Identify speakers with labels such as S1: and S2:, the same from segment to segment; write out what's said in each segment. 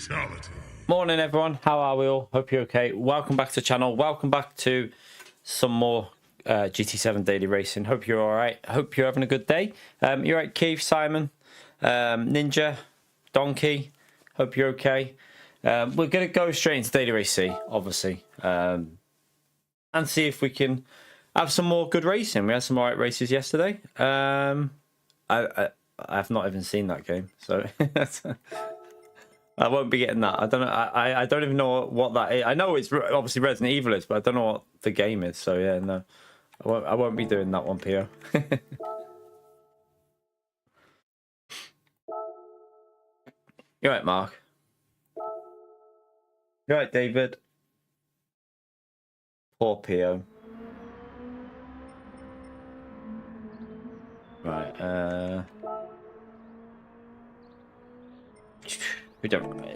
S1: Fatality.
S2: Morning everyone, how are we all? Hope you're okay. Welcome back to the channel. Welcome back to some more GT7 daily racing. Hope you're all right. Hope you're having a good day. You're right, Keith, Simon, Ninja, Donkey. Hope you're okay. We're going to go straight into daily race C, obviously, and see if we can have some more good racing. We had some alright races yesterday. I've not even seen that game, so I won't be getting that. I don't know. I don't even know what that is. I know it's obviously Resident Evil is, but I don't know what the game is. So yeah, no, I won't be doing that one, Pio. You're right, Mark. You're right, David. Poor Pio. Right.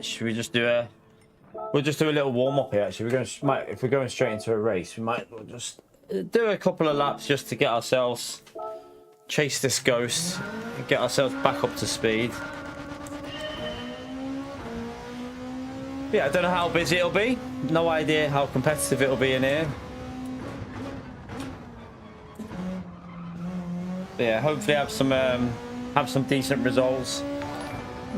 S2: Should we just do a? We'll just do a little warm up here. Actually, if we're going straight into a race, we might just do a couple of laps just to get ourselves chase this ghost, and get ourselves back up to speed. Yeah, I don't know how busy it'll be. No idea how competitive it'll be in here. But yeah, hopefully have some decent results.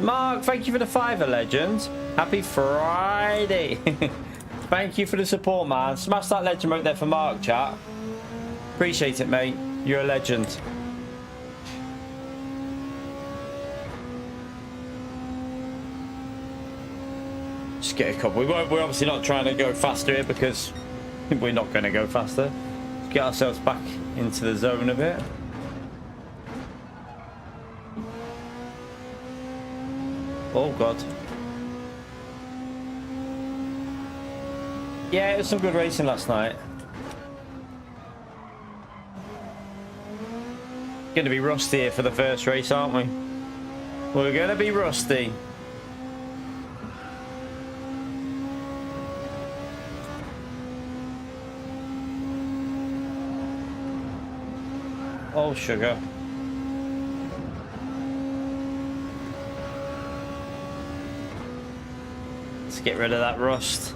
S2: Mark, thank you for the $5, legend. Happy Friday. Thank you for the support, man. Smash that legend right there for Mark, chat. Appreciate it, mate. You're a legend. Just get a couple. We're obviously not trying to go faster here because we're not going to go faster. Let's get ourselves back into the zone a bit. Oh god. Yeah, it was some good racing last night. Gonna be rusty here for the first race, aren't we? We're gonna be rusty. Oh sugar. Let's get rid of that rust.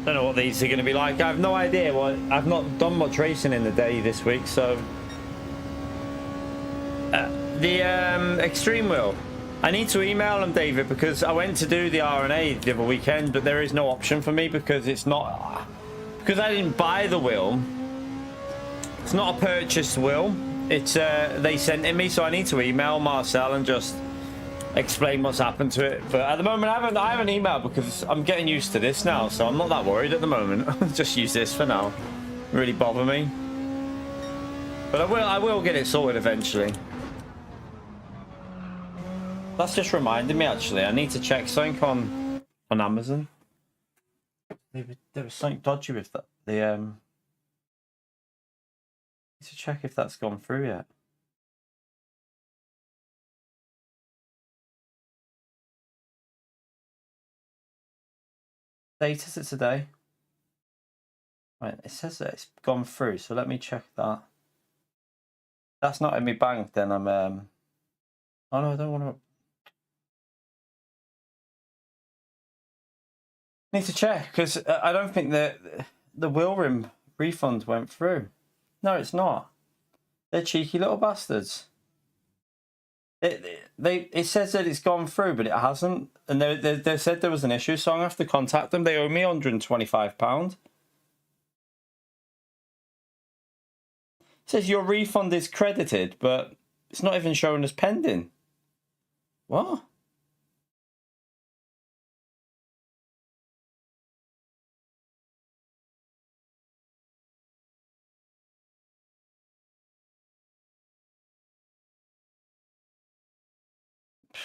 S2: Don't know what these are going to be like. I have no idea. I've not done much racing in the day this week, so the extreme wheel. I need to email them, David, because I went to do the RNA the other weekend, but there is no option for me because it's not because I didn't buy the wheel. It's not a purchased wheel. It's they sent it me, so I need to email Marcel and just explain what's happened to it. But at the moment I haven't emailed because I'm getting used to this now, so I'm not that worried at the moment. Just use this for now. It really bother me, but I will get it sorted eventually. That's just reminded me, actually I need to check something on Amazon. There was something dodgy with that. Need to check if that's gone through yet. Date is it today? Right, it says that it's gone through, so let me check that. That's not in my bank, then I'm oh no, I don't want to. Need to check because I don't think the wheel rim refund went through. No, it's not. They're cheeky little bastards. It says that it's gone through, but it hasn't, and they said there was an issue, so I'm gonna have to contact them. They owe me £125. It says your refund is credited, but it's not even showing as pending. What?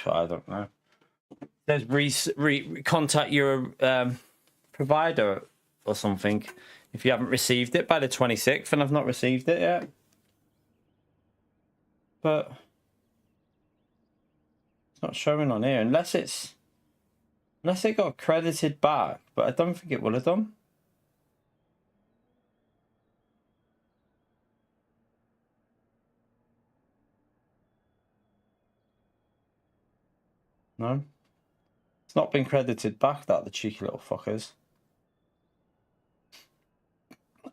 S2: I don't know. It says contact your provider or something. If you haven't received it by the 26th, and I've not received it yet. But it's not showing on here unless it got credited back, but I don't think it will have done. No. It's not been credited back, that, the cheeky little fuckers.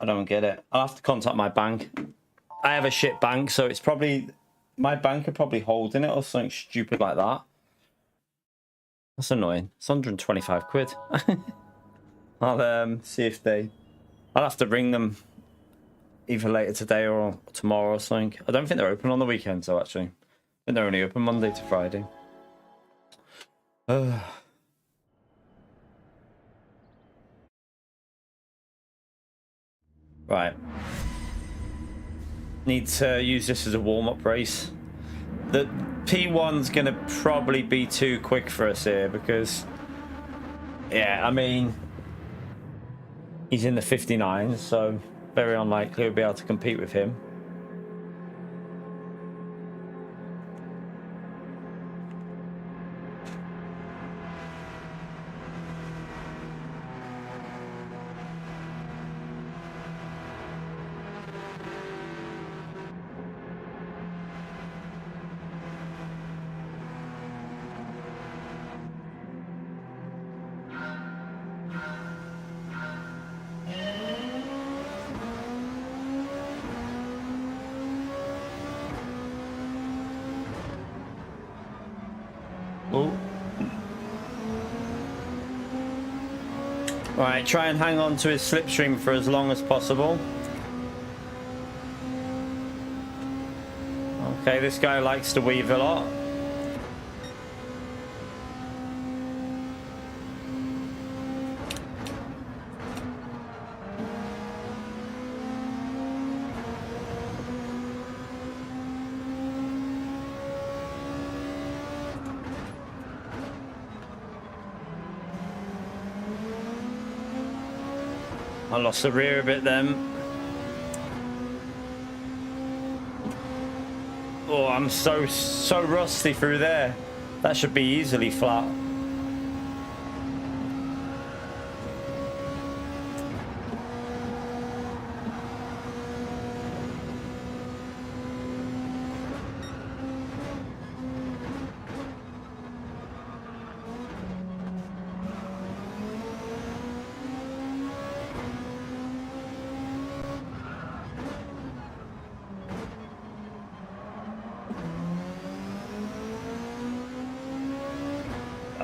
S2: I don't get it. I'll have to contact my bank. I have a shit bank, so it's probably... My bank are probably holding it or something stupid like that. That's annoying. It's 125 quid. I'll see if they... I'll have to ring them either later today or tomorrow or something. I don't think they're open on the weekends, though, actually. I think they're only open Monday to Friday. Right. Need to use this as a warm-up race. The P1's going to probably be too quick for us here because... Yeah, I mean... He's in the 59s, so very unlikely we'll be able to compete with him. Right, try and hang on to his slipstream for as long as possible. Okay, this guy likes to weave a lot. I lost the rear a bit then. Oh, I'm so rusty through there. That should be easily flat.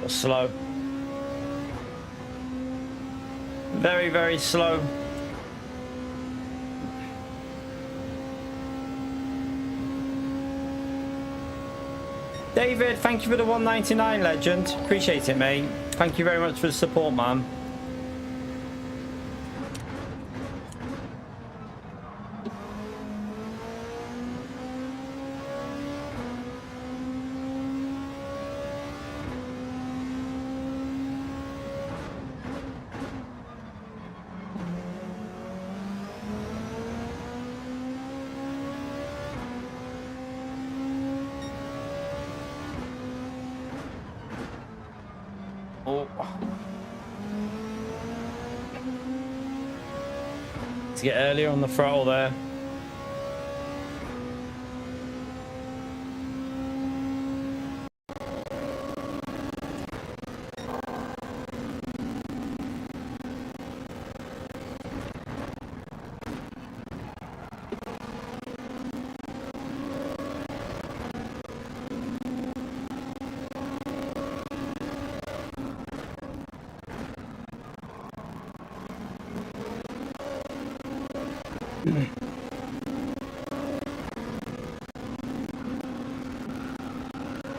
S2: Slow. Very, very slow. David, thank you for the 199, legend. Appreciate it, mate. Thank you very much for the support, man. Get earlier on the throttle there.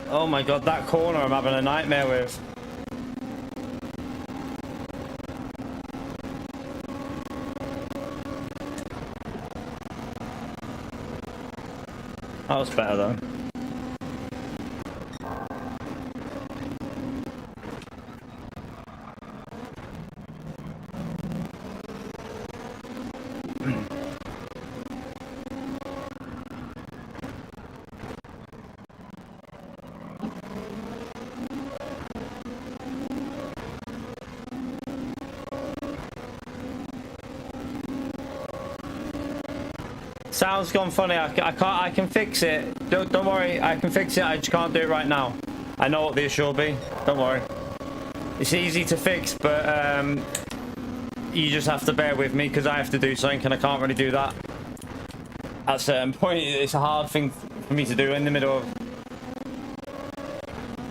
S2: Oh my god, that corner I'm having a nightmare with. That was better though. Sound's gone funny. I can't. I can fix it. Don't worry. I can fix it. I just can't do it right now. I know what the issue will be. Don't worry. It's easy to fix, but you just have to bear with me because I have to do something and I can't really do that. At a certain point, it's a hard thing for me to do in the middle of...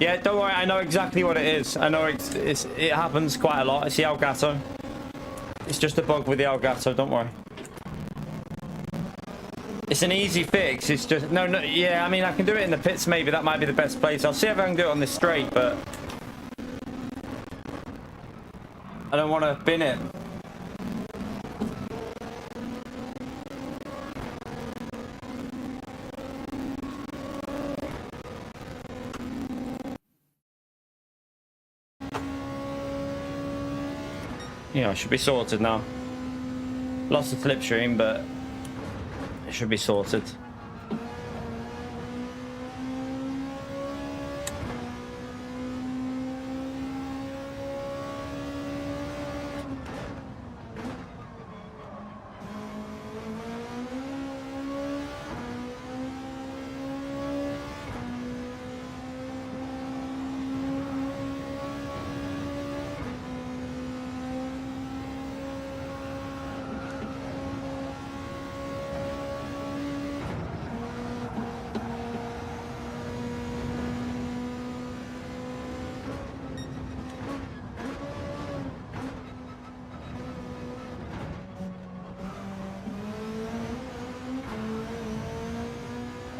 S2: Yeah, don't worry. I know exactly what it is. I know it happens quite a lot. It's the Elgato. It's just a bug with the Elgato. Don't worry. It's an easy fix. It's just... No, yeah, I mean, I can do it in the pits maybe. That might be the best place. I'll see if I can do it on this straight, but... I don't want to bin it. Yeah, it should be sorted now. Lost the slipstream, but it should be sorted.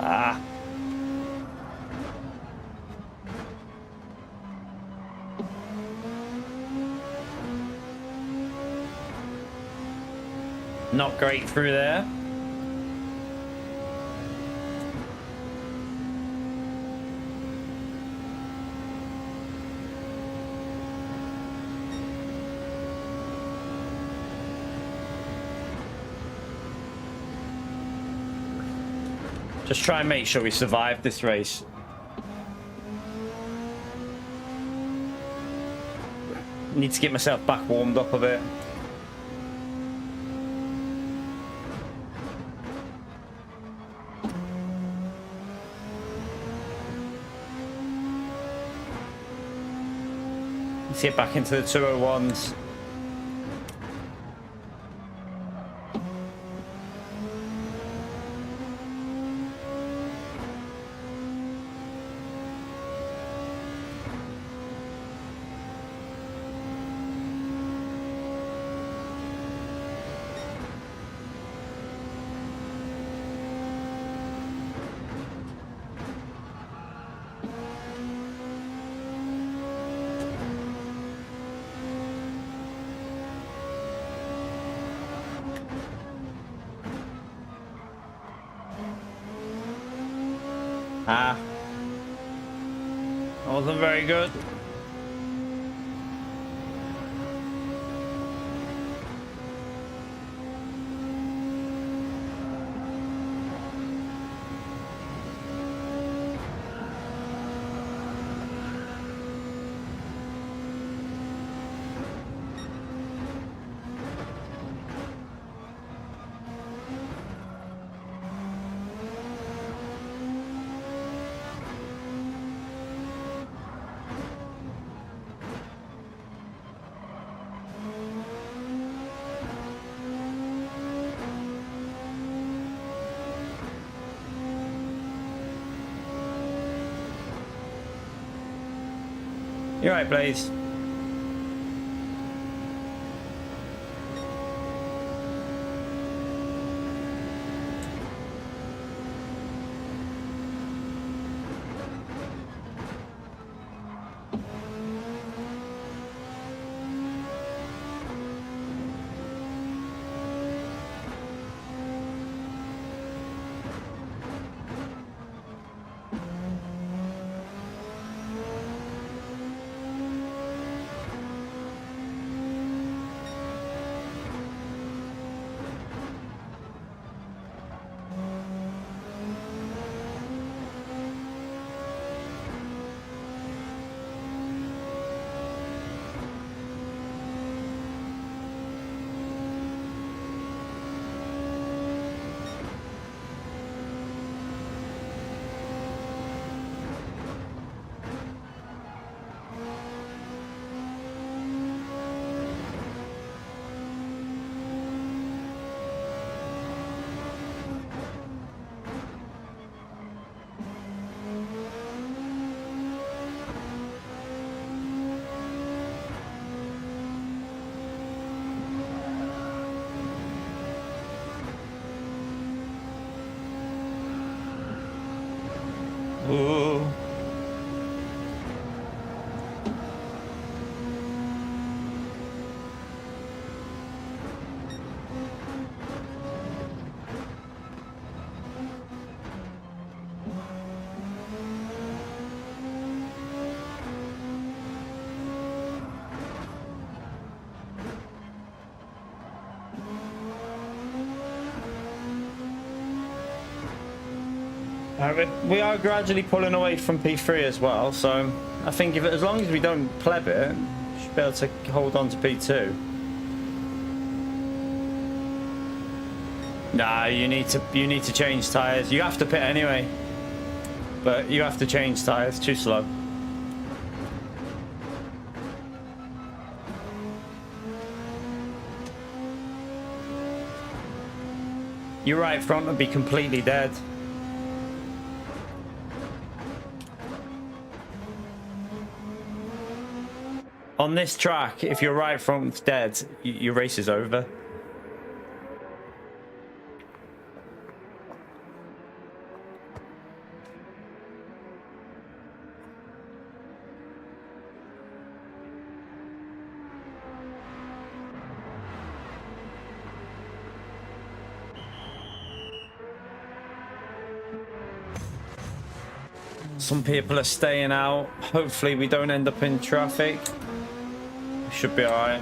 S2: Ah. Not great through there. Just try and make sure we survive this race. Need to get myself back warmed up a bit. Let's get back into the 201s. Ah, that wasn't very good. You're right, Blaze. We are gradually pulling away from P3 as well, so I think as long as we don't pleb it, we should be able to hold on to P2. Nah, you need to change tyres. You have to pit anyway, but you have to change tyres. Too slow. Your right front would be completely dead. On this track, if your right front's dead, your race is over. Some people are staying out. Hopefully we don't end up in traffic. Should be alright.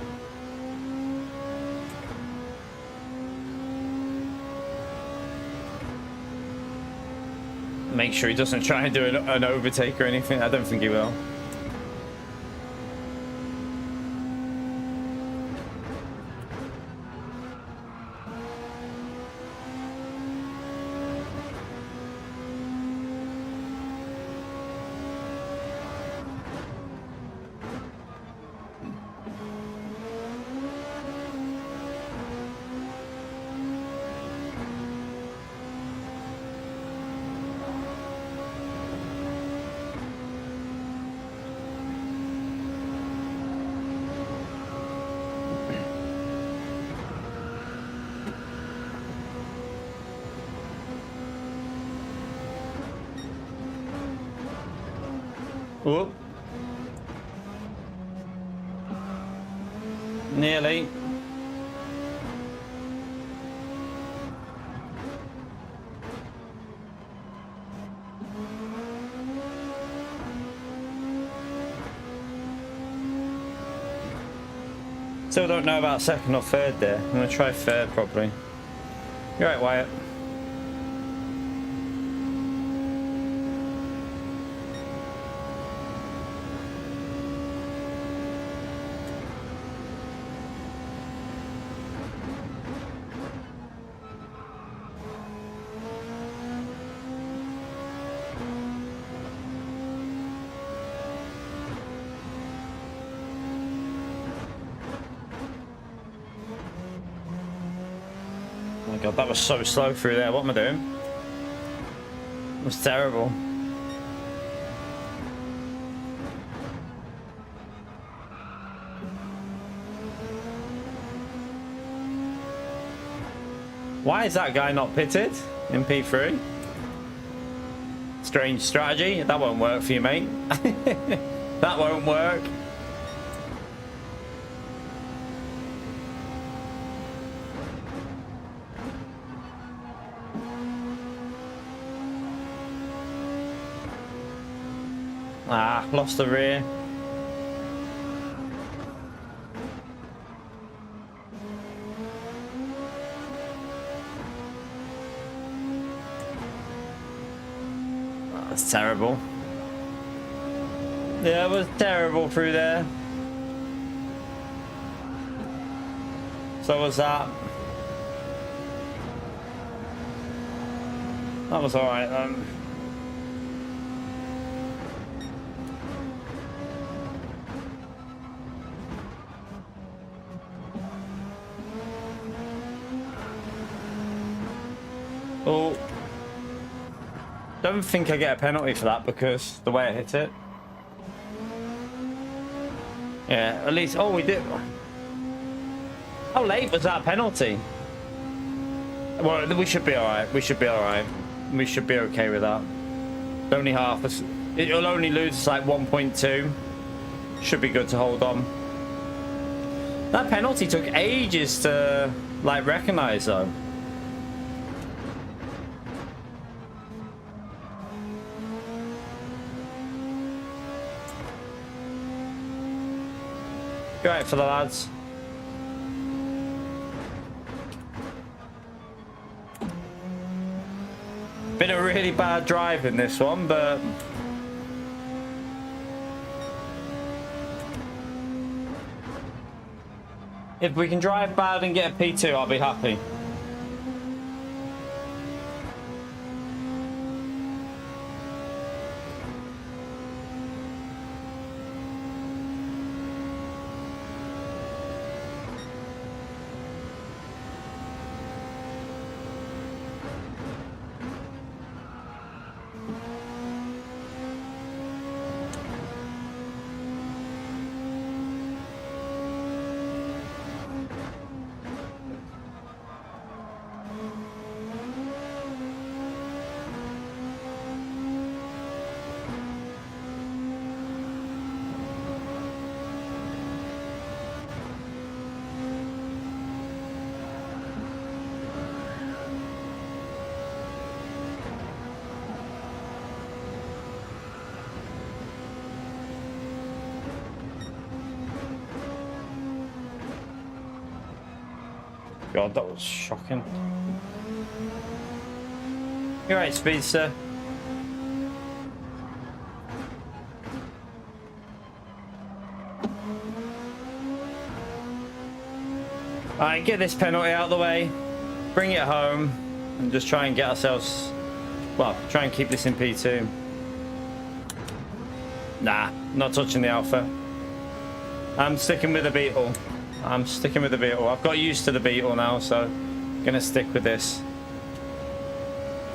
S2: Make sure he doesn't try and do an overtake or anything. I don't think he will. Whoop. Nearly. Still don't know about second or third there. I'm going to try third probably. You're right, Wyatt. God, that was so slow through there. What am I doing? It was terrible. Why is that guy not pitted in P3? Strange strategy. That won't work for you, mate. That won't work. Ah, lost the rear. That's terrible. Yeah, it was terrible through there. So was that. That was alright then. Oh, don't think I get a penalty for that because the way I hit it. Yeah, at least. Oh, we did. How late was that penalty? Well, we should be all right. We should be all right. We should be okay with that. Only half. It'll only lose like 1.2. Should be good to hold on. That penalty took ages to like recognize though. Great for the lads. Been a really bad drive in this one, but if we can drive bad and get a P2, I'll be happy. God, that was shocking. You're right, Speedster. Alright, get this penalty out of the way, bring it home, and just try and get ourselves, well, try and keep this in P2. Nah, not touching the Alpha. I'm sticking with the Beetle. I'm sticking with the Beetle. I've got used to the Beetle now, so I'm gonna stick with this.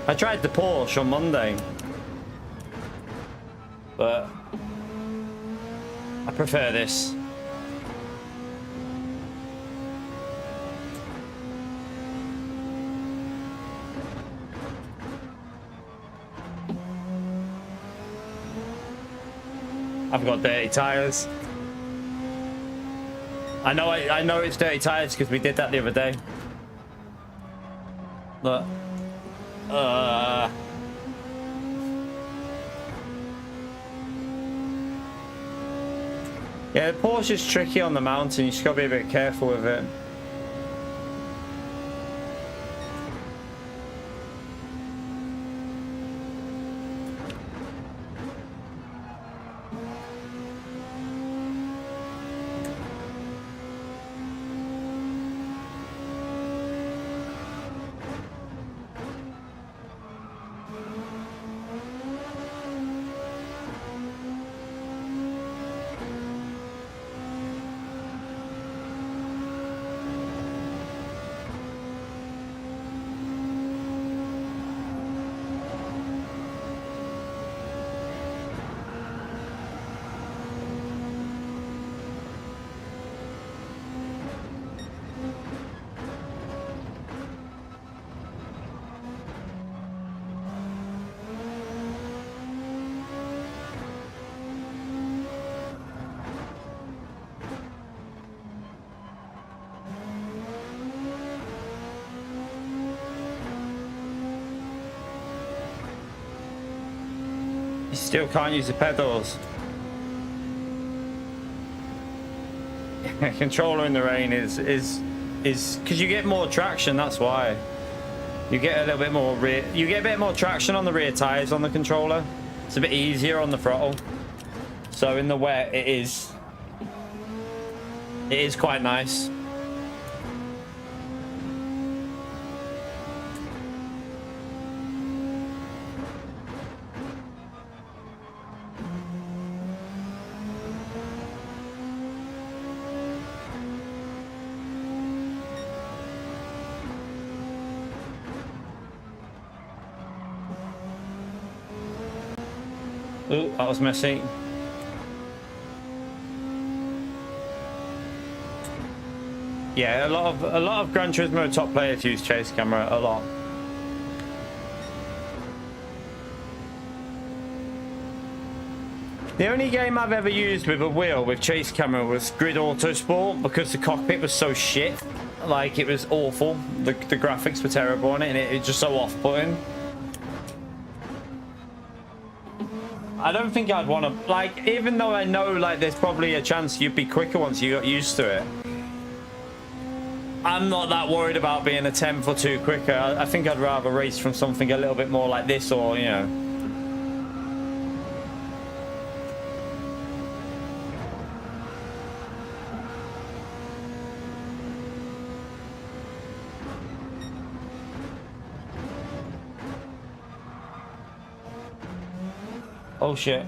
S2: I tried the Porsche on Monday, but I prefer this. I've got dirty tires. I know it's dirty tires because we did that the other day. Look. Yeah, the Porsche is tricky on the mountain. You just got to be a bit careful with it. Still can't use the pedals. Controller in the rain is because you get more traction. That's why you get a little bit more rear. You get a bit more traction on the rear tires on the controller. It's a bit easier on the throttle. So in the wet, it is quite nice. Oh, that was messy. Yeah, a lot of Gran Turismo top players use chase camera a lot. The only game I've ever used with a wheel with chase camera was Grid Autosport because the cockpit was so shit. Like, it was awful. The graphics were terrible on it, and it's just so off-putting. I don't think I'd want to, like, even though I know, like, there's probably a chance you'd be quicker once you got used to it. I'm not that worried about being a 10th or 2 quicker. I think I'd rather race from something a little bit more like this, or, you know. Oh shit.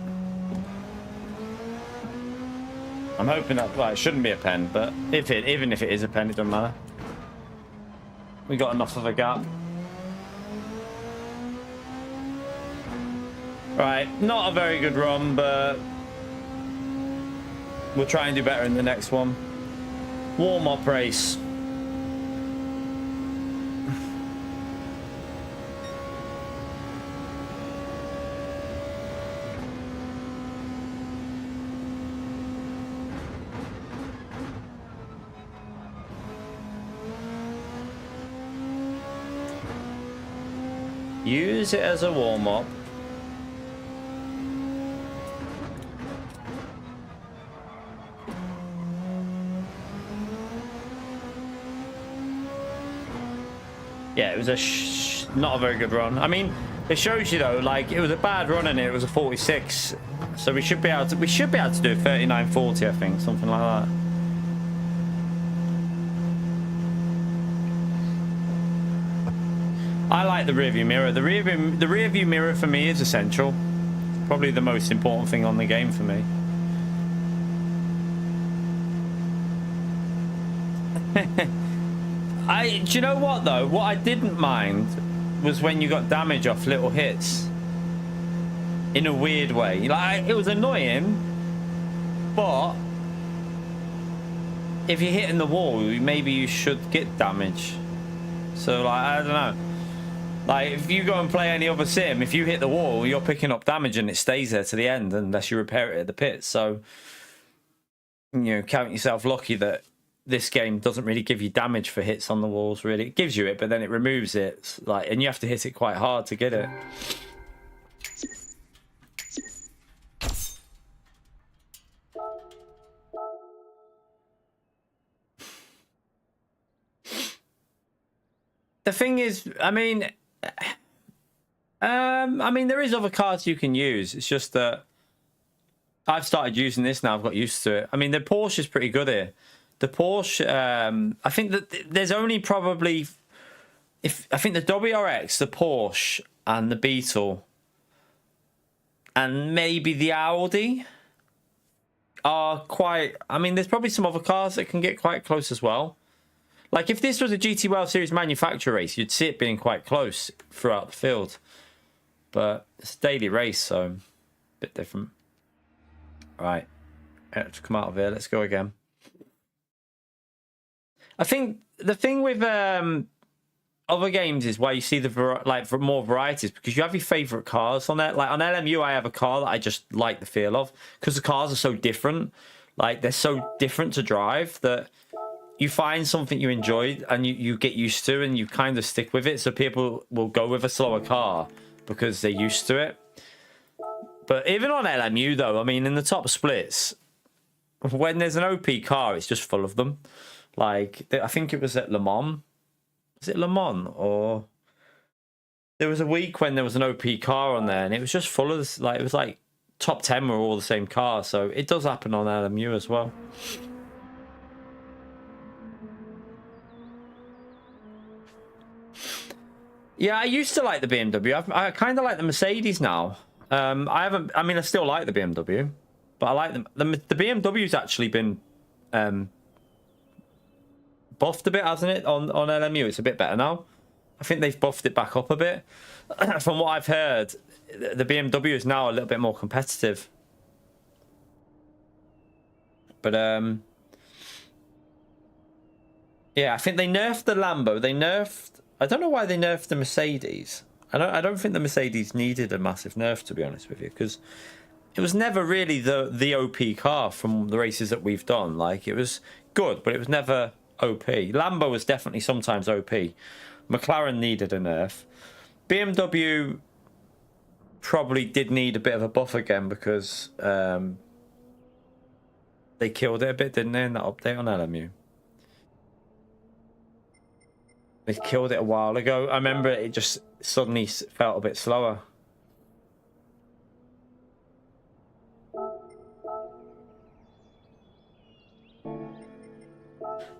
S2: I'm hoping that, well, it shouldn't be a pen, but even if it is a pen, it doesn't matter. We got enough of a gap. Right, not a very good run, but we'll try and do better in the next one. Warm-up race. Use it as a warm-up. Yeah, it was not a very good run. I mean, it shows you though, like it was a bad run and it was a 46, so we should be able to do 39.40, I think, something like that. I like the rear view mirror. The rear view mirror for me is essential. Probably the most important thing on the game for me. Do you know what though? What I didn't mind was when you got damage off little hits. In a weird way. Like, it was annoying, but if you're hitting the wall, maybe you should get damage. So like, I don't know. Like, if you go and play any other sim, if you hit the wall, you're picking up damage and it stays there to the end unless you repair it at the pit. So, you know, count yourself lucky that this game doesn't really give you damage for hits on the walls, really. It gives you it, but then it removes it. Like, and you have to hit it quite hard to get it. The thing is, I mean, there is other cars you can use. It's just that I've started using this now. I've got used to it. I mean, the Porsche is pretty good here. The Porsche, I think that there's only probably, I think the WRX, the Porsche, and the Beetle, and maybe the Audi are quite, I mean, there's probably some other cars that can get quite close as well. Like, if this was a GT World Series manufacturer race, you'd see it being quite close throughout the field. But it's a daily race, so a bit different. Right. Let's come out of here. Let's go again. I think the thing with other games is why you see the more varieties, because you have your favourite cars on there. Like on LMU, I have a car that I just like the feel of, because the cars are so different. Like, they're so different to drive that you find something you enjoy and you get used to and you kind of stick with it. So people will go with a slower car because they're used to it. But even on LMU though, I mean, in the top splits, when there's an OP car, it's just full of them. Like, I think it was at Le Mans. Was it Le Mans? Or there was a week when there was an OP car on there and it was just full of this, like, it was like top 10 were all the same car. So it does happen on LMU as well. Yeah, I used to like the BMW. I kind of like the Mercedes now. I mean, I still like the BMW, but I like them. The BMW's actually been buffed a bit, hasn't it? On LMU, it's a bit better now. I think they've buffed it back up a bit. From what I've heard, the BMW is now a little bit more competitive. But yeah, I think they nerfed the Lambo. They nerfed. I don't know why they nerfed the Mercedes. I don't think the Mercedes needed a massive nerf, to be honest with you, because it was never really the OP car from the races that we've done. Like, it was good, but it was never OP. Lambo was definitely sometimes OP. McLaren needed a nerf. BMW probably did need a bit of a buff again because they killed it a bit, didn't they, in that update on LMU? They killed it a while ago. I remember it just suddenly felt a bit slower. I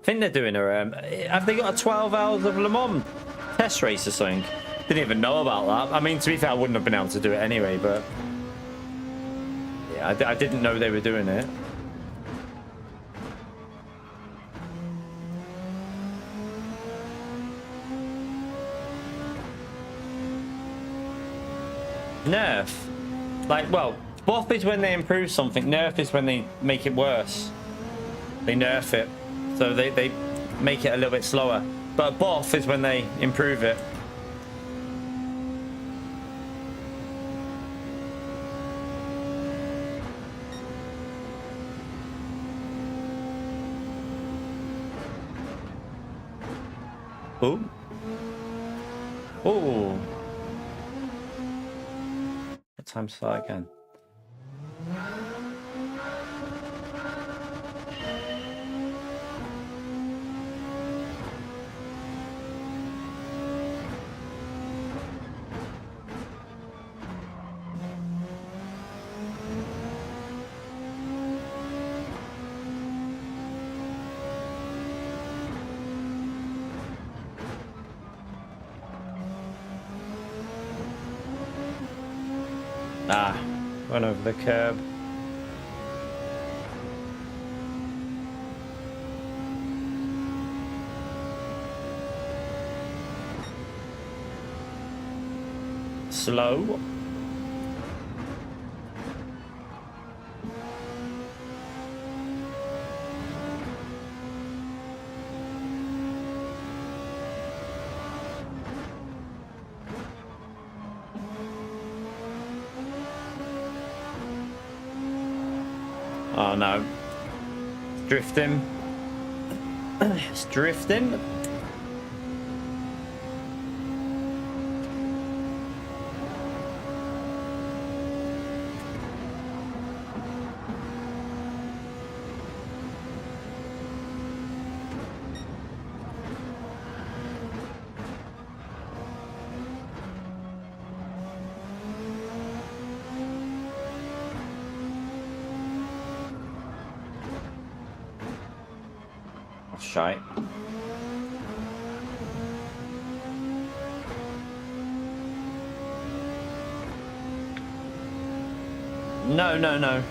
S2: think they're doing a... have they got a 12 hours of Le Mans test race or something? Didn't even know about that. I mean, to be fair, I wouldn't have been able to do it anyway, but... yeah, I didn't know they were doing it. Nerf. Like, well, buff is when they improve something. Nerf is when they make it worse. They nerf it. So they make it a little bit slower. But buff is when they improve it. Oh. Oh. What time's that again? Ah, went over the curb. Slow. Oh no. Drifting. It's drifting. Shite. No.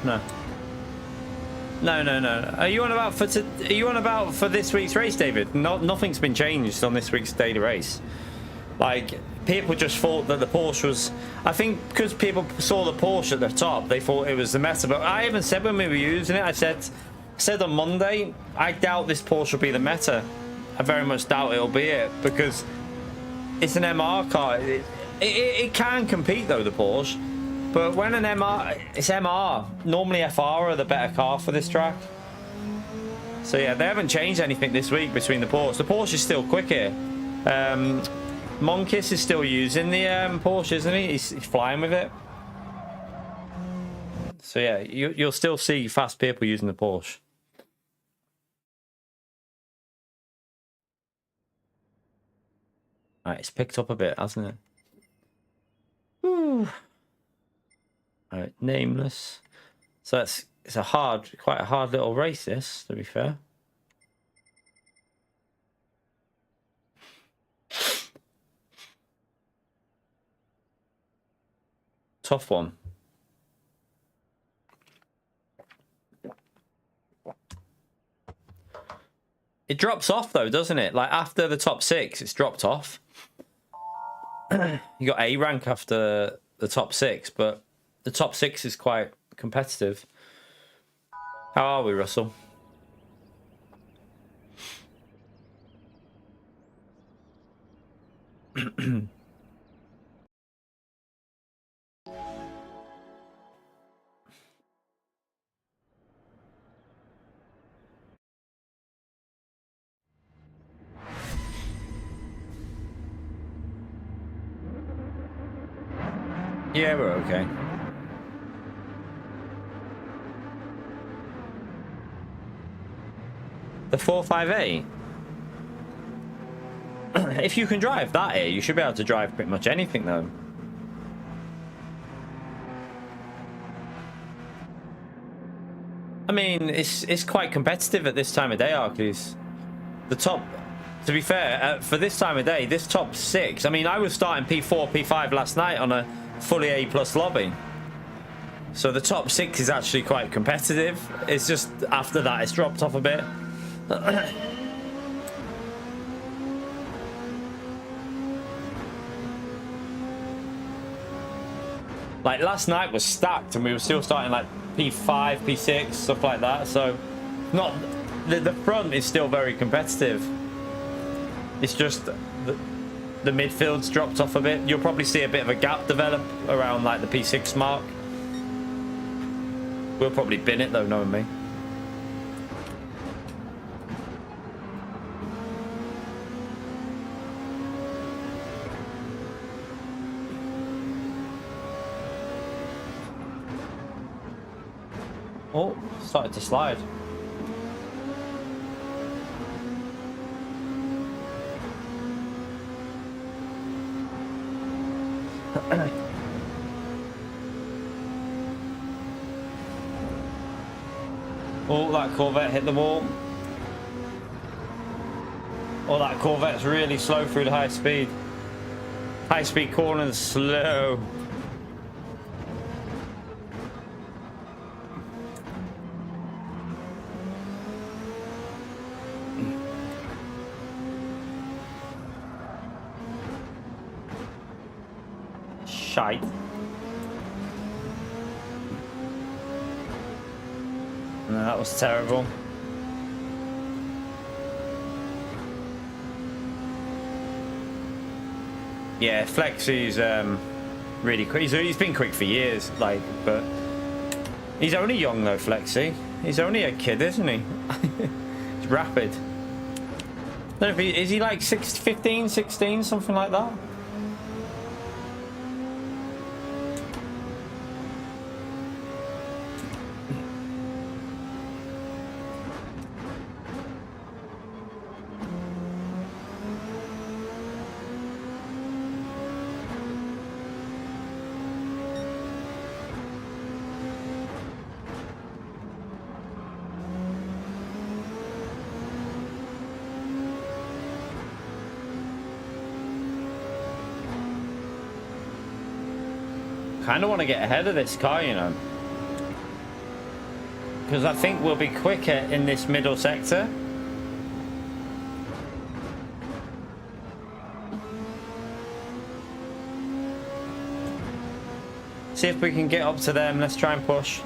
S2: Are you on about for this week's race, David? Nothing's been changed on this week's daily race. Like, people just thought that the Porsche was... I think because people saw the Porsche at the top, they thought it was the meta. But I even said when we were using it, I said on Monday, I doubt this Porsche will be the meta. I very much doubt it'll be it, because it's an MR car. It can compete though, the Porsche, but when an MR, it's MR. Normally FR are the better car for this track. So yeah, they haven't changed anything this week between the Porsche. The Porsche is still quick here. Monkis is still using the Porsche, isn't he? He's flying with it. So yeah, you'll still see fast people using the Porsche. Alright, it's picked up a bit, hasn't it? Alright, nameless. So it's quite a hard little race, this, to be fair. Tough one. It drops off though, doesn't it? Like after the top 6, it's dropped off. You got A rank after the top 6, but the top 6 is quite competitive. How are we, Russell? Yeah, we're okay. The 458. If you can drive that here, you should be able to drive pretty much anything, though. I mean, it's quite competitive at this time of day, Arcus. The top, to be fair, for this time of day, this top 6. I mean, I was starting P4, P5 last night on a fully A+ lobby. So the top 6 is actually quite competitive. It's just after that, it's dropped off a bit. Like last night was stacked and we were still starting like P5, P6, stuff like that. So not the front is still very competitive. It's just the midfield's dropped off a bit. You'll probably see a bit of a gap develop around like the P6 mark. We'll probably bin it though, knowing me. Oh, started to slide. Oh, that Corvette hit the wall. Oh, that Corvette's really slow through the high speed. High speed corners slow. Shite. No, that was terrible. Yeah, Flexy's really quick. He's been quick for years, like, but he's only young though, Flexy. He's only a kid, isn't he? He's rapid. I don't know if is he like 15, 16, something like that? Kind of want to get ahead of this car, you know, because I think we'll be quicker in this middle sector. See if we can get up to them. Let's try and push.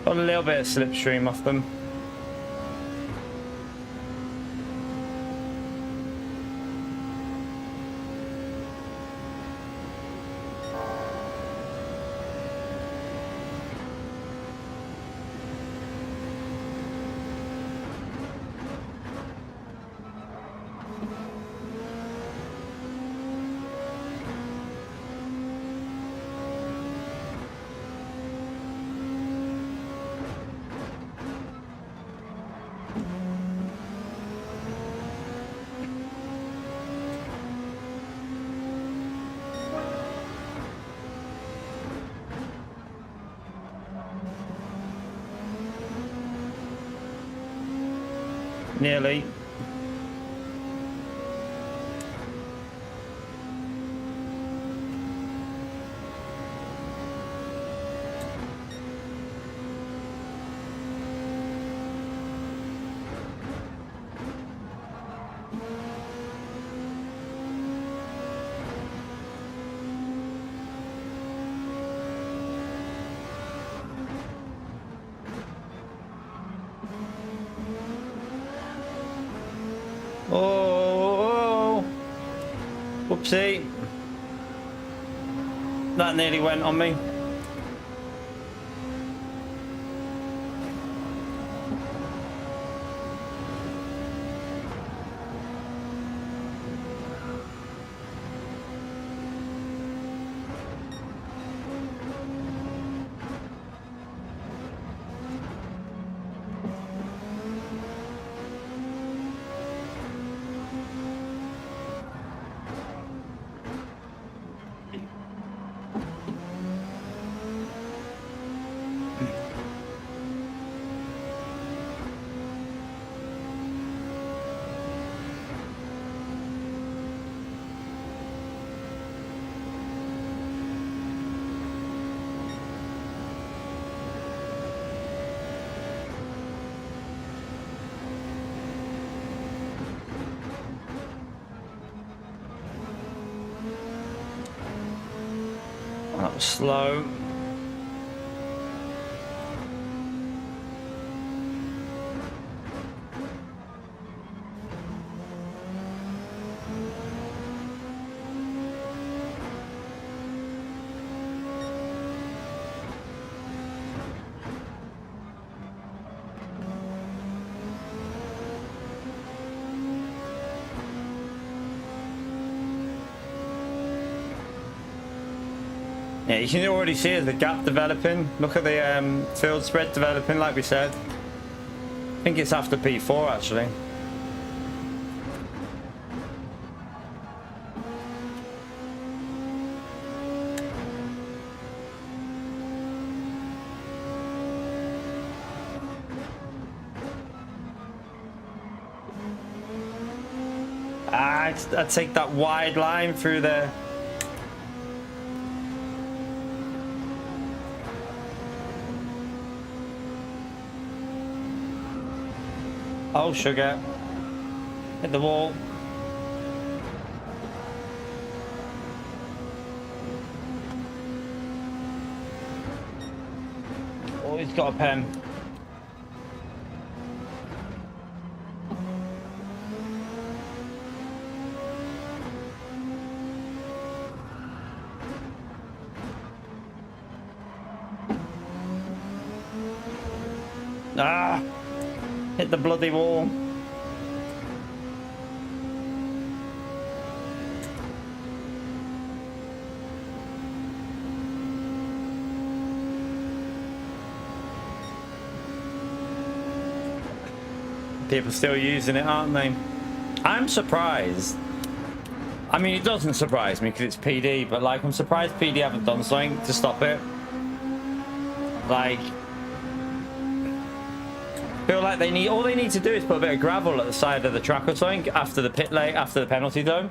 S2: Got a little bit of slipstream off them. Nearly. Oh, whoopsie. That nearly went on me. That was slow. Yeah, you can already see the gap developing. Look at the field spread developing, like we said. I think it's after P4 actually. I'd take that wide line through there. Oh, sugar. Hit the wall. Oh, he's got a pen. Ah! Hit the bloody wall. People still using it, aren't they? I'm surprised. I mean, it doesn't surprise me because it's PD, but like, I'm surprised PD haven't done something to stop it. Like, feel like they need, all they need to do is put a bit of gravel at the side of the track or something after the pit lane, after the penalty zone.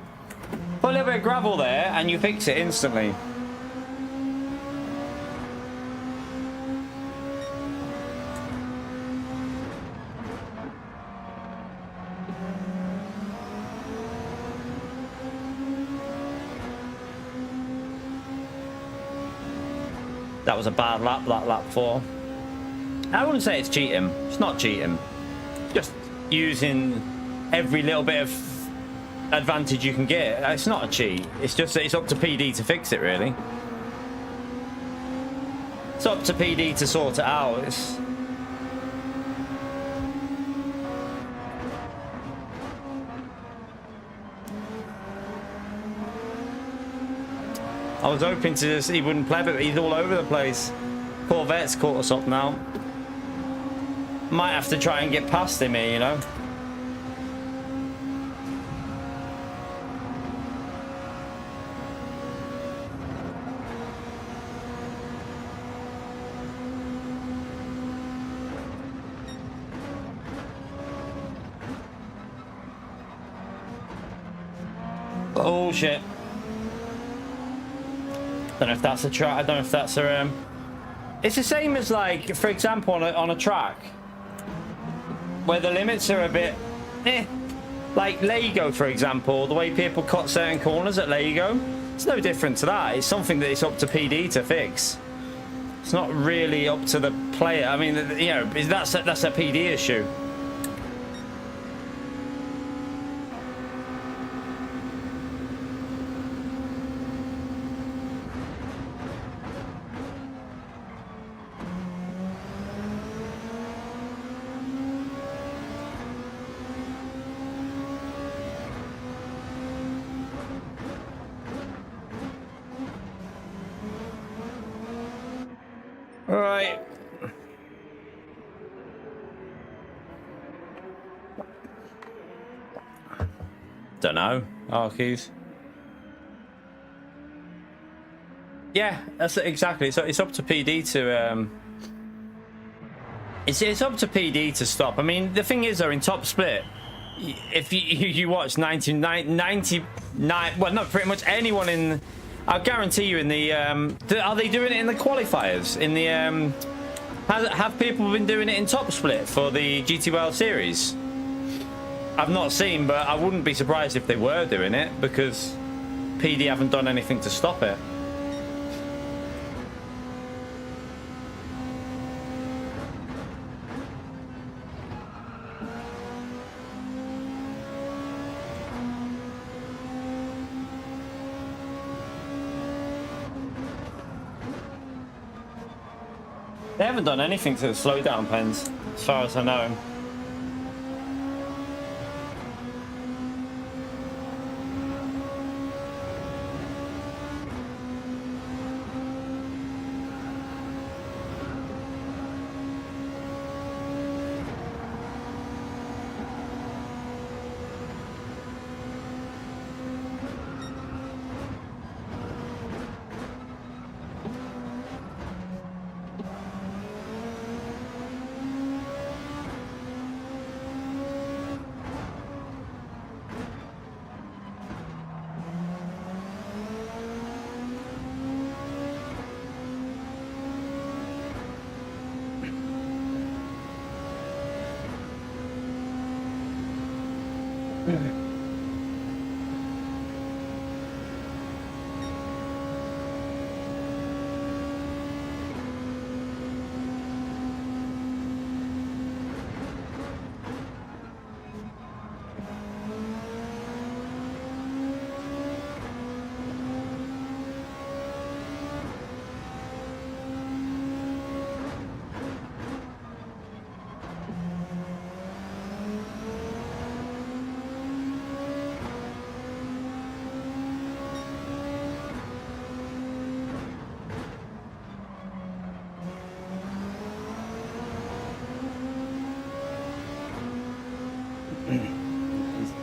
S2: Put a little bit of gravel there and you fix it instantly. That was a bad lap, that lap 4. I wouldn't say it's cheating. It's not cheating. Just using every little bit of advantage you can get. It's not a cheat. It's just that it's up to PD to fix it, really. It's up to PD to sort it out. I was hoping to just, he wouldn't play, but he's all over the place. Corvette's caught us up now. Might have to try and get past him here, you know. Oh shit. Don't know if that's a track. I don't know if that's a it's the same as, like, for example, on a track where the limits are a bit like Lego, for example, the way people cut certain corners at Lego, it's no different to that. It's something that it's up to PD to fix. It's not really up to the player. I mean, you know, that's a PD issue. All right. Don't know. Archies. Yeah, that's exactly. So it's up to PD to it's up to PD to stop. I mean, the thing is, though, in top split, if you watch 99, well, not pretty much anyone in. I'll guarantee you in the are they doing it in the qualifiers? In the have people been doing it in top split for the GT World Series? I've not seen, but I wouldn't be surprised if they were doing it because PD haven't done anything to stop it. They haven't done anything to slow down pens, as far as I know.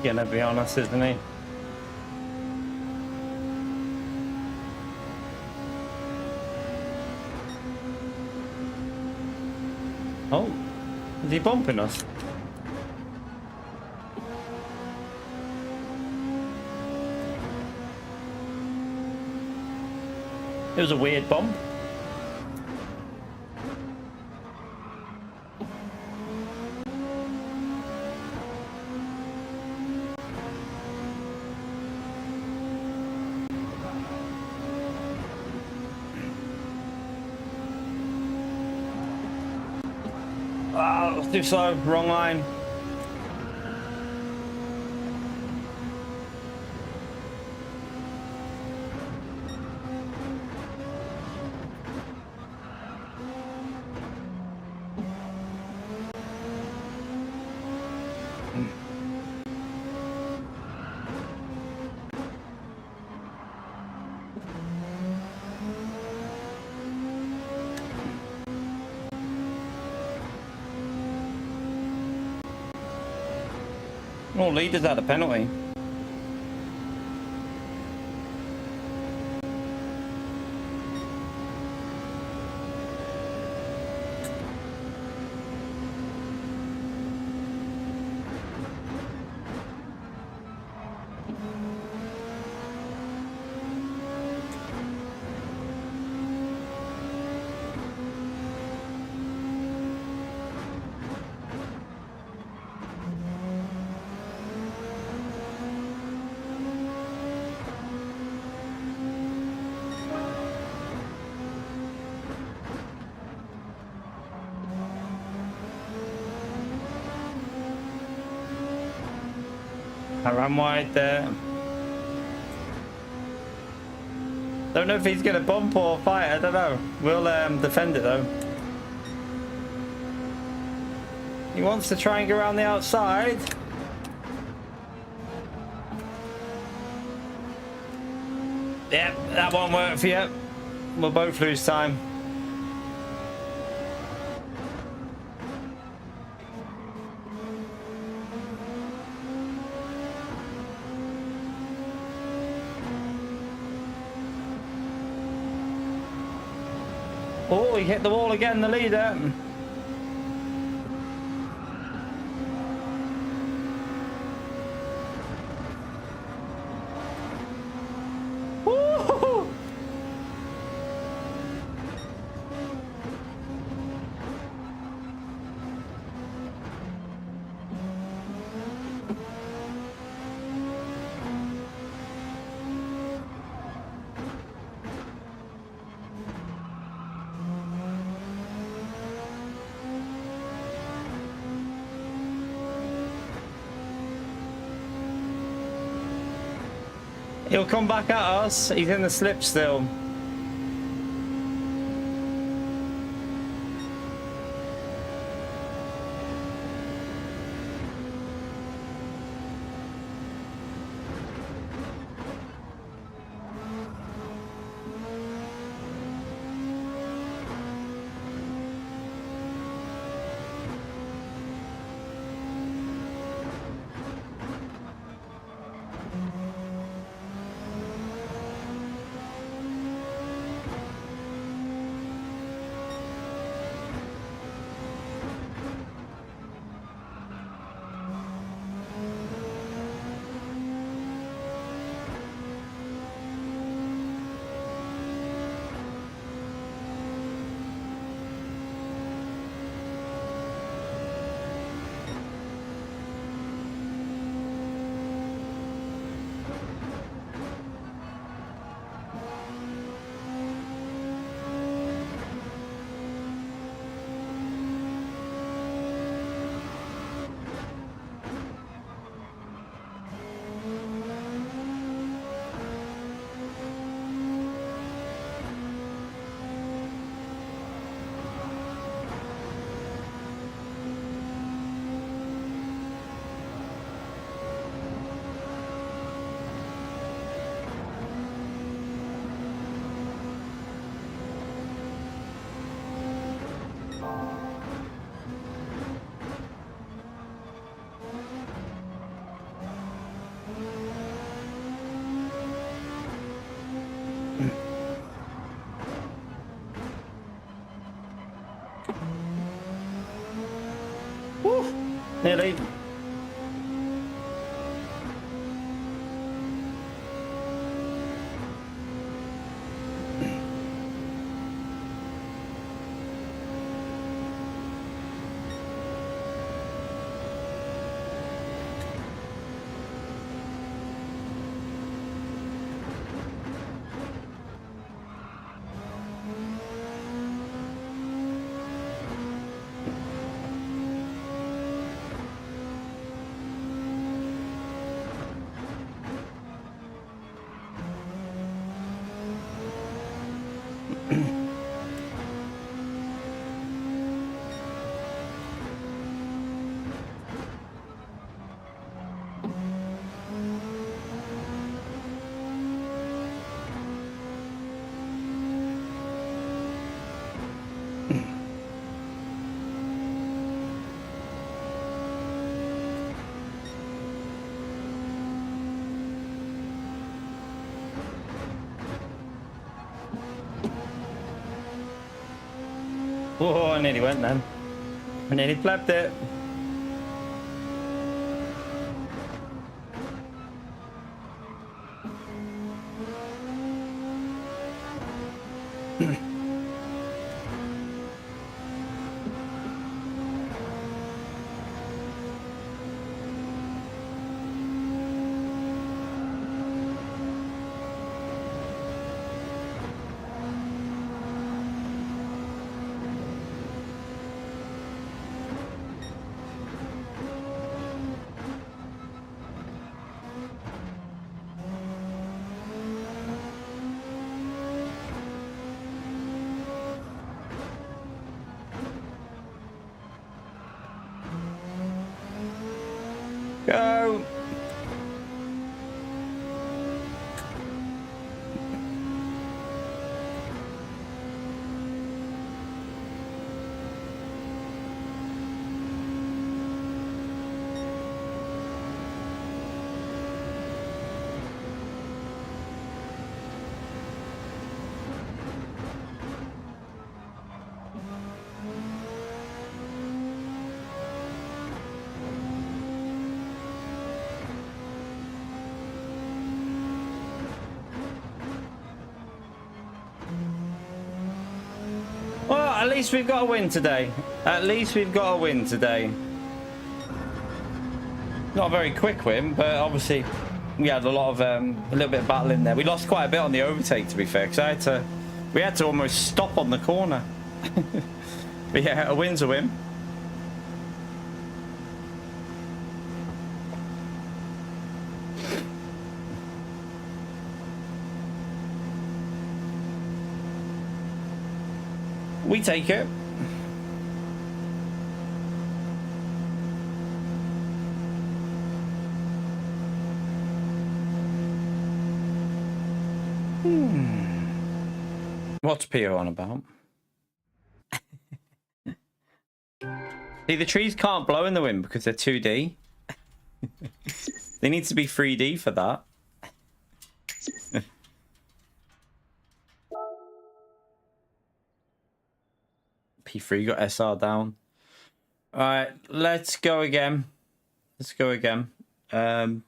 S2: Gonna be honest, isn't he? Oh, is he bumping us? It was a weird bump. Too slow, wrong line. Oh, leaders had a penalty. I ran wide there. Don't know if he's gonna bump or fight, I don't know. We'll defend it though. He wants to try and go around the outside. Yep, that won't work for you. We'll both lose time. Oh, he hit the wall again, the leader. Woo-hoo-hoo. He'll come back at us. He's in the slip still. Woo! Nearly. Oh, I nearly went then. I nearly flapped it. Go! least we've got a win today. At least we've got a win today. Not a very quick win, but obviously we had a lot of a little bit of battle in there. We lost quite a bit on the overtake, to be fair, because we had to almost stop on the corner. But yeah, a win's a win. We take it. What's Pio on about? See, the trees can't blow in the wind because they're 2D. They need to be 3D for that. P3 got SR down. All right, let's go again. Let's go again. There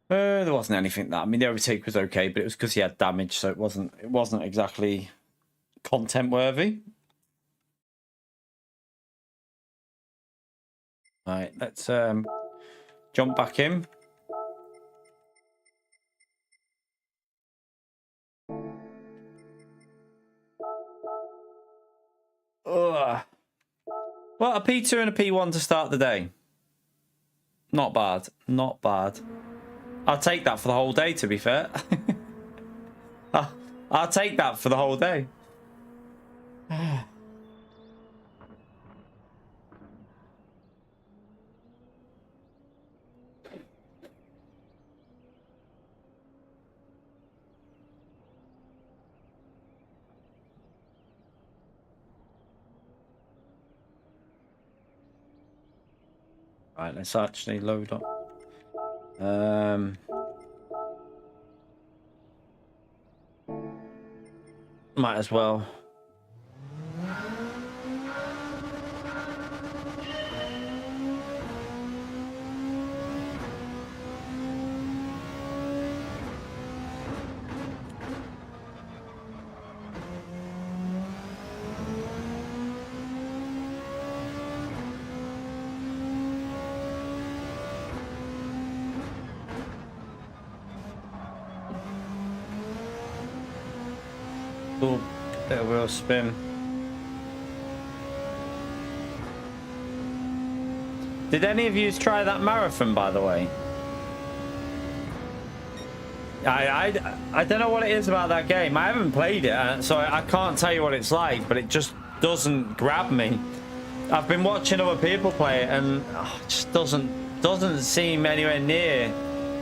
S2: wasn't anything that, I mean, the overtake was okay, but it was because he had damage, so it wasn't exactly content worthy. All right, let's jump back in. Ugh. Well, a P2 and a P1 to start the day. Not bad. Not bad. I'll take that for the whole day, to be fair. I'll take that for the whole day. Right, let's actually load up. Might as well. Cool. Bit of wheel spin. Did any of you try that marathon, by the way? I don't know what it is about that game. I haven't played it, so I can't tell you what it's like, but it just doesn't grab me. I've been watching other people play it, and it just doesn't seem anywhere near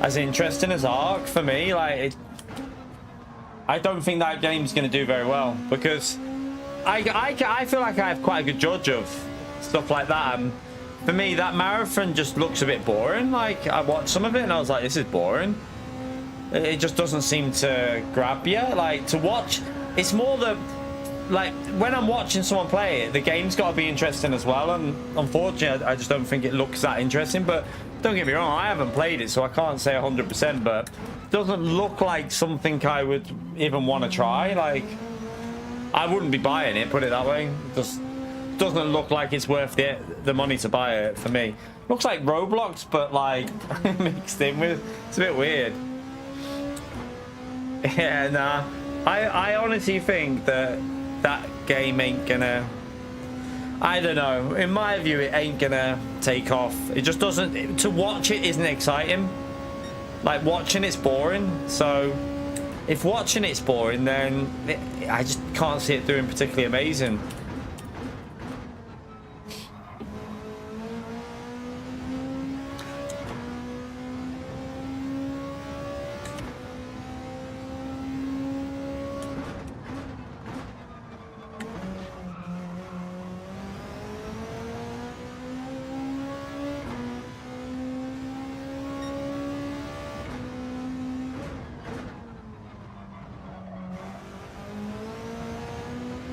S2: as interesting as Ark for me. Like, I don't think that game's going to do very well, because I feel like I have quite a good judge of stuff like that. For me, that marathon just looks a bit boring. Like, I watched some of it and I was like, this is boring. It just doesn't seem to grab you. Like, to watch, it's more the, like, when I'm watching someone play it, the game's got to be interesting as well. And unfortunately, I just don't think it looks that interesting. But don't get me wrong, I haven't played it, so I can't say 100%, but it doesn't look like something I would even want to try. Like, I wouldn't be buying it, put it that way. It just doesn't look like it's worth the money to buy it for me. Looks like Roblox, but like mixed in with, it's a bit weird. Yeah, nah. I honestly think that game ain't gonna, I don't know, in my view it ain't gonna take off. It just doesn't, to watch it isn't exciting. Like, watching it's boring. So if watching it's boring, then I just can't see it doing particularly amazing.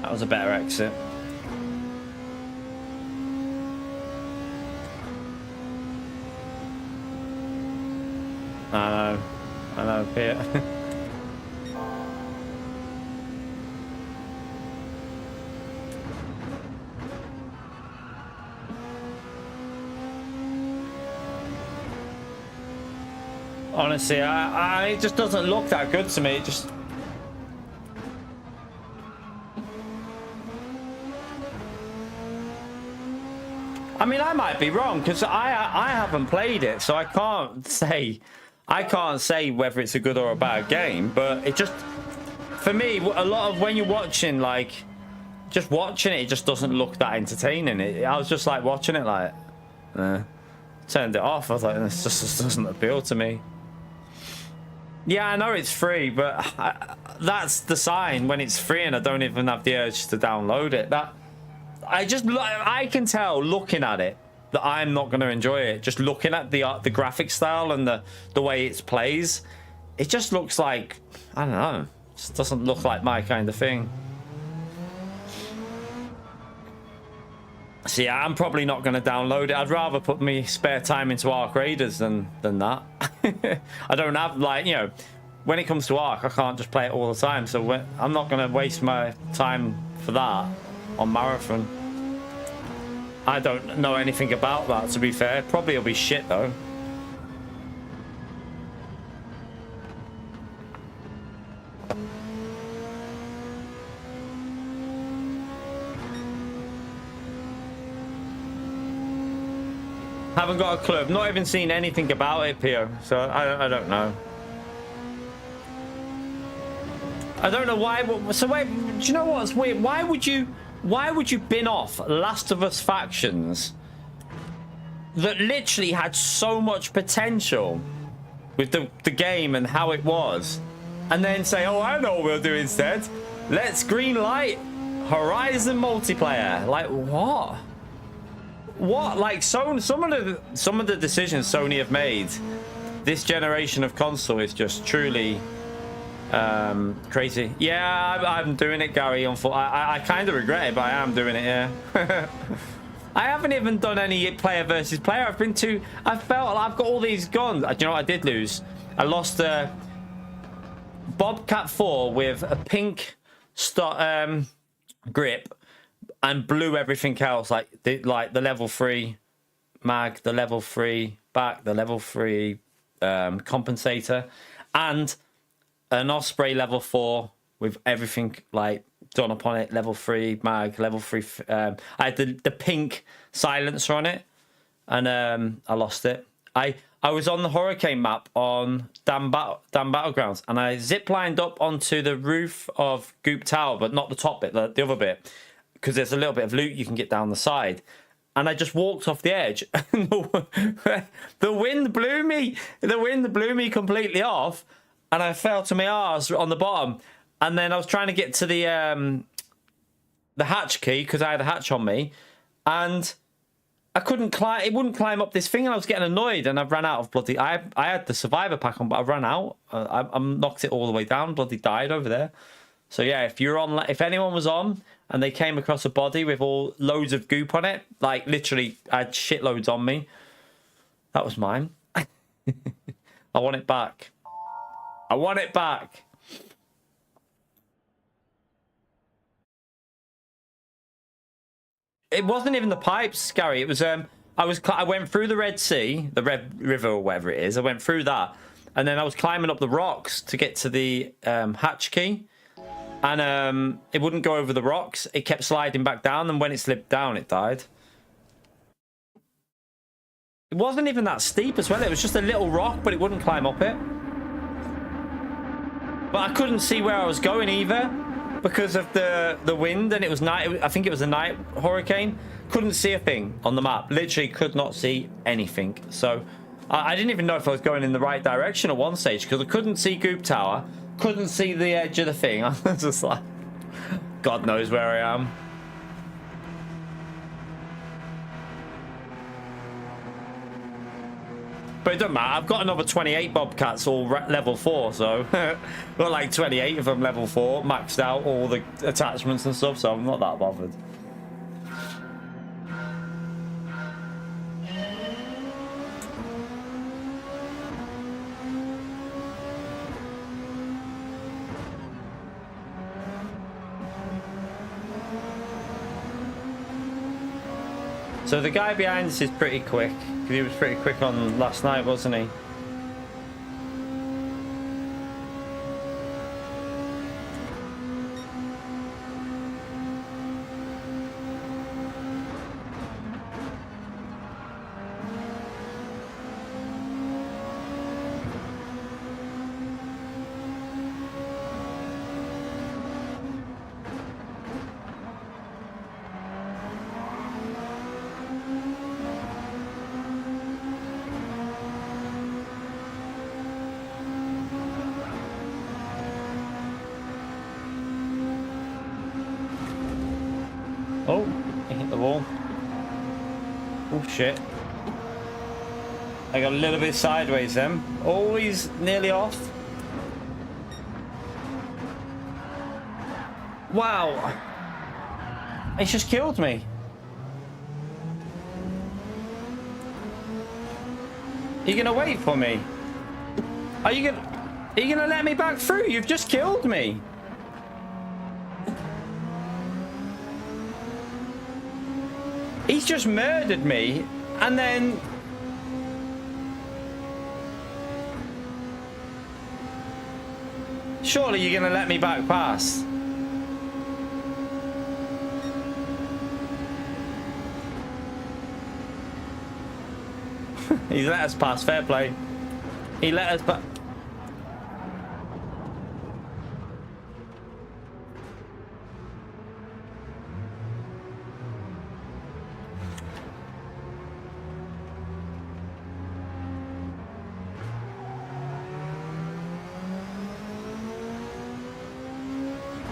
S2: That was a better exit. I know, Peter. Honestly, it just doesn't look that good to me. It just... I mean, I might be wrong because I haven't played it, so I can't say whether it's a good or a bad game. But it just, for me, a lot of when you're watching, like, just watching it, it just doesn't look that entertaining. I was just like watching it, like, turned it off. I was like, this just doesn't appeal to me. Yeah, I know it's free, but that's the sign when it's free, and I don't even have the urge to download it. I can tell looking at it that I'm not going to enjoy it. Just looking at the graphic style and the way it plays, it just looks like, I don't know, it just doesn't look like my kind of thing. So yeah, I'm probably not going to download it. I'd rather put me spare time into Ark Raiders than that. I don't have, like, you know, when it comes to Ark, I can't just play it all the time. So I'm not going to waste my time for that on Marathon. I don't know anything about that, to be fair. Probably it'll be shit though. Haven't got a clue. I've not even seen anything about it, Pio. So I don't know. I don't know why. So wait, do you know what's weird? Why would you bin off Last of Us factions that literally had so much potential with the game and how it was, and then say, oh, I know what we'll do instead. Let's green light Horizon multiplayer. Like, what? What? Like, some of the decisions Sony have made this generation of console is just truly crazy. Yeah, I'm doing it, Gary. I kind of regret it, but I am doing it. Yeah. I haven't even done any player versus player. I felt I've got all these guns. Do you know what I did lose? I lost a Bobcat 4 with a pink grip and blue everything else, like the level 3 mag, the level 3 back, the level 3 compensator, and an Osprey level 4 with everything like done upon it, level 3 mag, level 3 I had the pink silencer on it, and I lost it. I was on the Hurricane map on Damn Battlegrounds, and I ziplined up onto the roof of Goop Tower, but not the top bit, the other bit, because there's a little bit of loot you can get down the side. And I just walked off the edge, and the wind blew me. The wind blew me completely off, and I fell to my arse on the bottom. And then I was trying to get to the hatch key because I had a hatch on me, and I couldn't climb. It wouldn't climb up this thing, and I was getting annoyed. And I ran out of bloody. I had the survivor pack on, but I ran out. I knocked it all the way down. Bloody died over there. So yeah, if anyone was on and they came across a body with loads of goop on it, like literally I had shitloads on me, that was mine. I want it back. I want it back. It wasn't even the pipes, Gary. It was I went through the Red Sea, the Red River or whatever it is. I went through that, and then I was climbing up the rocks to get to the hatch key. And it wouldn't go over the rocks. It kept sliding back down, and when it slipped down, it died. It wasn't even that steep as well. It was just a little rock, but it wouldn't climb up it. But I couldn't see where I was going either because of the wind, and it was night. I think it was a night hurricane. Couldn't see a thing on the map. Literally could not see anything. So I didn't even know if I was going in the right direction at one stage because I couldn't see Goop Tower. Couldn't see the edge of the thing. I was just like, God knows where I am. But it doesn't matter. I've got another 28 Bobcats all level 4, so got like 28 of them level 4, maxed out all the attachments and stuff, so I'm not that bothered. So the guy behind us is pretty quick. He was pretty quick on last night, wasn't he? the wall. Oh, shit. I got a little bit sideways then. Always nearly off. Wow. He just killed me. Are you gonna wait for me? Are you gonna let me back through? You've just killed me. He's just murdered me, and then surely you're gonna let me back past. He let us pass. Fair play. He let us pass.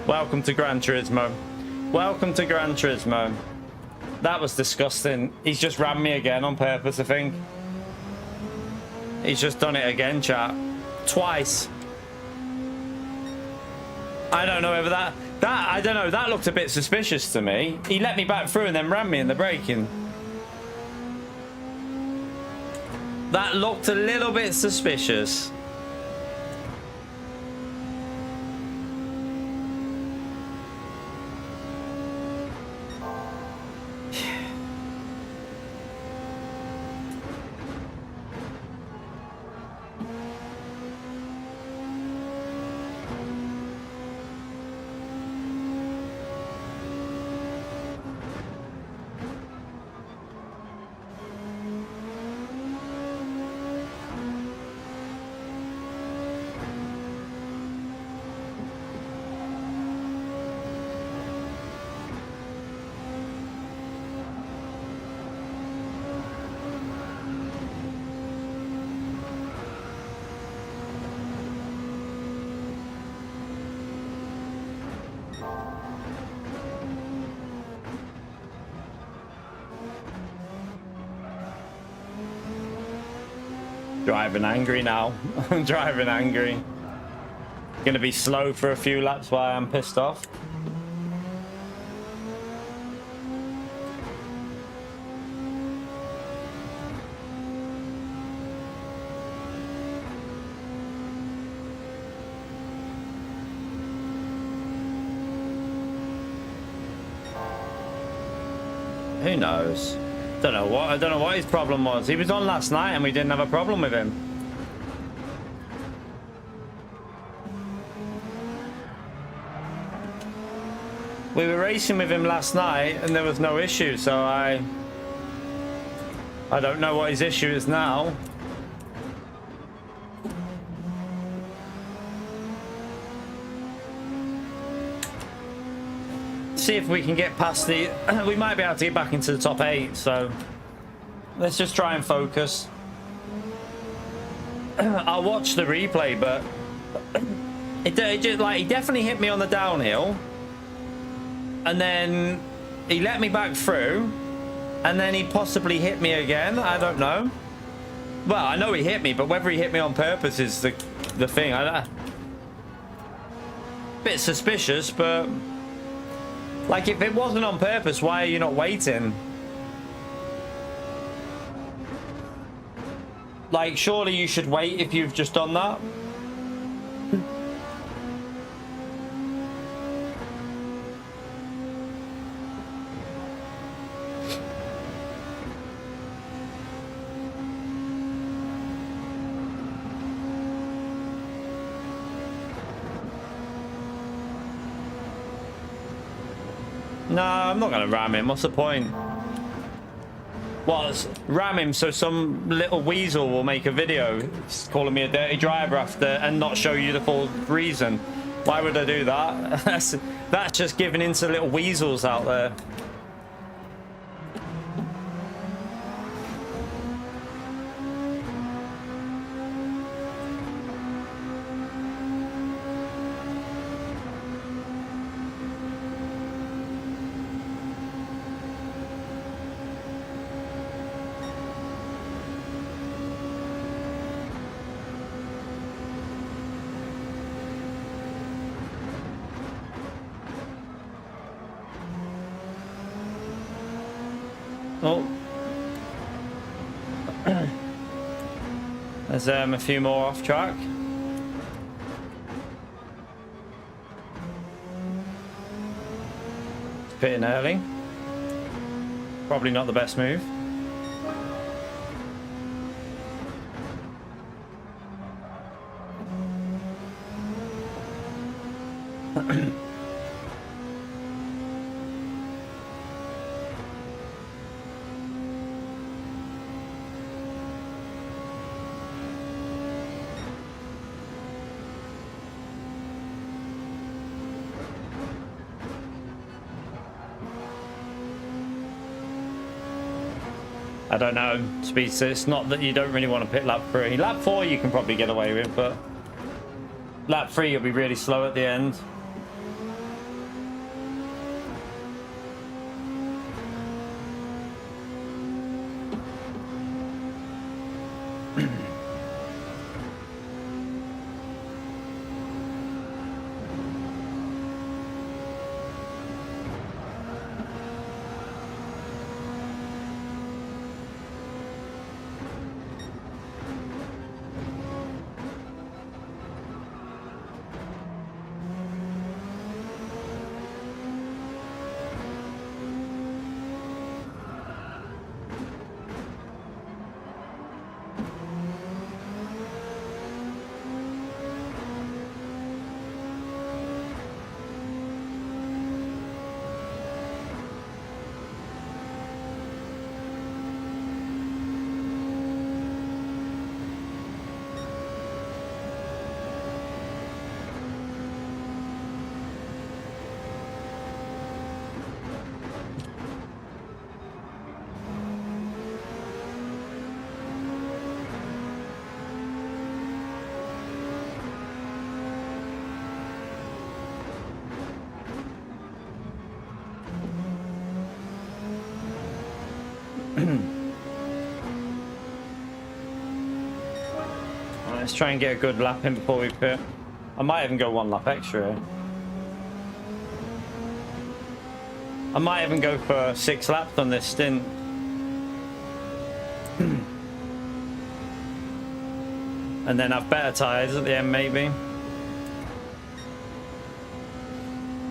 S2: Welcome to Gran Turismo. Welcome to Gran Turismo. That was disgusting. He's just rammed me again on purpose, I think. He's just done it again, chat. Twice. I don't know whether I don't know, that looked a bit suspicious to me. He let me back through and then rammed me in the braking. That looked a little bit suspicious. Driving angry now. I'm driving angry. Gonna be slow for a few laps while I'm pissed off. Who knows? I don't know what his problem was. He was on last night and we didn't have a problem with him. We were racing with him last night and there was no issue, so I don't know what his issue is now. See if we can get past the we might be able to get back into the top 8, so let's just try and focus. I'll watch the replay, but it just, like, he definitely hit me on the downhill and then he let me back through and then he possibly hit me again. I don't know. Well, I know he hit me, but whether he hit me on purpose is the thing. Bit suspicious, but like, if it wasn't on purpose, why are you not waiting? Like, surely you should wait if you've just done that. No, I'm not going to ram him. What's the point? What? Ram him so some little weasel will make a video calling me a dirty driver after and not show you the full reason. Why would I do that? That's just giving in to little weasels out there. Oh. There's a few more off track. Pitting early. Probably not the best move. I don't know, Speedster. It's not that you don't really want to pit lap 3. Lap 4 you can probably get away with, but lap 3 you'll be really slow at the end. Let's try and get a good lap in before we pit. I might even go 1 lap extra. I might even go for 6 laps on this stint. And then have better tyres at the end maybe.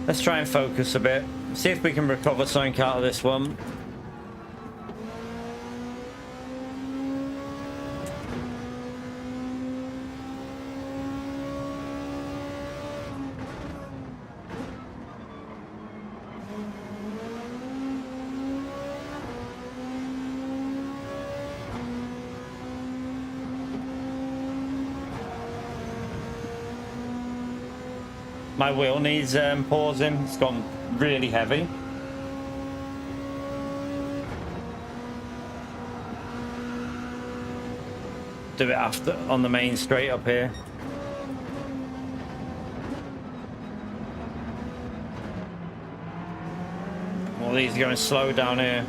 S2: Let's try and focus a bit. See if we can recover something out of this one. My wheel needs pausing. It's gone really heavy. Do it after on the main straight up here. All these are going slow down here.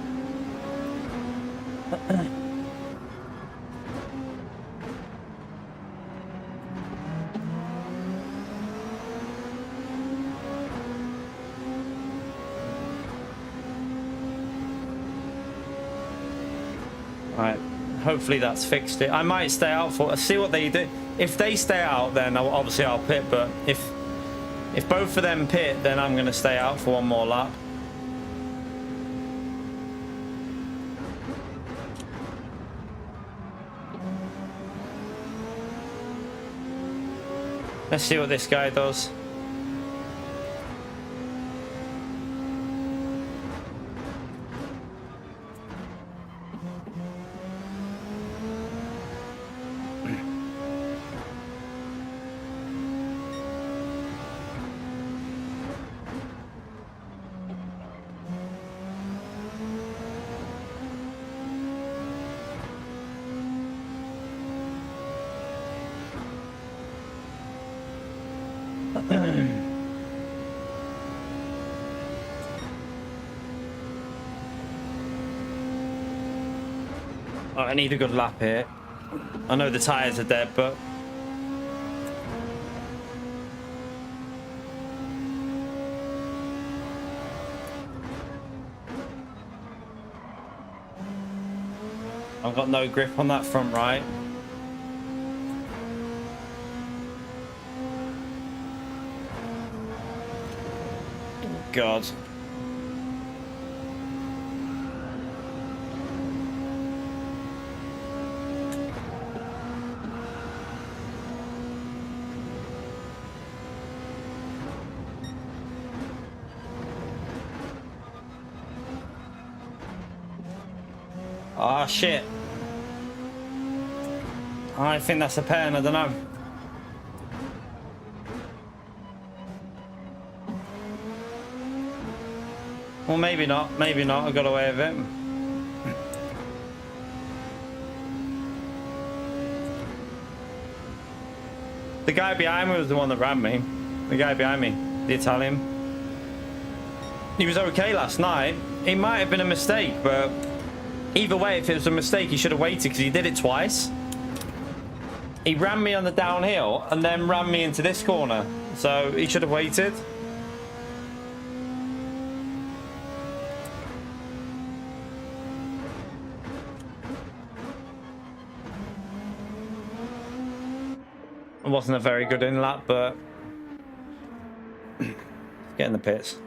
S2: Right, hopefully that's fixed it. I might stay out for, see what they do. If they stay out, then obviously I'll pit, but if both of them pit, then I'm going to stay out for 1 more lap. Let's see what this guy does. I need a good lap here. I know the tyres are dead, but I've got no grip on that front right. God. Ah, shit. I think that's a pen, I don't know. Well, maybe not. Maybe not. I got away with it. The guy behind me was the one that ran me. The guy behind me, the Italian. He was okay last night. It might have been a mistake, but either way, if it was a mistake, he should have waited because he did it twice. He ran me on the downhill and then ran me into this corner. So he should have waited. It wasn't a very good in lap, but get in the pits.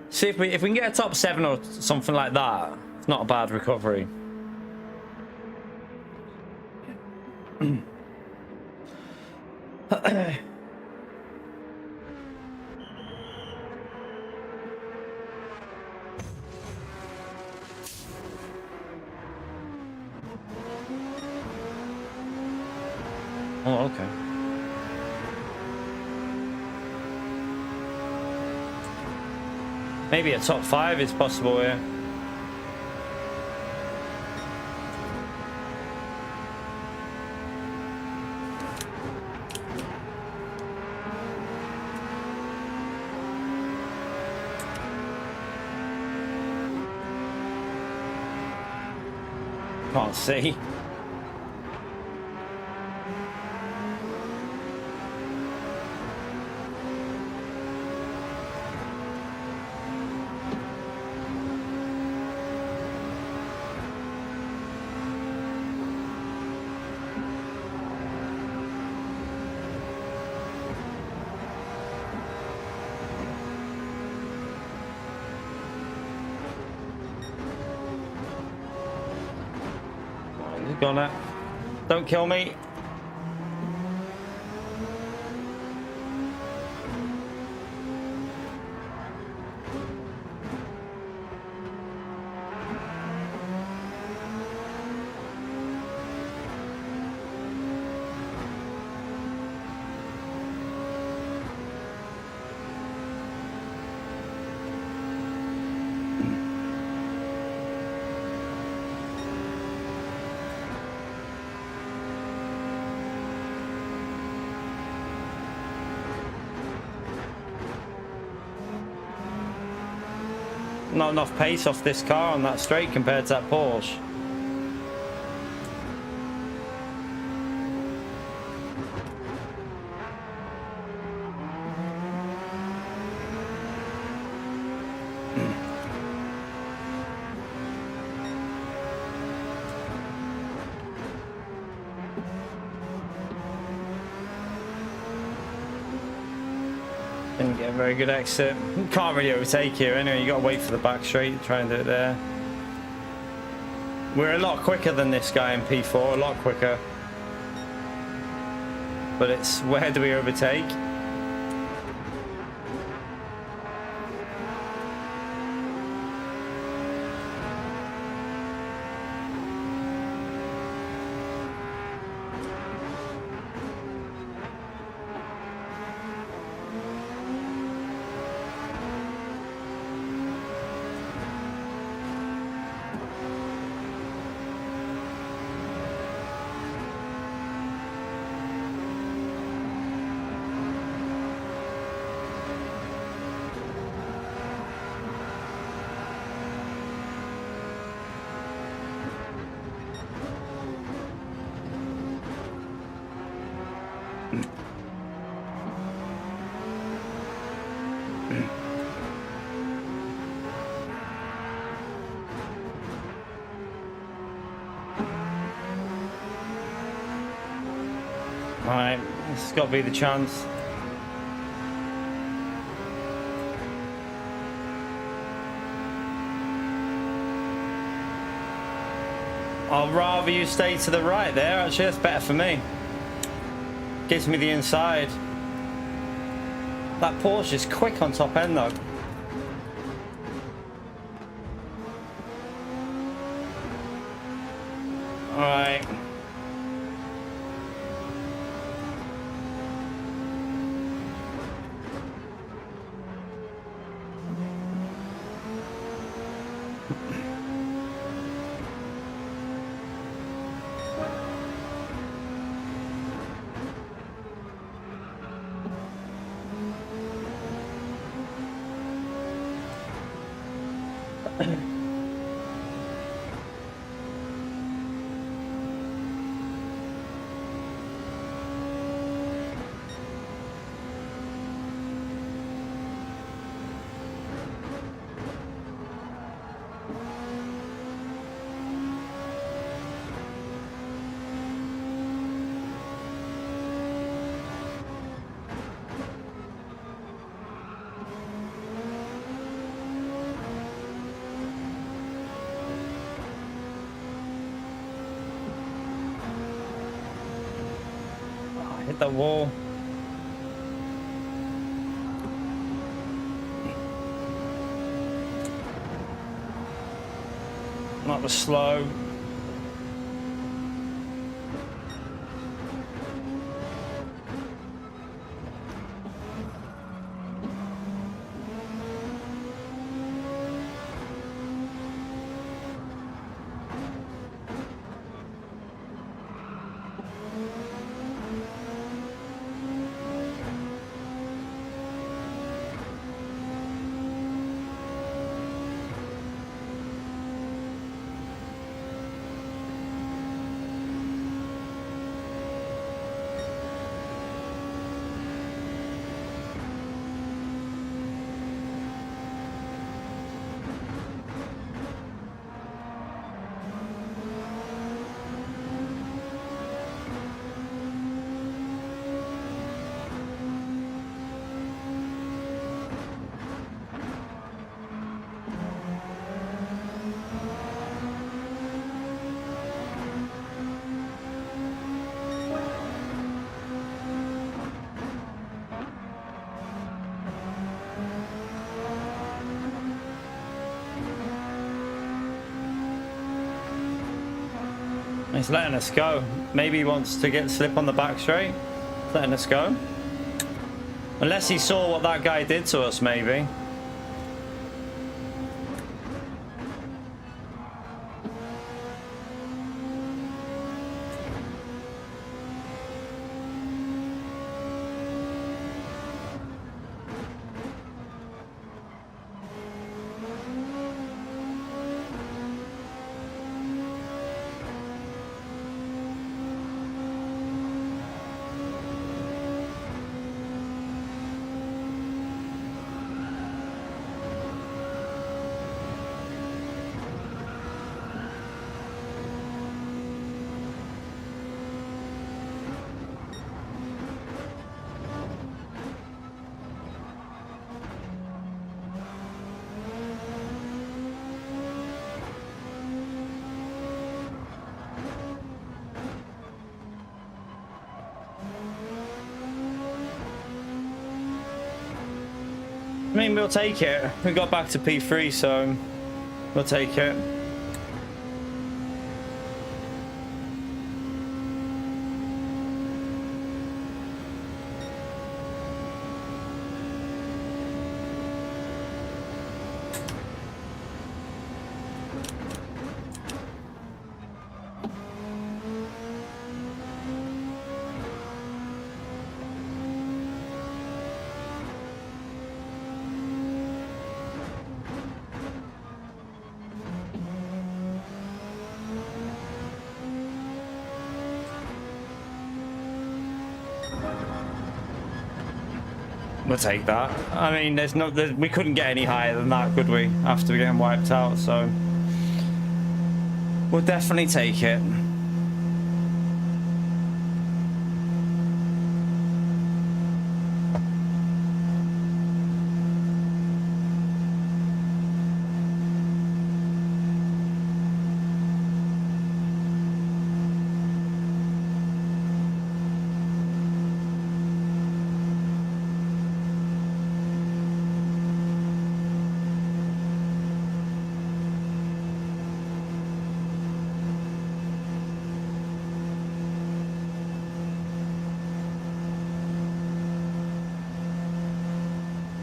S2: See if we can get a top 7 or something like that. It's not a bad recovery. Oh, okay. Maybe a top 5 is possible here. Can't see. Gonna don't kill me. Not enough pace off this car on that straight compared to that Porsche. Didn't get a very good exit. Can't really overtake here anyway. You got to wait for the back straight to try and do it there. We're a lot quicker than this guy in P4, a lot quicker. But it's where do we overtake? Alright, this has got to be the chance. I'd rather you stay to the right there, actually, that's better for me. Gives me the inside. That Porsche is quick on top end though. Alright. Hit the wall. Not the slow. He's letting us go. Maybe he wants to get slip on the back straight. Letting us go. Unless he saw what that guy did to us, maybe. I mean, we'll take it. We got back to P3, so we'll take it. We'll take that. I mean, we couldn't get any higher than that, could we? After getting wiped out, so we'll definitely take it.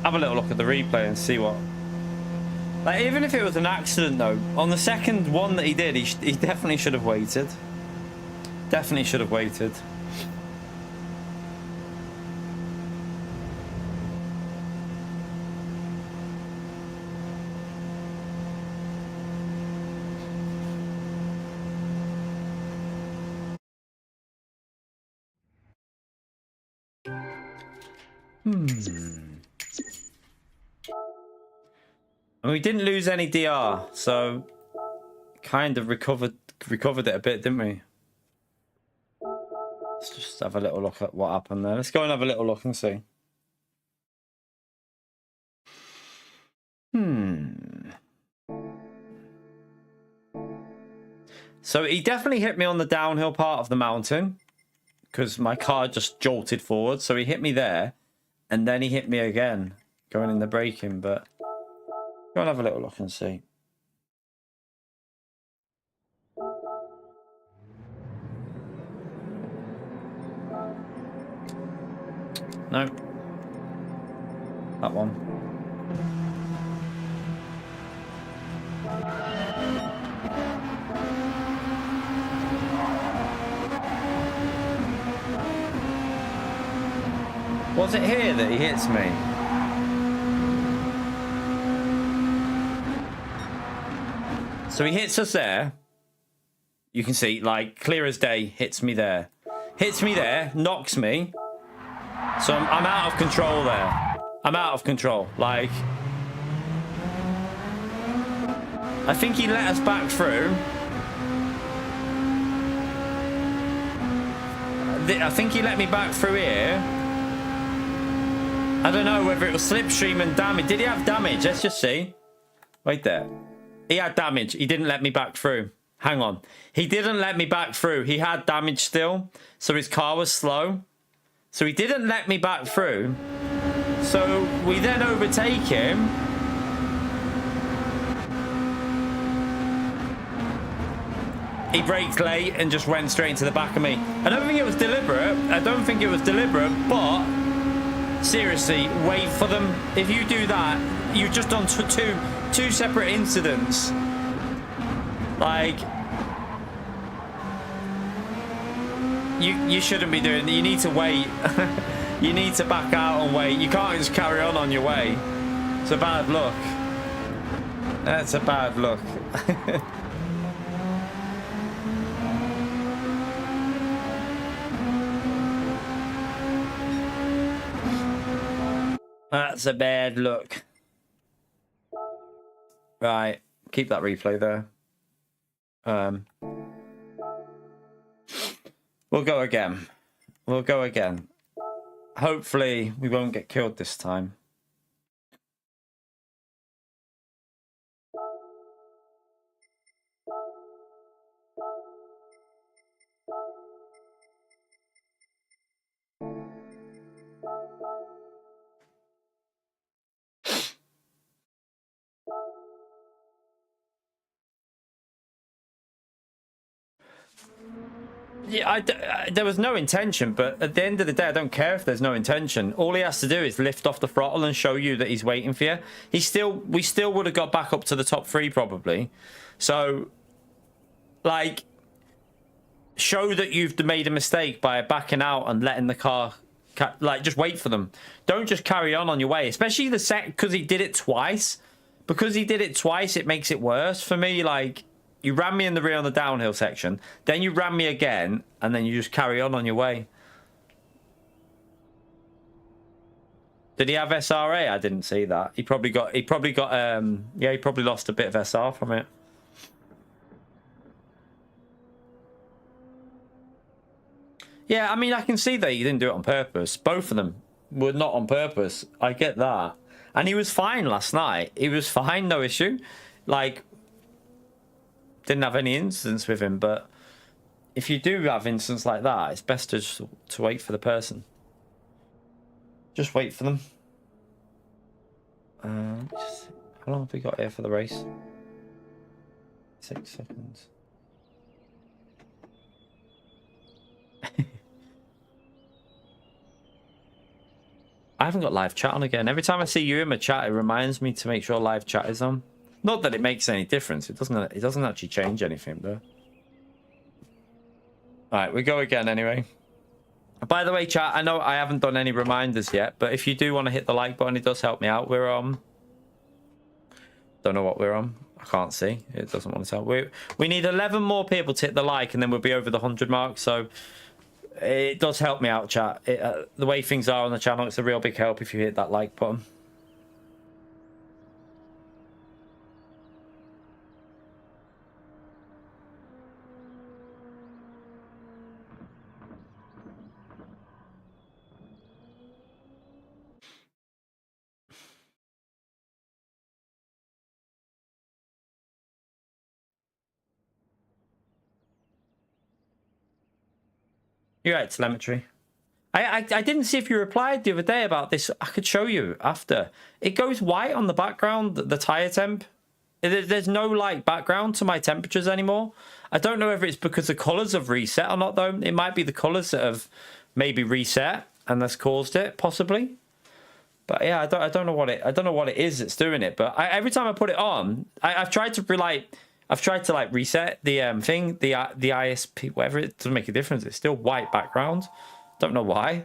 S2: Have a little look at the replay and see what. Like, even if it was an accident, though, on the second one that he did, he definitely should have waited. Definitely should have waited. And we didn't lose any DR, so kind of recovered it a bit, didn't we? Let's just have a little look at what happened there. Let's go and have a little look and see. So he definitely hit me on the downhill part of the mountain because my car just jolted forward. So he hit me there and then he hit me again going in the braking. But go and have a little look and see. No. That one. Was it here that he hits me? So he hits us there. You can see, like, clear as day, hits me there. Hits me there, knocks me. So I'm out of control there. I'm out of control. Like, I think he let us back through. I think he let me back through here. I don't know whether it was slipstream and damage. Did he have damage? Let's just see. Wait there. He had damage. He didn't let me back through. Hang on. He didn't let me back through. He had damage still. So his car was slow. So he didn't let me back through. So we then overtake him. He braked late and just went straight into the back of me. I don't think it was deliberate. But seriously, wait for them. If you do that, you've just done two separate incidents. Like, you shouldn't be doing that. You need to wait. You need to back out and wait. You can't just carry on your way. It's a bad look. That's a bad look. That's a bad look. Right, keep that replay there. We'll go again. We'll go again. Hopefully we won't get killed this time. Yeah, there was no intention, but at the end of the day, I don't care if there's no intention. All he has to do is lift off the throttle and show you that he's waiting for you. We still would have got back up to the top 3 probably. So, like, show that you've made a mistake by backing out and letting the car, like, just wait for them. Don't just carry on your way, especially because he did it twice. Because he did it twice, it makes it worse for me. Like, you ran me in the rear on the downhill section, then you ran me again, and then you just carry on your way. Did he have SRA? I didn't see that. He probably got he probably lost a bit of SR from it. Yeah, I mean, I can see that he didn't do it on purpose. Both of them were not on purpose. I get that. And he was fine last night. He was fine, no issue. Like, didn't have any incidents with him, but if you do have incidents like that, it's best to wait for the person. Just wait for them. How long have we got here for the race? 6 seconds. I haven't got live chat on again. Every time I see you in my chat, it reminds me to make sure live chat is on. Not that it makes any difference. It doesn't actually change anything, though. All right, we go again anyway. By the way, chat, I know I haven't done any reminders yet, but if you do want to hit the like button, it does help me out. We're on. Don't know what we're on. I can't see. It doesn't want to tell. We need 11 more people to hit the like, and then we'll be over the 100 mark. So it does help me out, chat. The way things are on the channel, it's a real big help if you hit that like button. You're right, telemetry. I didn't see if you replied the other day about this. I could show you after. It goes white on the background, the tire temp. There's no like background to my temperatures anymore. I don't know if it's because the colors have reset or not, though. It might be the colors that have maybe reset and that's caused it, possibly. But yeah, I don't know what it is that's doing it. But every time I put it on, I've tried to reset the thing, the ISP, whatever. It doesn't make a difference. It's still white background. Don't know why.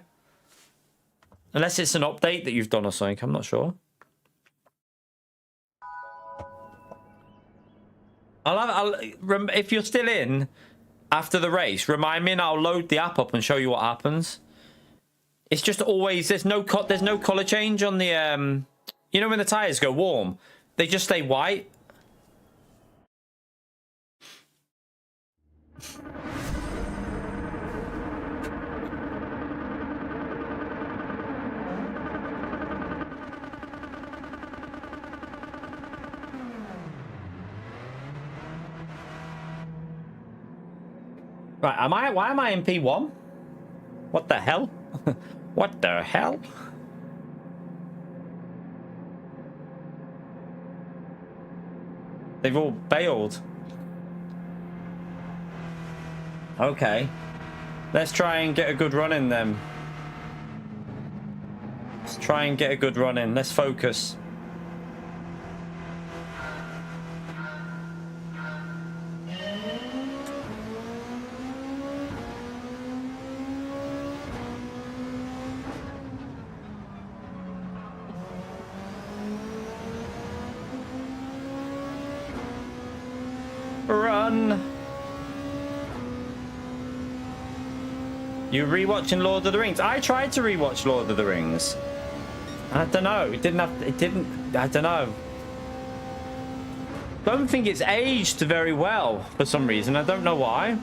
S2: Unless it's an update that you've done or something. I'm not sure. If you're still in after the race, remind me and I'll load the app up and show you what happens. It's just always there's no color change on the you know when the tires go warm, they just stay white. Right, why am I in P1? What the hell? What the hell? They've all bailed. Okay. Let's try and get a good run in then. Let's try and get a good run in. Let's focus. Run. You rewatching Lord of the Rings? I tried to rewatch Lord of the Rings. I don't know. I don't know. Don't think it's aged very well for some reason. I don't know why.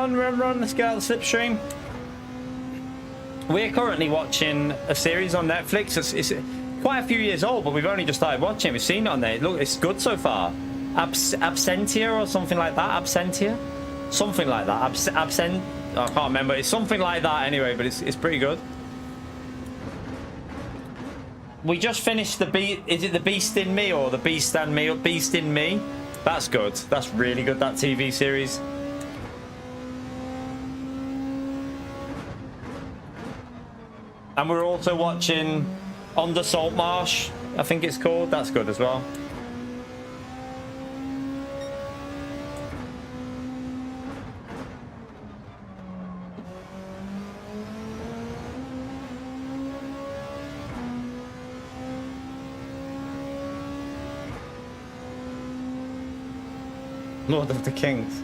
S2: Run, let's get out of the slipstream. We're currently watching a series on Netflix. It's quite a few years old, but we've only just started watching it. We've seen it on there. Look, it's good so far. Absentia or something like that. Absentia? Something like that. I can't remember. It's something like that anyway, but it's pretty good. We just finished is it The Beast in Me or The Beast and Me or Beast in Me? That's good. That's really good, that TV series. And we're also watching On the Salt Marsh, I think it's called. That's good as well. Lord of the Kings.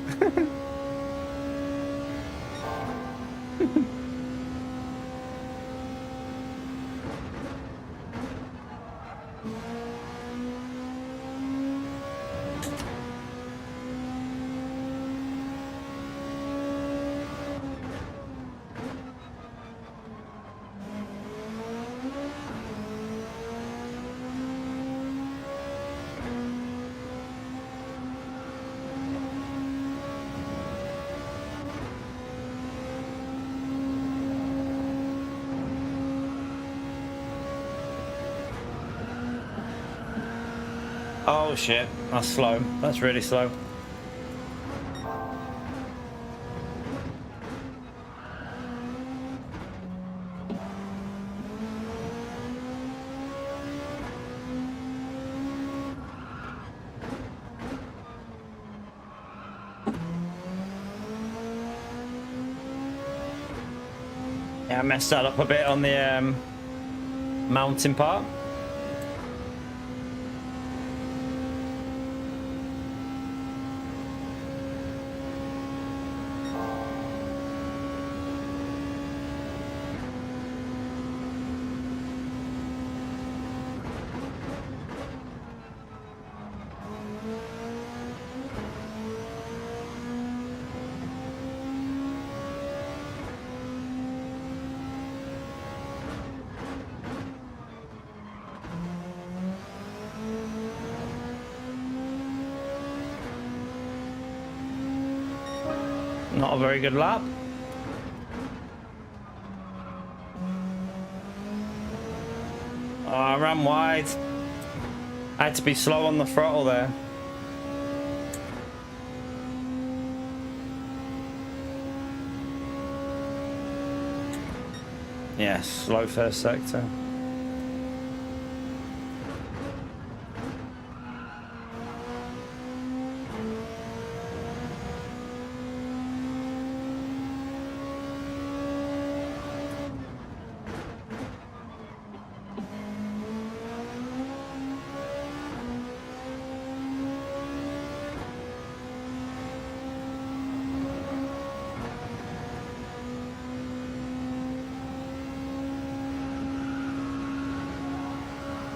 S2: Oh shit, that's slow. That's really slow. Yeah, I messed that up a bit on the mountain part. Not a very good lap. Oh, I ran wide. I had to be slow on the throttle there. Yes, slow first sector.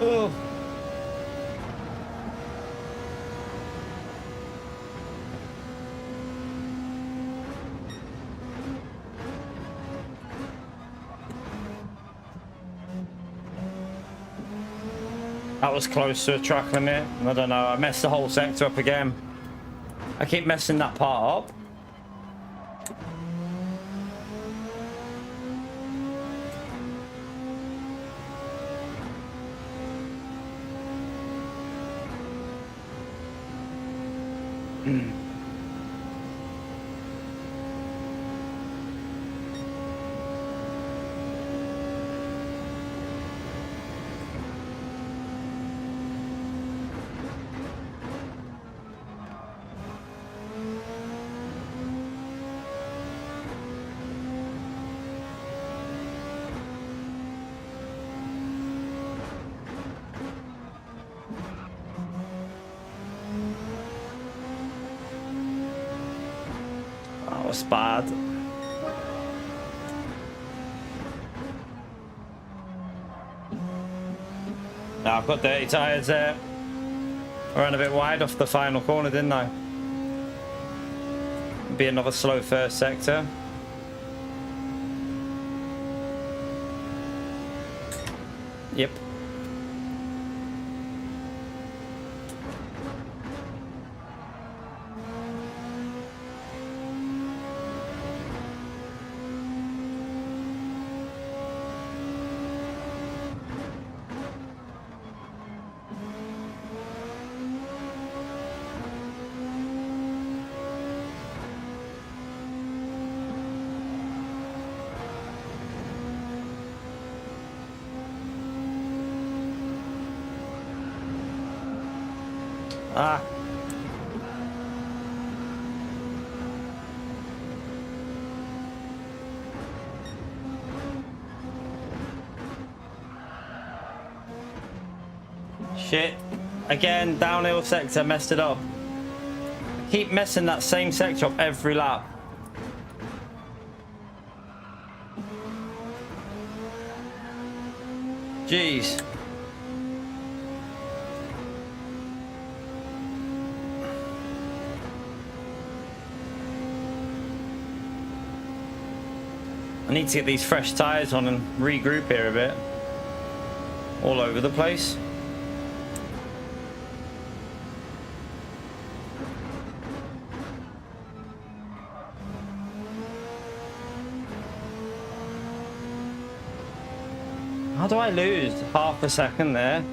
S2: Oh. That was close to a track limit. I don't know. I messed the whole sector up again. I keep messing that part up. That was bad. Now I've got dirty tyres there. I ran a bit wide off the final corner, didn't I? Be another slow first sector. Yep. Ah. Shit. Again, downhill sector, messed it up. I keep messing that same sector up every lap. Jeez. I need to get these fresh tires on and regroup here a bit. All over the place. How do I lose half a second there?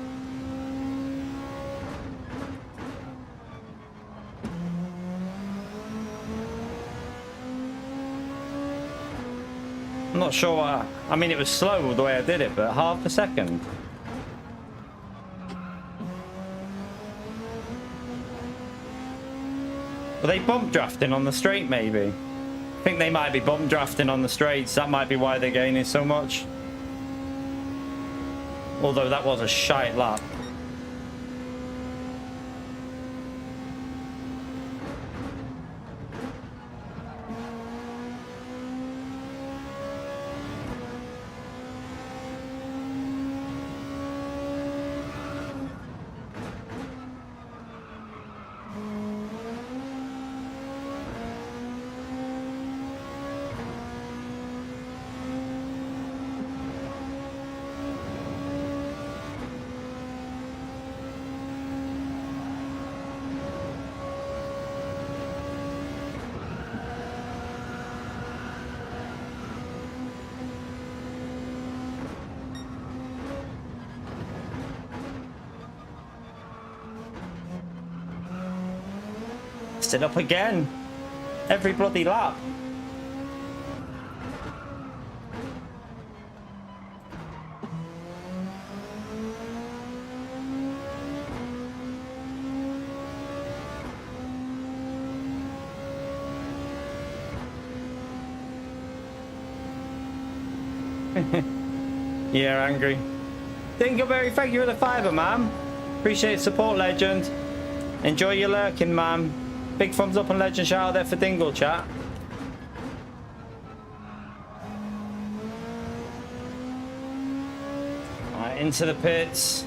S2: I'm not sure why. I mean, it was slow the way I did it, but half a second. Were they bump drafting on the straight, maybe? I think they might be bump drafting on the straights. That might be why they're gaining so much. Although that was a shite lap. It up again every bloody lap. Yeah, angry. Dingleberry, thank you for the fiver, man. Appreciate support, legend. Enjoy your lurking, man. Big thumbs up and legend shout out there for Dingle, chat. Alright, into the pits.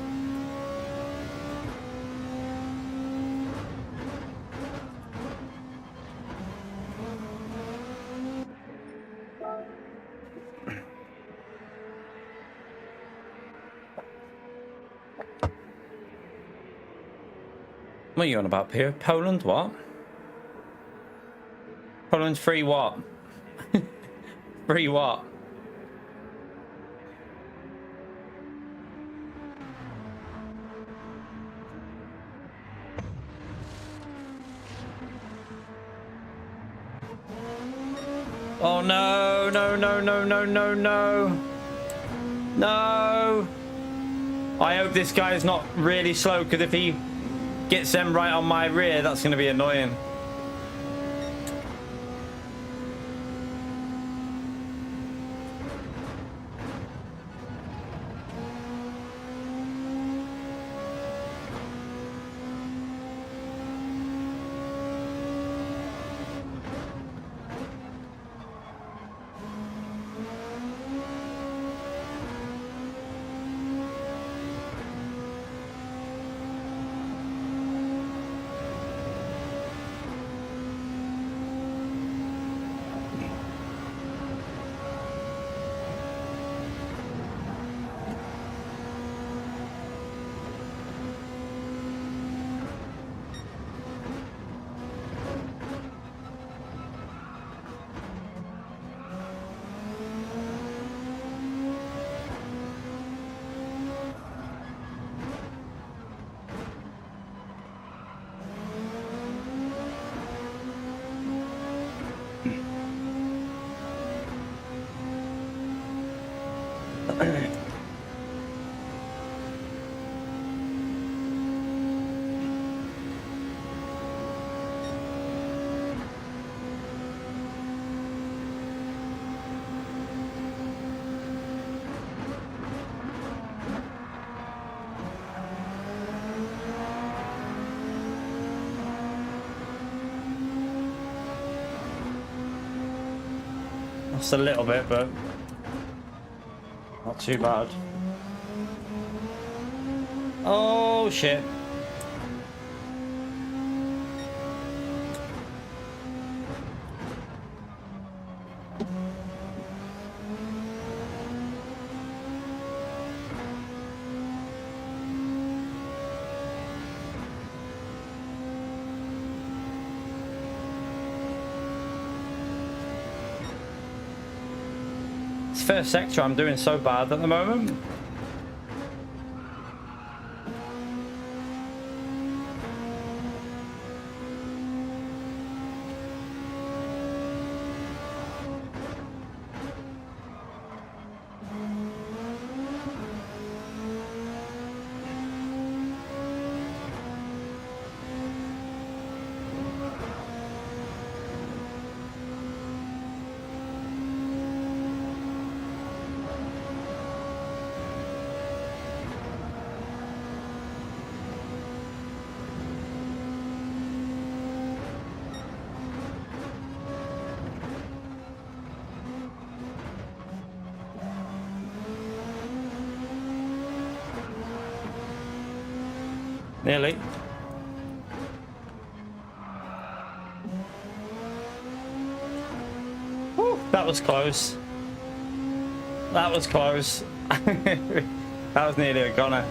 S2: What are you on about here? Poland, what? Poland's free what? Free what? Oh no, no, no, no, no, no, no. No. I hope this guy is not really slow, because if he gets them right on my rear, that's going to be annoying. Lost a little bit, but not too bad. Oh shit. First sector, I'm doing so bad at the moment. Nearly. Whew, that was close. That was close. That was nearly a goner.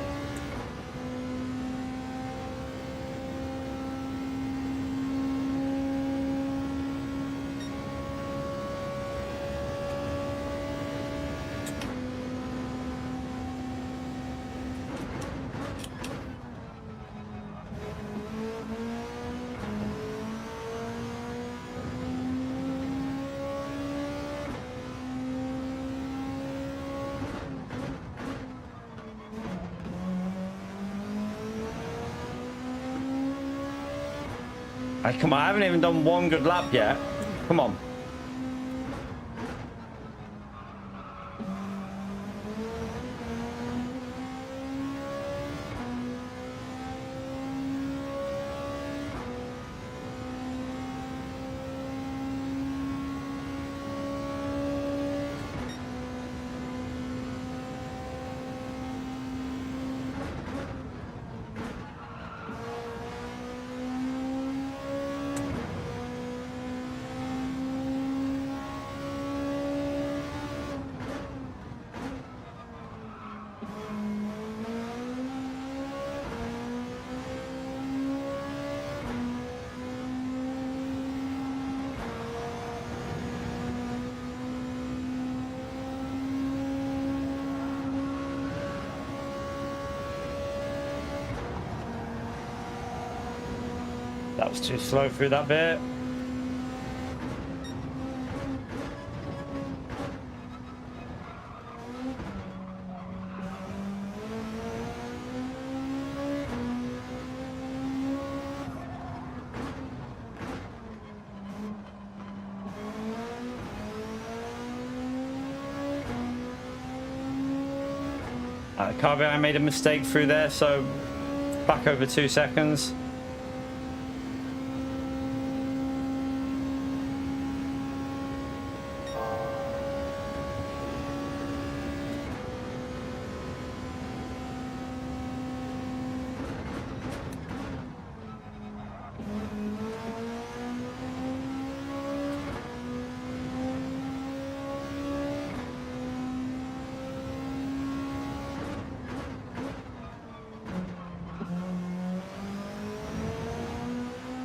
S2: Hey, come on, I haven't even done one good lap yet. Come on. That was too slow through that bit. Car behind made a mistake through there, so back over 2 seconds.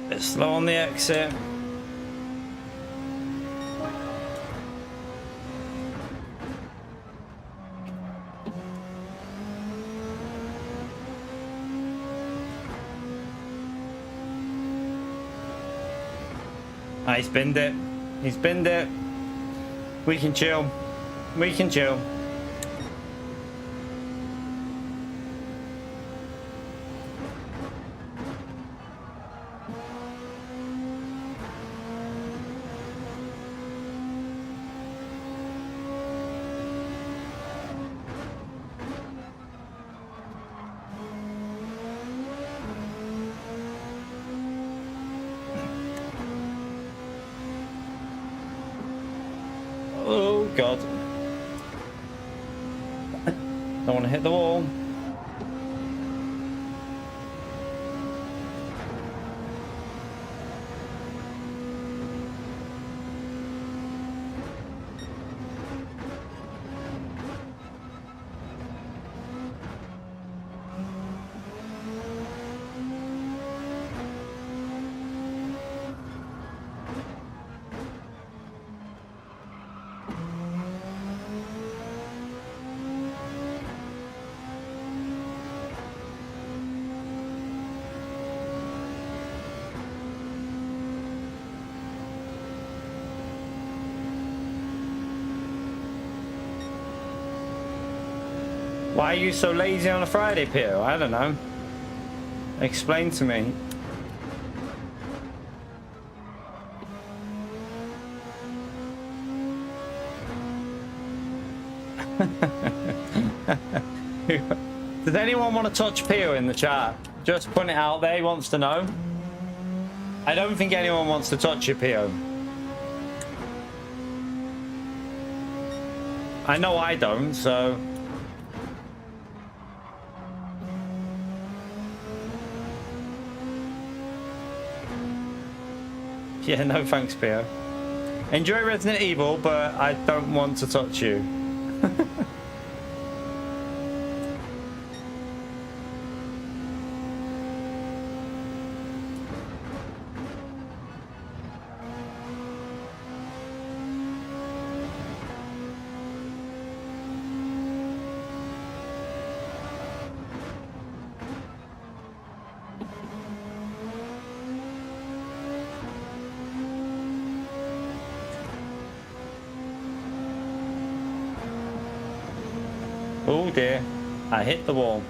S2: Bit slow on the exit. Ah, he's binned it. He's binned it. We can chill. We can chill. God. Don't want to hit the wall. Why are you so lazy on a Friday, Peter? I don't know. Explain to me. Does anyone want to touch Pio in the chat? Just put it out there, he wants to know. I don't think anyone wants to touch you, Pio. I know I don't, so... Yeah, no thanks, Pio. Enjoy Resident Evil, but I don't want to touch you. Oh dear, I hit the wall.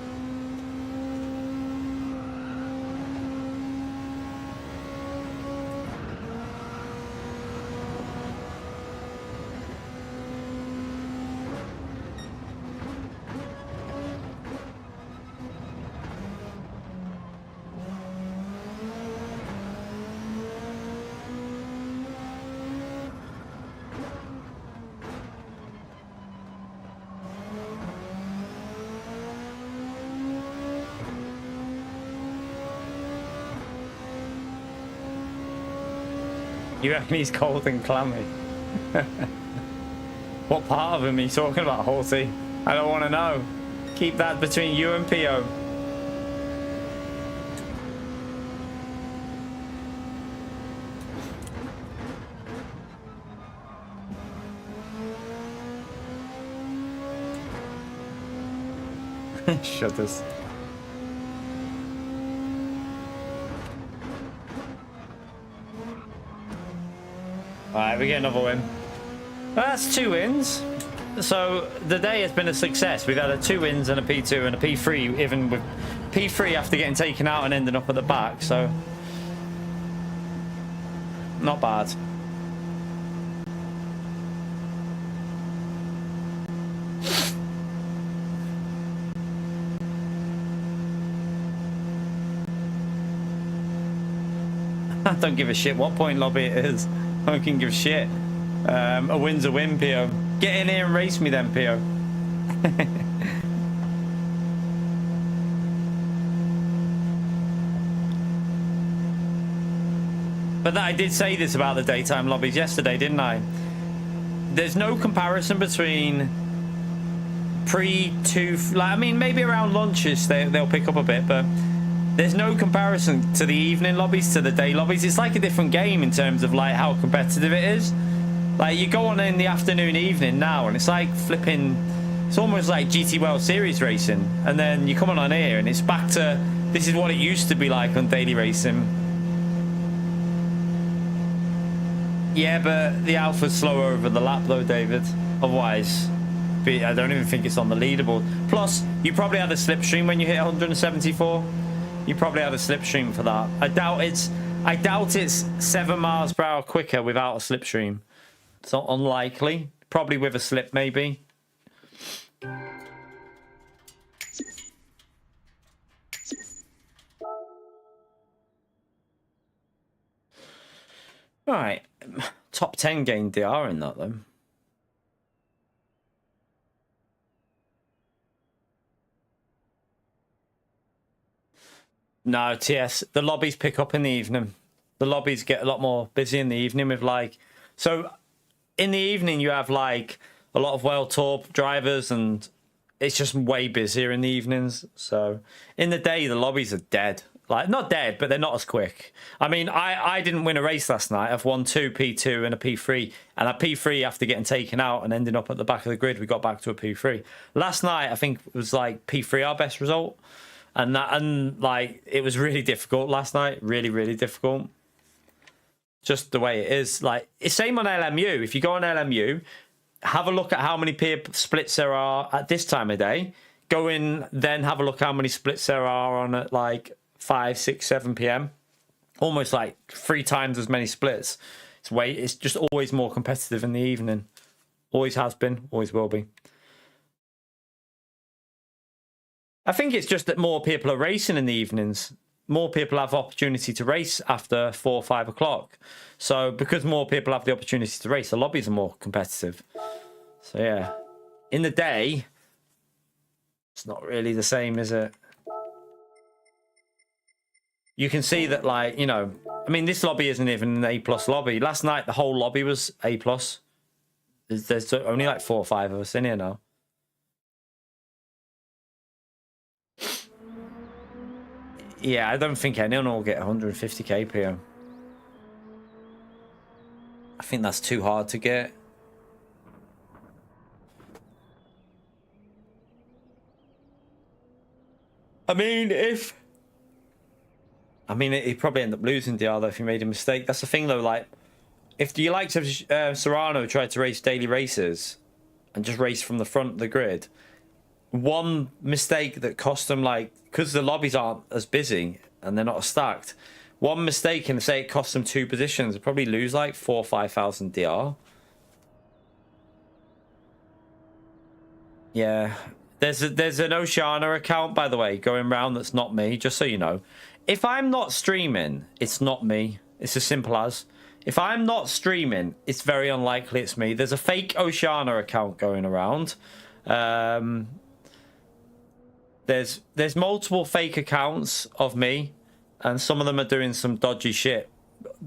S2: You reckon he's cold and clammy? What part of him are you talking about, Horsey? I don't want to know. Keep that between you and Pio. Shudders. Alright, we get another win. Well, that's 2 wins. So the day has been a success. We've had a 2 wins and a P2 and a P3, even with P3 after getting taken out and ending up at the back. So not bad. I don't give a shit what point lobby it is. I don't give a shit. A win's a win, Pio. Get in here and race me then, Pio. But I did say this about the daytime lobbies yesterday, didn't I? There's no comparison between pre-2... Like, I mean, maybe around lunches they'll pick up a bit, but... There's no comparison to the evening lobbies to the day lobbies. It's like a different game in terms of like how competitive it is. Like you go on in the afternoon, evening now, and it's like flipping. It's almost like GT World Series racing, and then you come on here, and it's back to this is what it used to be like on daily racing. Yeah, but the Alpha's slower over the lap though, David. Otherwise, I don't even think it's on the leaderboard. Plus, you probably had a slipstream when you hit 174. You probably had a slipstream for that. I doubt it's 7 miles per hour quicker without a slipstream. It's not unlikely. Probably with a slip, maybe. Right. Top 10 gained DR in that, though. No, TS. The lobbies pick up in the evening. The lobbies get a lot more busy in the evening with like... So in the evening you have like a lot of World Tour drivers and it's just way busier in the evenings. So in the day the lobbies are dead. Like, not dead, but they're not as quick. I mean, I didn't win a race last night. I've won 2 P2 and a P3. And a P3 after getting taken out and ending up at the back of the grid, we got back to a P3. Last night, I think it was like P3 our best result. And like, it was really difficult last night. Really, really difficult. Just the way it is. Like, it's same on LMU. If you go on LMU, have a look at how many peer splits there are at this time of day. Go in, then have a look how many splits there are on at like 5, 6, 7 p.m. Almost like 3 times as many splits. It's just always more competitive in the evening. Always has been, always will be. I think it's just that more people are racing in the evenings. More people have opportunity to race after 4 or 5 o'clock. So because more people have the opportunity to race, the lobbies are more competitive. So yeah, in the day, it's not really the same, is it? You can see that, like, you know, I mean, this lobby isn't even an A+ lobby. Last night, the whole lobby was A+. There's only like 4 or 5 of us in here now. Yeah, I don't think anyone will get 150k PM. I think that's too hard to get. I mean, he'd probably end up losing DR though if he made a mistake. That's the thing though, like, if you liked Serrano tried to race daily races and just race from the front of the grid, one mistake that cost them, like, because the lobbies aren't as busy and they're not as stacked, one mistake and say it cost them 2 positions, they'd probably lose like 4,000 or 5,000 DR. Yeah. There's an Oceana account, by the way, going around that's not me, just so you know. If I'm not streaming, it's not me. It's as simple as. If I'm not streaming, it's very unlikely it's me. There's a fake Oceana account going around. There's multiple fake accounts of me, and some of them are doing some dodgy shit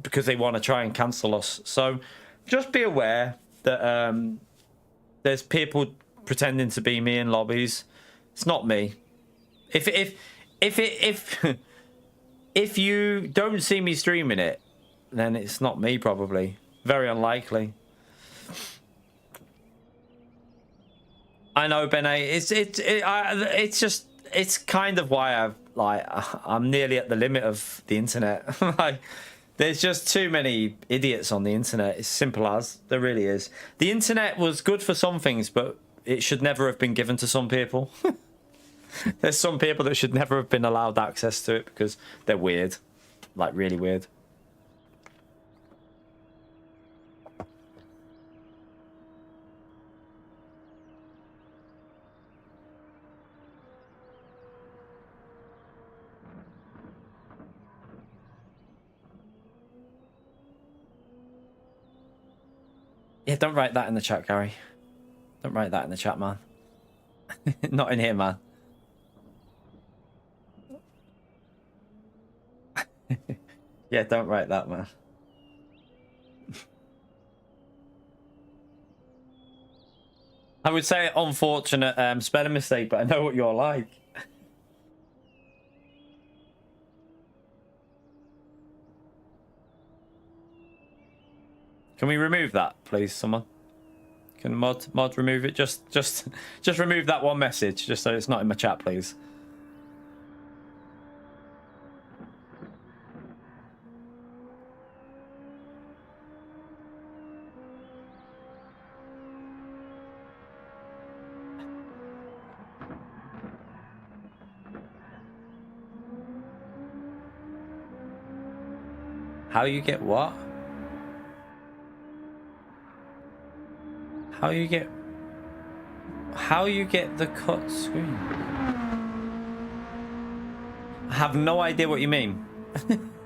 S2: because they want to try and cancel us. So just be aware that there's people pretending to be me in lobbies. It's not me. If if you don't see me streaming it, then it's not me, probably. Very unlikely. I know, Benet. It's kind of why I'm nearly at the limit of the internet. Like, there's just too many idiots on the internet. It's simple as. There really is. The internet was good for some things, but it should never have been given to some people. There's some people that should never have been allowed access to it because they're weird. Like, really weird. Yeah, don't write that in the chat, Gary. Don't write that in the chat, man. Not in here, man. Yeah, don't write that, man. I would say unfortunate spelling mistake, but I know what you're like. Can we remove that, please, someone? Can mod remove it? Just remove that one message, just so it's not in my chat, please. How you get what? How you get the cut screen? I have no idea what you mean.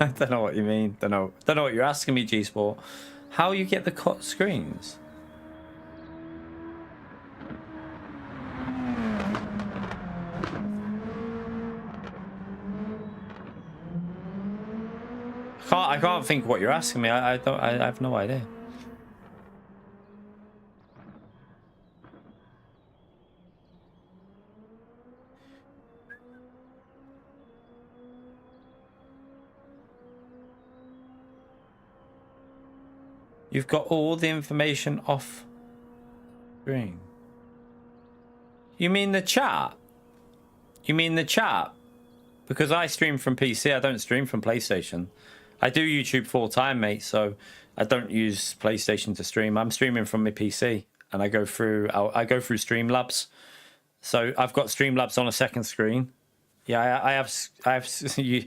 S2: I don't know what you mean. Don't know what you're asking me, G Sport. How you get the cut screens? I can't think what you're asking me. I have no idea. You've got all the information off screen. You mean the chat? You mean the chat? Because I stream from PC, I don't stream from PlayStation. I do YouTube full time, mate, so I don't use PlayStation to stream. I'm streaming from my PC, and I go through Streamlabs. So I've got Streamlabs on a second screen. Yeah, I have you.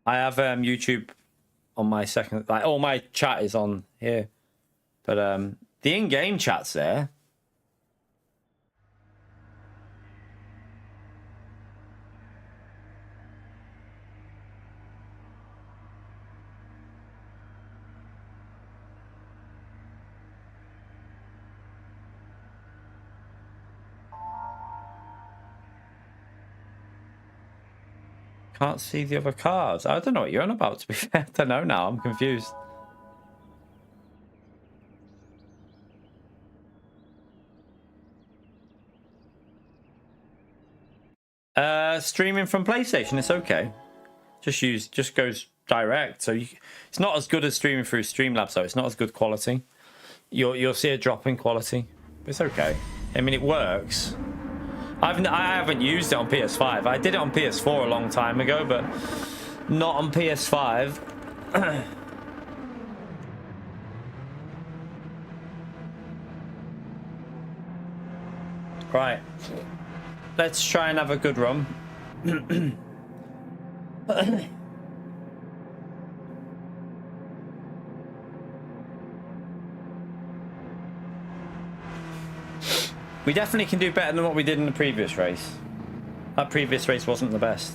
S2: I have YouTube on my second, like all my chat is on here, but the in-game chat's there. Can't see the other cars. I don't know what you're on about, to be fair. I don't know now. I'm confused. Streaming from PlayStation, it's okay. Just goes direct. So it's not as good as streaming through Streamlabs, though. It's not as good quality. You'll see a drop in quality. It's okay. I mean, it works. I haven't used it on PS5. I did it on PS4 a long time ago, but not on PS5. Right. Let's try and have a good run. We definitely can do better than what we did in the previous race. That previous race wasn't the best.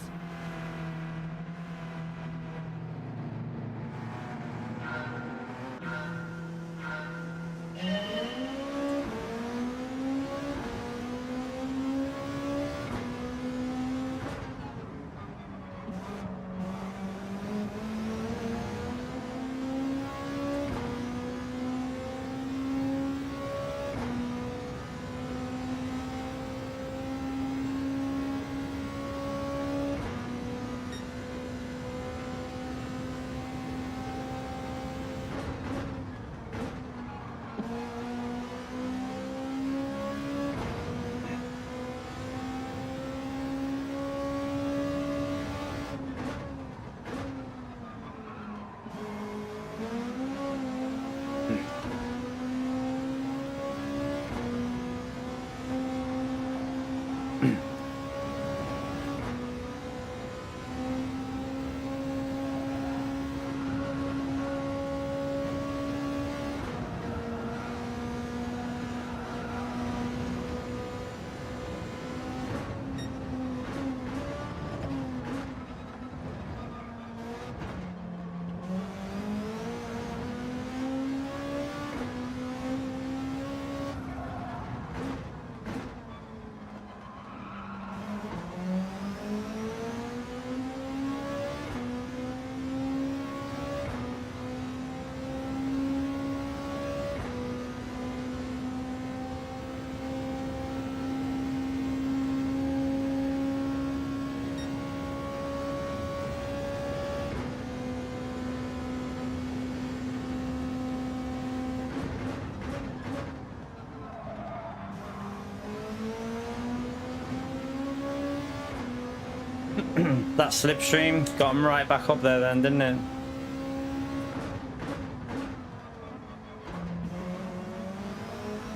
S2: That slipstream got him right back up there then, didn't it?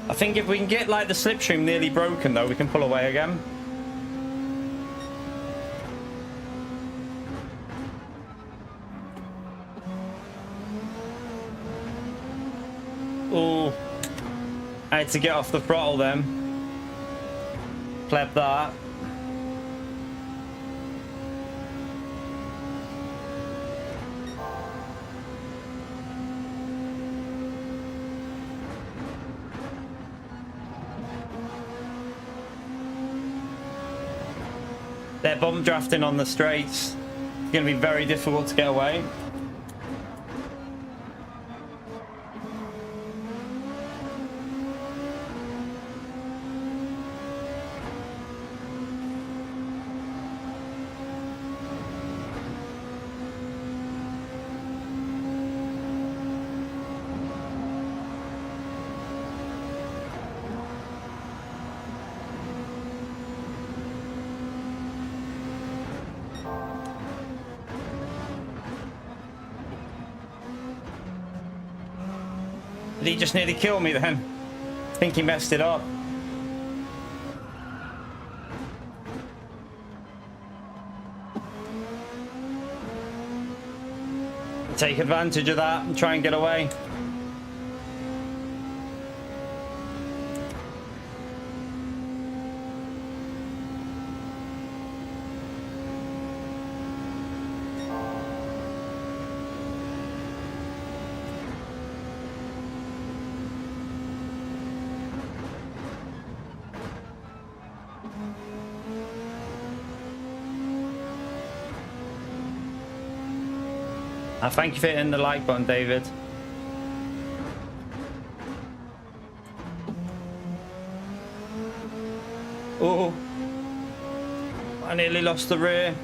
S2: I think if we can get like the slipstream nearly broken though, we can pull away again. Oh, I had to get off the throttle then. Pleb that. They're bump drafting on the straights. It's going to be very difficult to get away. Did he just nearly kill me then? I think he messed it up. Take advantage of that and try and get away. Thank you for hitting the like button, David. Oh, I nearly lost the rear.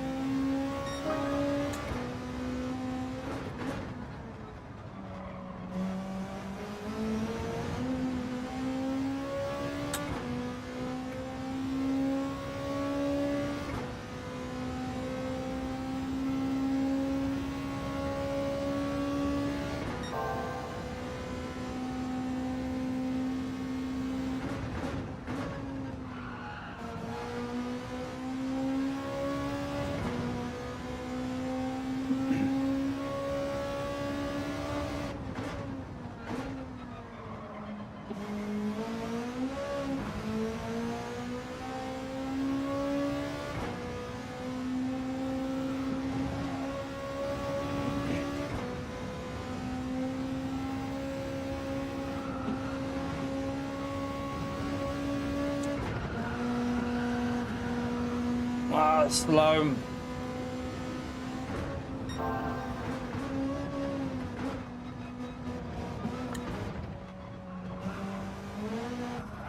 S2: Ah, it's slow.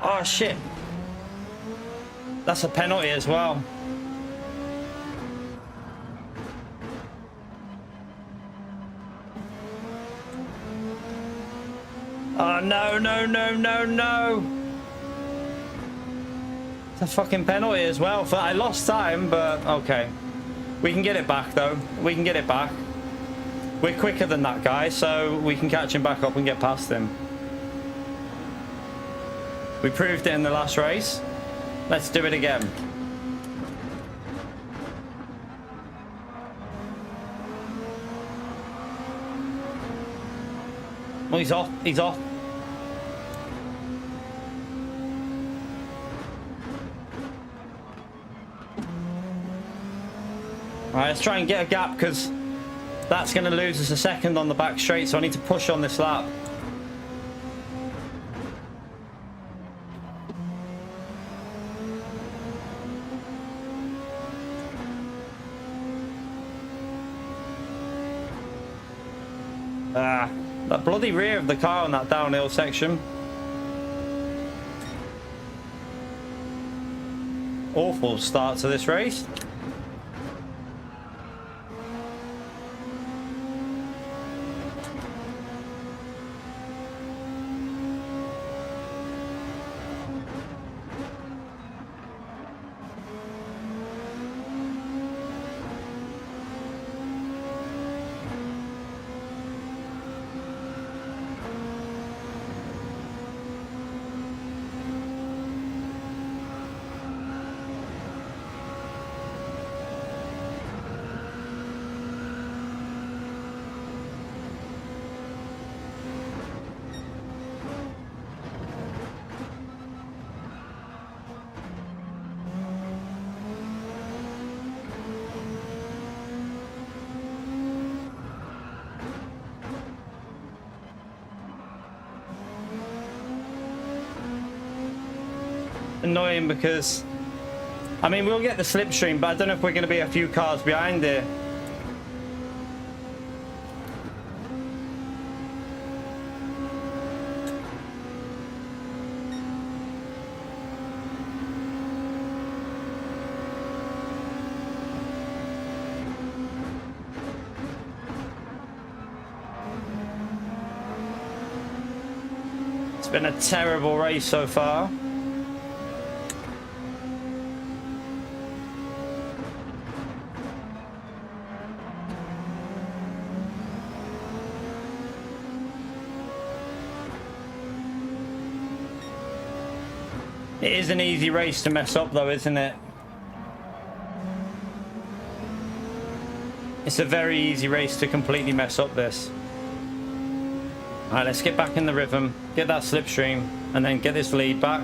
S2: Oh shit. That's a penalty as well. Oh no, no, no, no, no. A fucking penalty as well. I lost time, but okay. We can get it back though. We can get it back. We're quicker than that guy, so we can catch him back up and get past him. We proved it in the last race. Let's do it again. Oh, he's off. He's off. Alright, let's try and get a gap because that's going to lose us a second on the back straight, so I need to push on this lap. That bloody rear of the car on that downhill section. Awful start to this race. Annoying because I mean, we'll get the slipstream, but I don't know if we're going to be a few cars behind here. It's been a terrible race so far. It is an easy race to mess up though, isn't it? It's a very easy race to completely mess up this. Alright, let's get back in the rhythm, get that slipstream, and then get this lead back.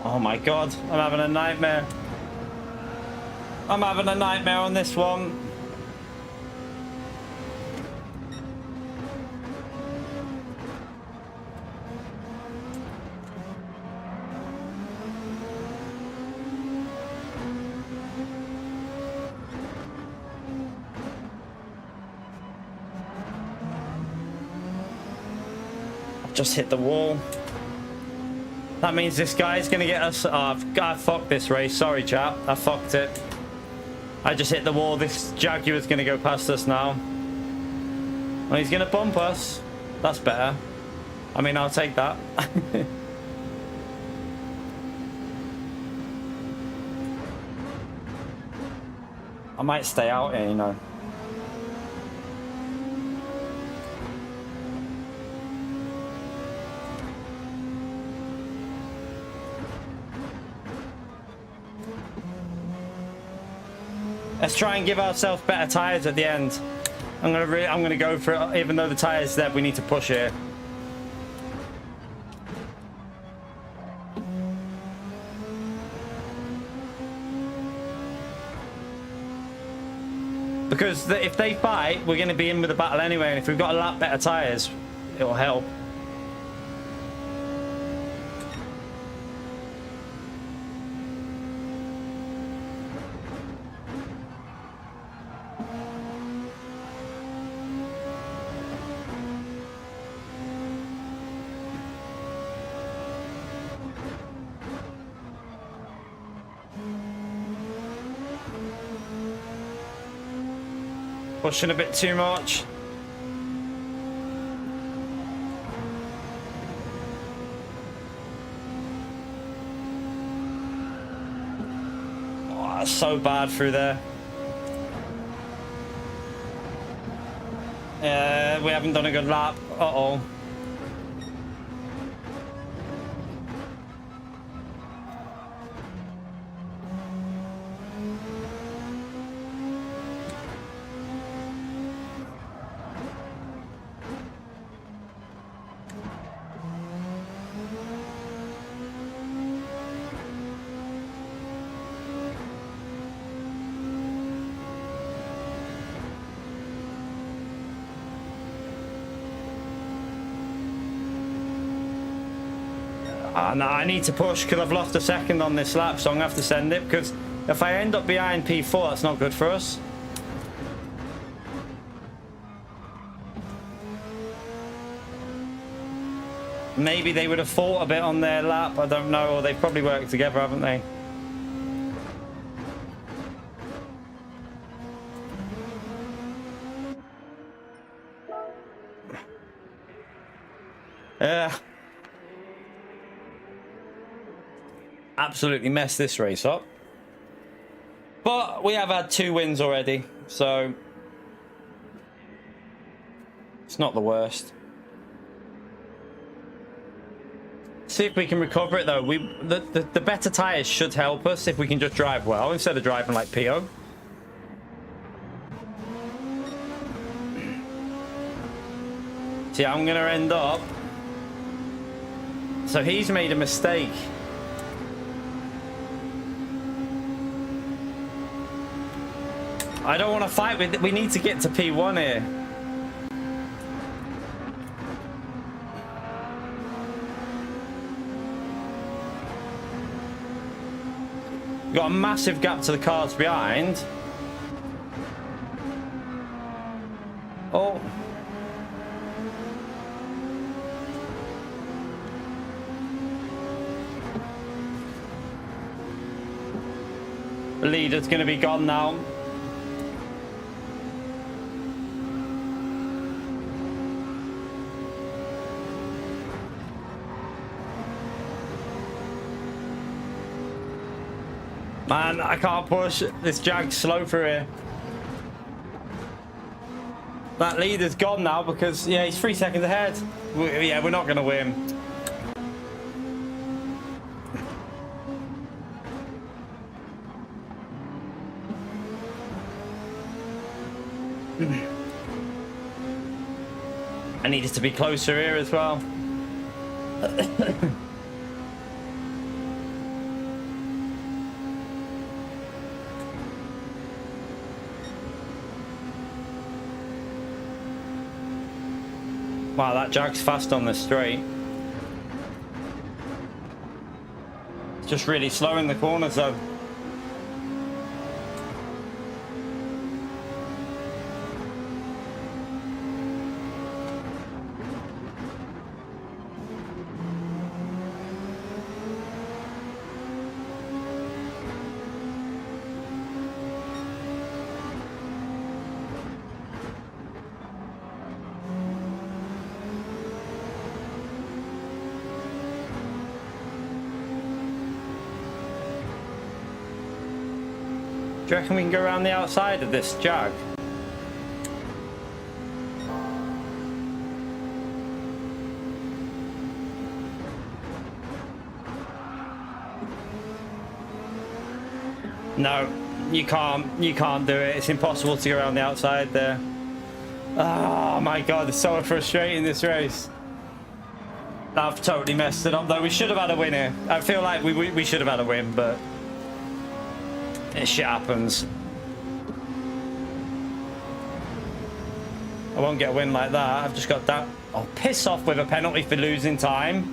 S2: Oh my god, I'm having a nightmare. I'm having a nightmare on this one. I've just hit the wall. That means this guy's gonna get us. Oh, I fucked this race. Sorry, chap. I fucked it. I just hit the wall. This Jaguar's gonna go past us now. Well, he's gonna bump us. That's better. I mean, I'll take that. I might stay out here, you know. Let's try and give ourselves better tyres at the end. I'm gonna go for it. Even though the tyre's there, we need to push here. Because if they fight, we're going to be in with the battle anyway. And if we've got a lot better tyres, it'll help. Pushing a bit too much. Oh, that's so bad through there. We haven't done a good lap. Uh-oh. No, I need to push because I've lost a second on this lap, so I'm going to have to send it, because if I end up behind P4, that's not good for us. Maybe they would have fought a bit on their lap, I don't know, or they've probably worked together, haven't they? Absolutely messed this race up. But we have had 2 wins already, so it's not the worst. See if we can recover it though. The better tires should help us if we can just drive well instead of driving like PO. See, I'm gonna end up. So he's made a mistake. I don't want to fight with. We need to get to P1 here. Got a massive gap to the cars behind. Oh. The leader's going to be gone now. Man, I can't push. This Jag's slow through here. That leader's gone now because, yeah, he's 3 seconds ahead. Yeah, we're not going to win. I needed to be closer here as well. Wow, that Jag's fast on the straight. It's just really slow in the corners though. Do you reckon we can go around the outside of this Jag? No, you can't. You can't do it. It's impossible to go around the outside there. Oh my god, it's so frustrating this race. I've totally messed it up though. We should have had a win here. I feel like we should have had a win, but shit happens. I won't get a win like that. I've just got that. Oh, piss off with a penalty for losing time.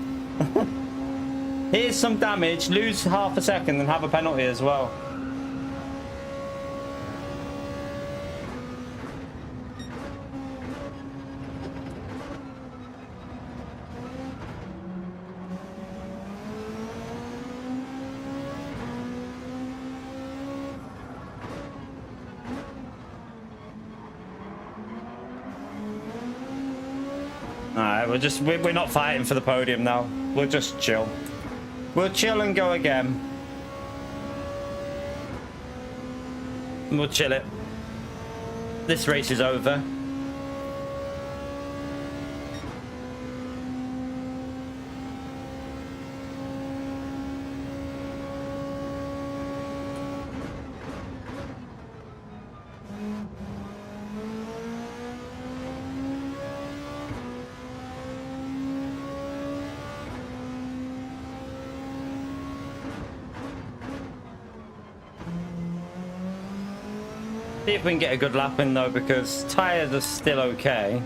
S2: Here's some damage. Lose half a second and have a penalty as well. Alright, we're not fighting for the podium now. We'll just chill. We'll chill and go again. We'll chill it. This race is over. See if we can get a good lap in though, because tyres are still okay.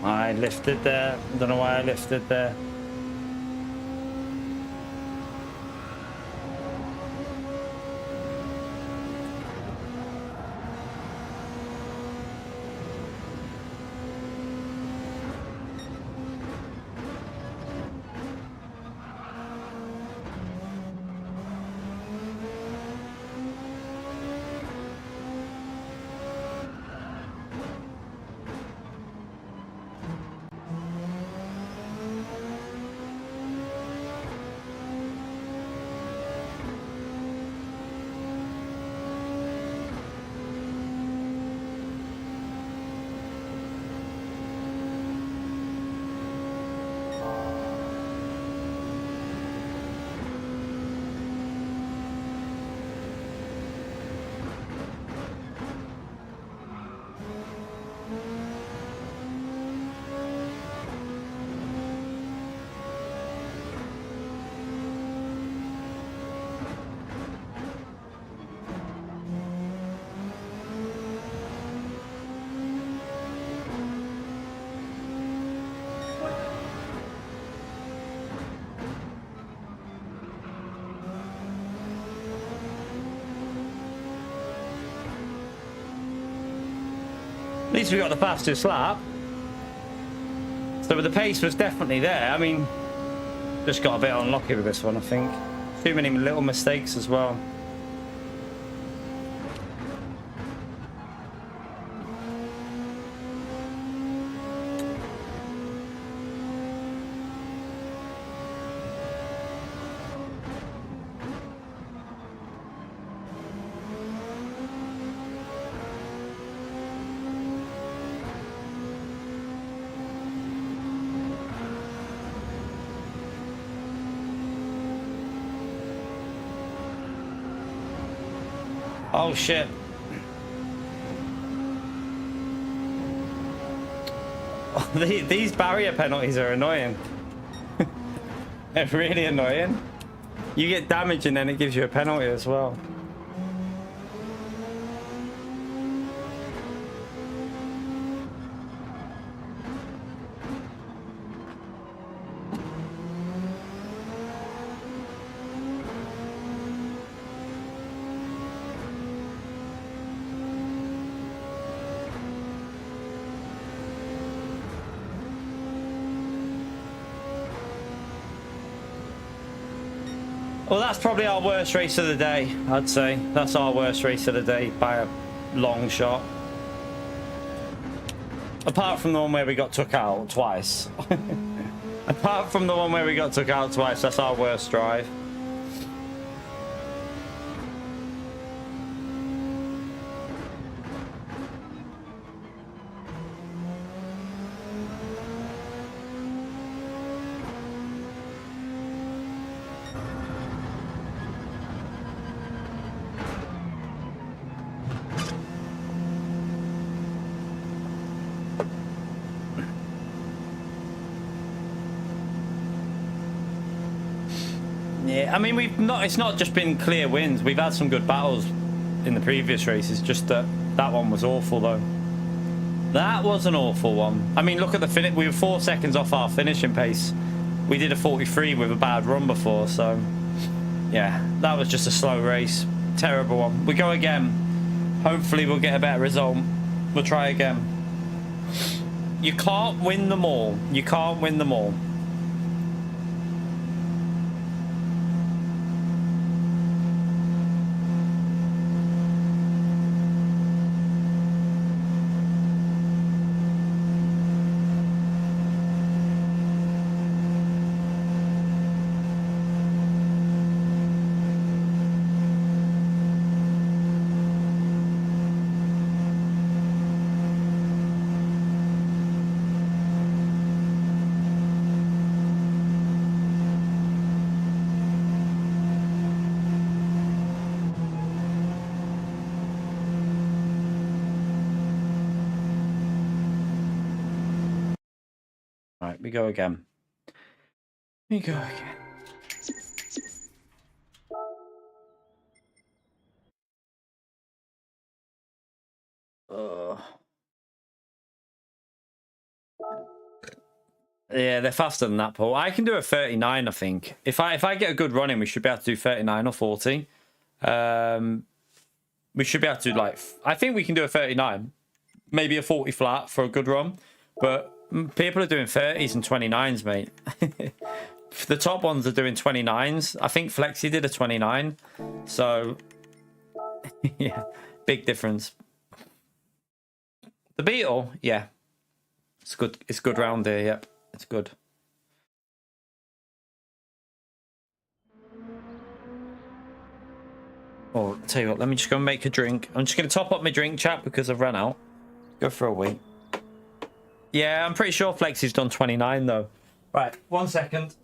S2: I lifted there. Don't know why I lifted there. least we got the fastest lap. So the pace was definitely there. I mean, just got a bit unlucky with this one, I think. Too many little mistakes as well. Oh shit. These barrier penalties are annoying. They're really annoying. You get damage and then it gives you a penalty as well. Well, that's probably our worst race of the day, I'd say. That's our worst race of the day by a long shot. Apart from the one where we got took out twice. Apart from the one where we got took out twice, that's our worst drive. Yeah, I mean, it's not just been clear wins. We've had some good battles in the previous races, just that one was awful though. That was an awful one. I mean, look at the finish. We were 4 seconds off our finishing pace. We did a 43 with a bad run before, so yeah, that was just a slow race. Terrible one. We go again. Hopefully we'll get a better result. We'll try again. You can't win them all. You can't win them all. Right, we go again. We go again. Yeah, they're faster than that, Paul. I can do a 39, I think. If I get a good run in, we should be able to do 39 or 40. We should be able to, like, I think we can do a 39. Maybe a 40 flat for a good run. But people are doing 30s and 29s, mate. The top ones are doing 29s. I think Flexi did a 29. So, yeah, big difference. The Beetle, yeah. It's good. It's good round here, yep. It's good. Oh, tell you what, let me just go and make a drink. I'm just going to top up my drink, chat, because I've run out. Go for a wee. Yeah, I'm pretty sure Flexi's done 29, though. Right, 1 second.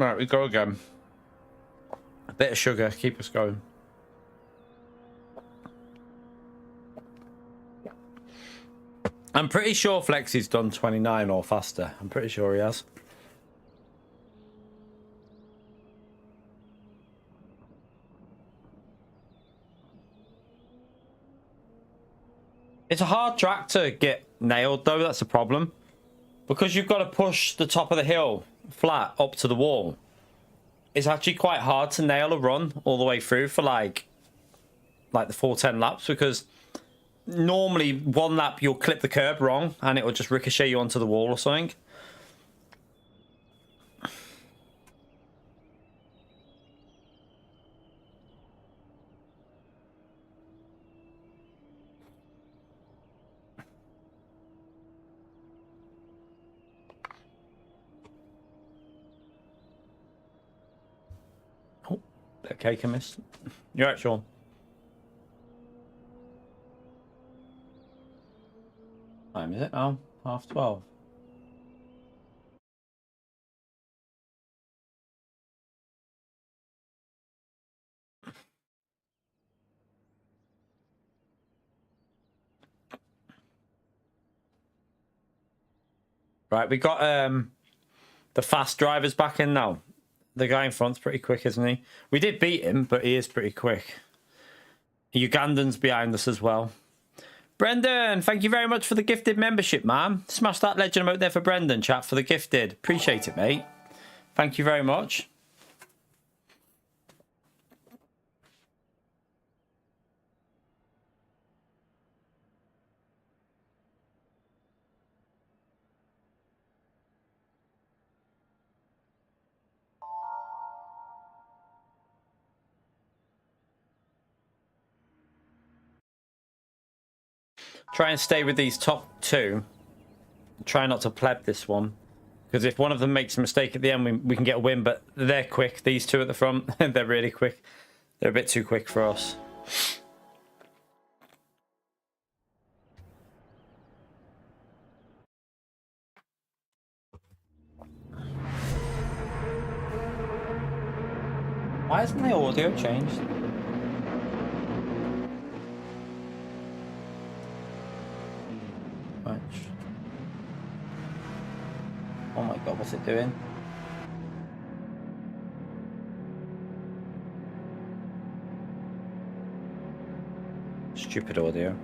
S2: Right, we go again. A bit of sugar, keep us going. I'm pretty sure Flexy's done 29 or faster. I'm pretty sure he has. It's a hard track to get nailed, though. That's a problem. Because you've got to push the top of the hill flat up to the wall. It's actually quite hard to nail a run all the way through for like the full 10 laps, because normally one lap you'll clip the curb wrong and it will just ricochet you onto the wall or something. Oh, bit of cake I missed. You're right, Sean. Time is it now? 12:30. Right, we got the fast drivers back in now. The guy in front's pretty quick, isn't he? We did beat him, but he is pretty quick. Ugandan's behind us as well. Brendan, thank you very much for the gifted membership, man. Smash that legend out there for Brendan, chat, for the gifted. Appreciate it, mate. Thank you very much. Try and stay with these top two. Try not to pleb this one. Because if one of them makes a mistake at the end, we can get a win. But they're quick. These two at the front, they're really quick. They're a bit too quick for us. Why hasn't the audio changed? Oh my god, what's it doing? Stupid audio.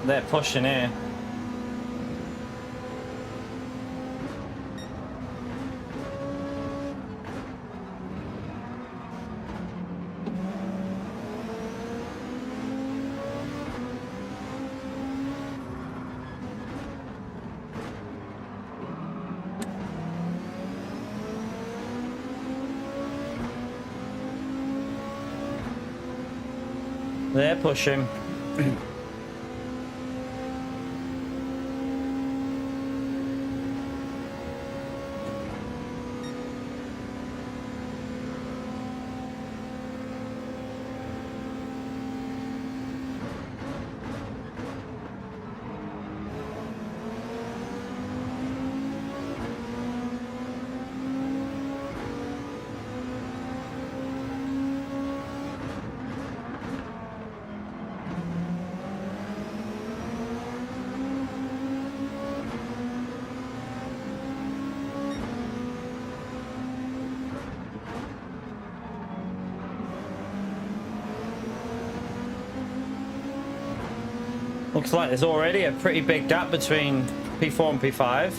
S2: They're pushing here. They're pushing. Looks like there's already a pretty big gap between P4 and P5.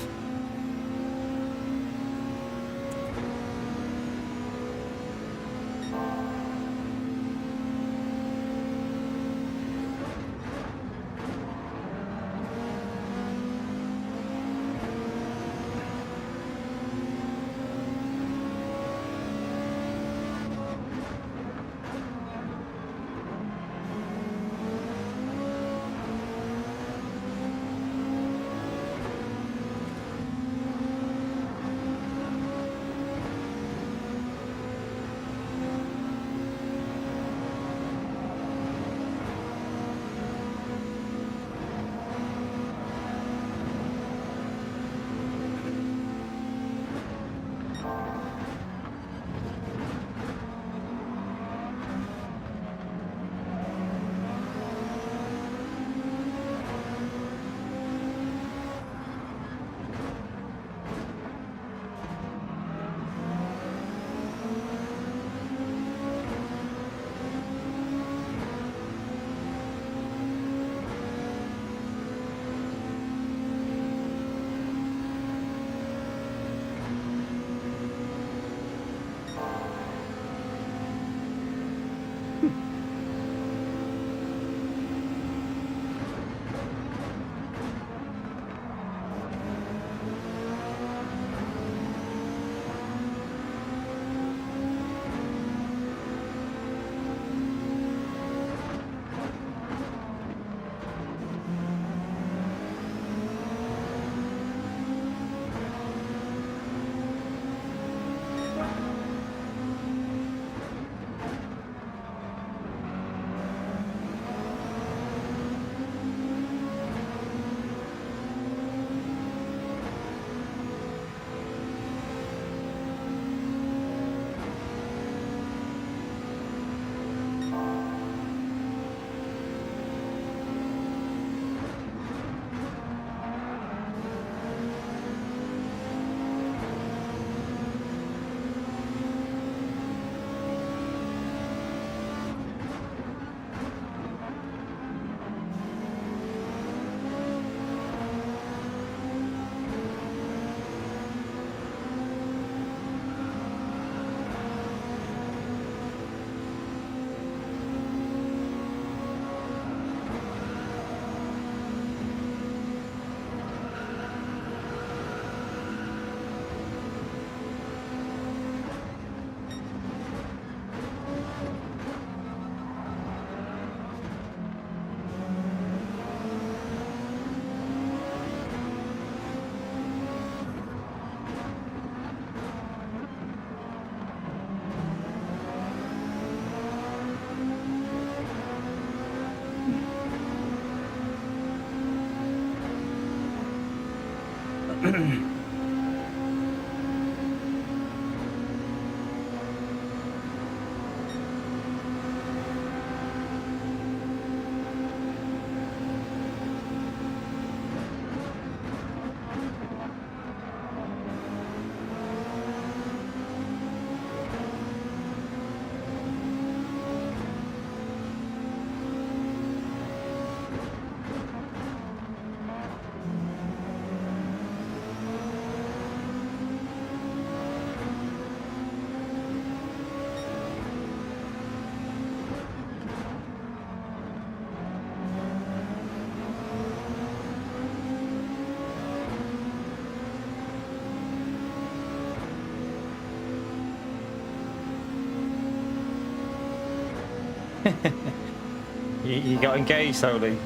S1: You got engaged, Holy?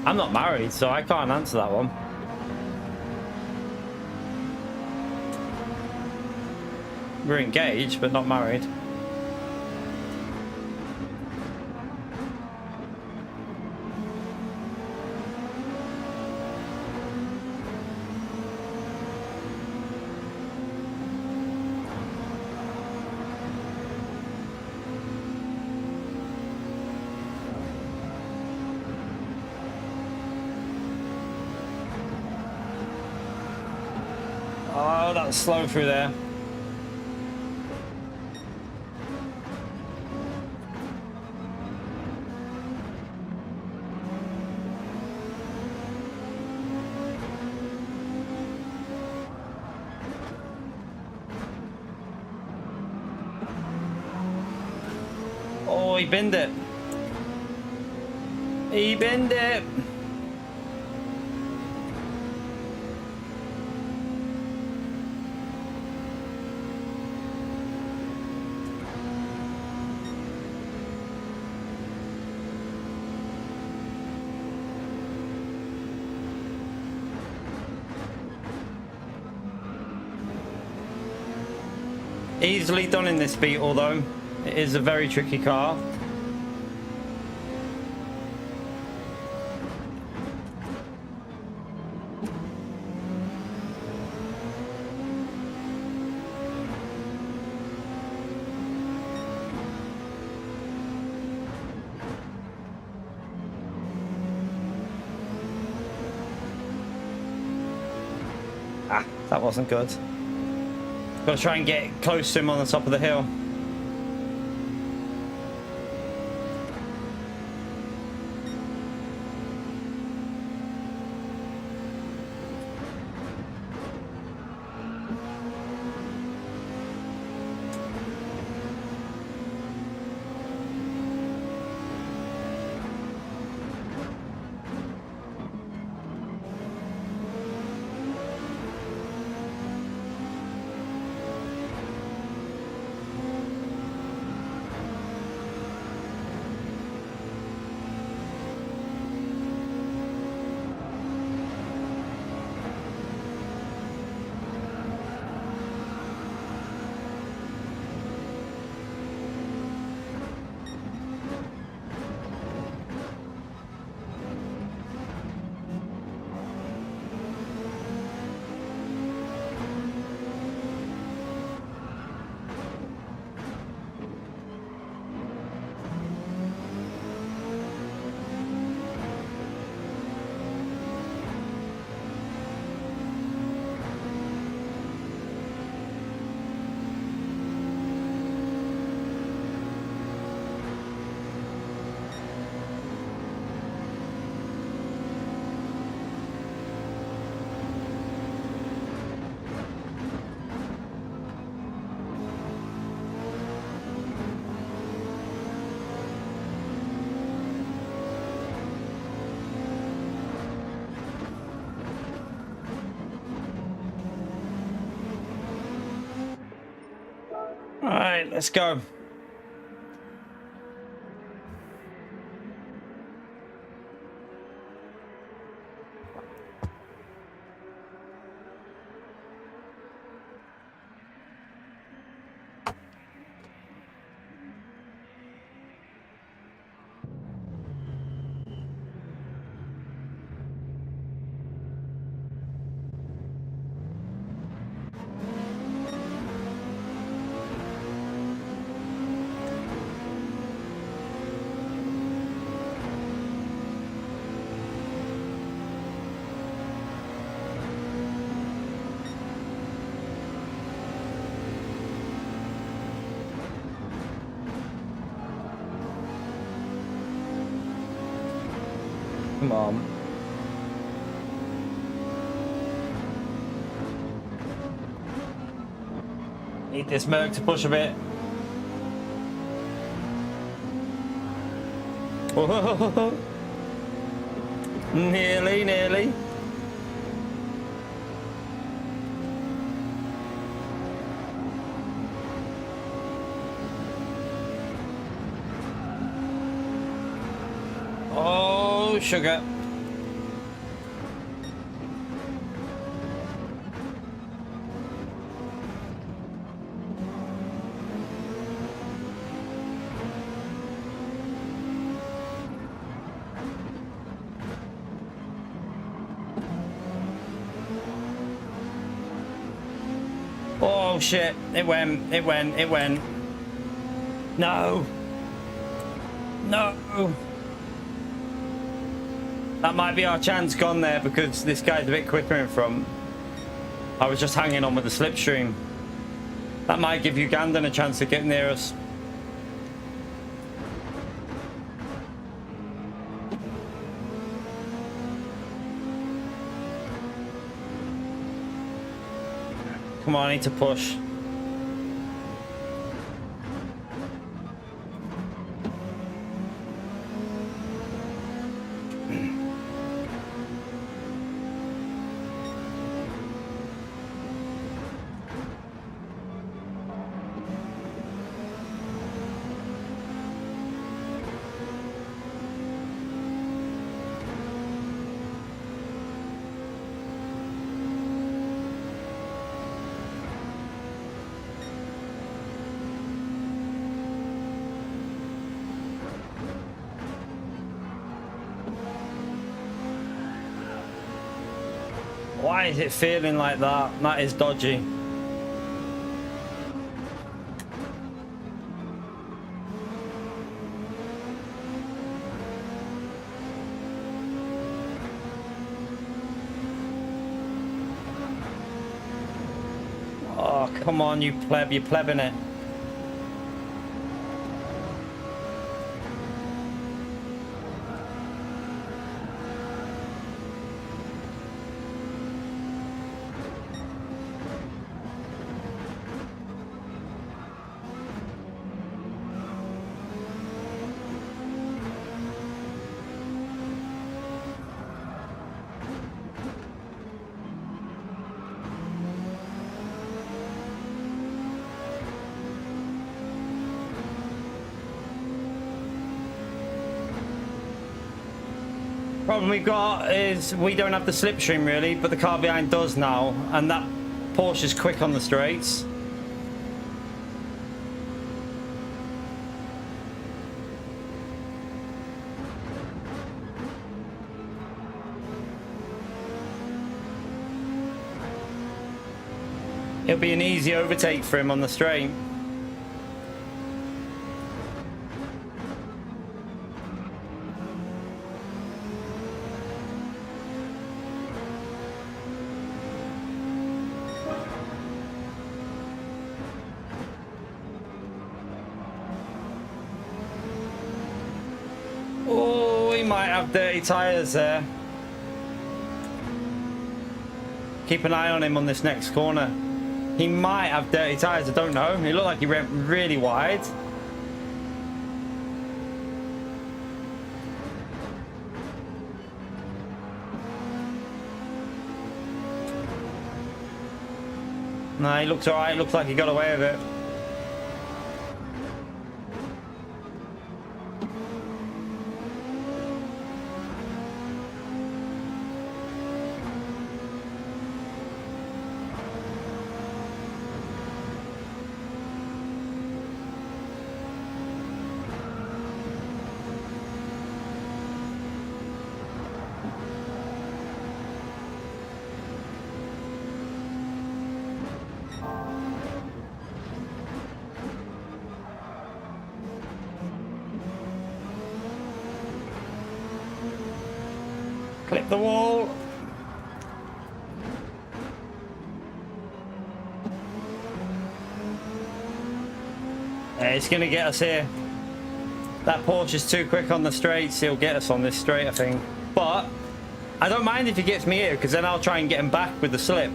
S1: I'm not married, so I can't answer that one. We're engaged, but not married. Oh, that's slow through there. he binned it. He binned it. Easily done in this Beetle though. It is a very tricky car. Ah, that wasn't good. Got to try and get close to him on the top of the hill. All right, let's go. Come on. Need this Merc to push a bit. Oh, nearly, nearly. Oh, sugar. Oh shit, it went. No. No. That might be our chance gone there because this guy's a bit quicker in front. I was just hanging on with the slipstream. That might give Ugandan a chance to get near us. Come on, I need to push. Why is it feeling like that? That is dodgy. Oh, come on, you pleb, you're plebbing it. Problem we've got is we don't have the slipstream really, but the car behind does now, and that Porsche's quick on the straights. It'll be an easy overtake for him on the straight. Might have dirty tires there. Keep an eye on him on this next corner. He might have dirty tires, I don't know. He looked like he went really wide. Nah, he looks alright. Looks like he got away with it. Clip the wall. It's going to get us here. That Porsche is too quick on the straights. He'll get us on this straight, I think. But I don't mind if he gets me here, because then I'll try and get him back with the slip.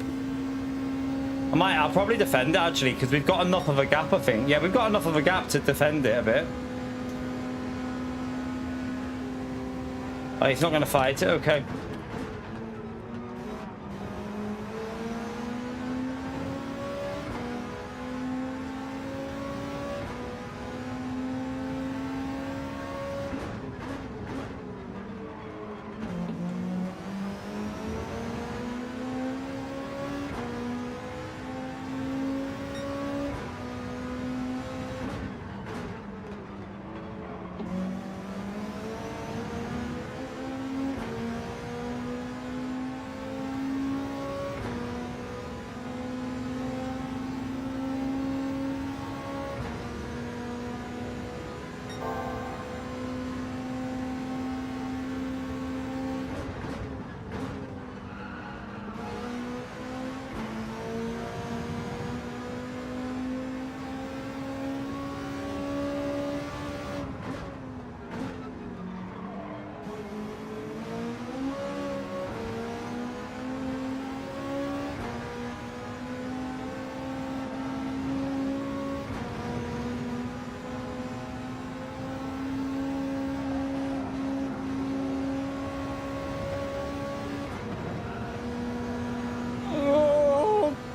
S1: I'll probably defend it, actually, because we've got enough of a gap, I think. Yeah, we've got enough of a gap to defend it a bit. Oh, he's not going to fight it? Okay.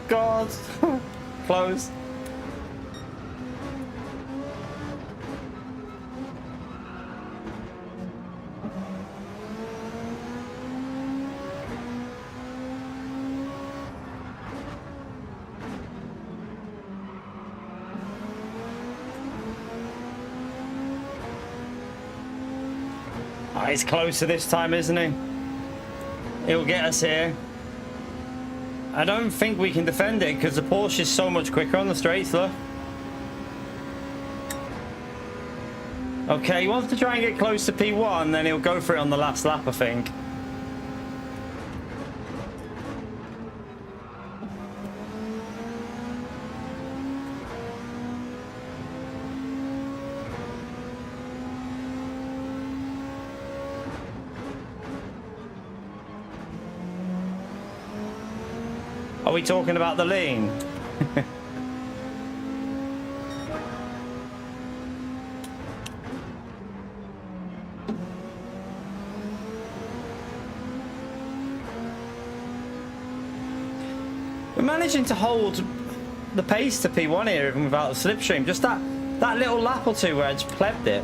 S1: God. Close. Oh, he's closer this time, isn't he? He'll get us here. I don't think we can defend it because the Porsche is so much quicker on the straights, look. Okay, he wants to try and get close to P1, then he'll go for it on the last lap, I think. Are we talking about the lean? We're managing to hold the pace to P1 here even without the slipstream. Just that little lap or two where I just plebbed it.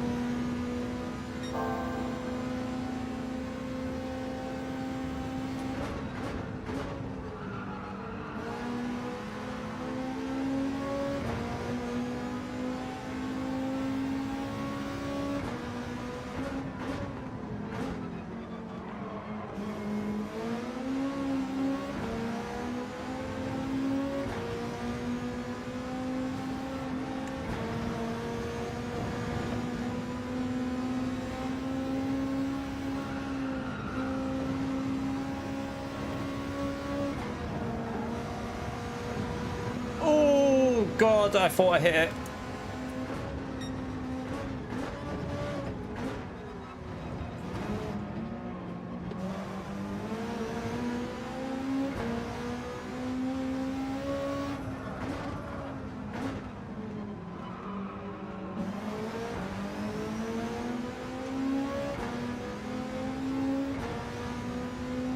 S1: God, I thought I hit it.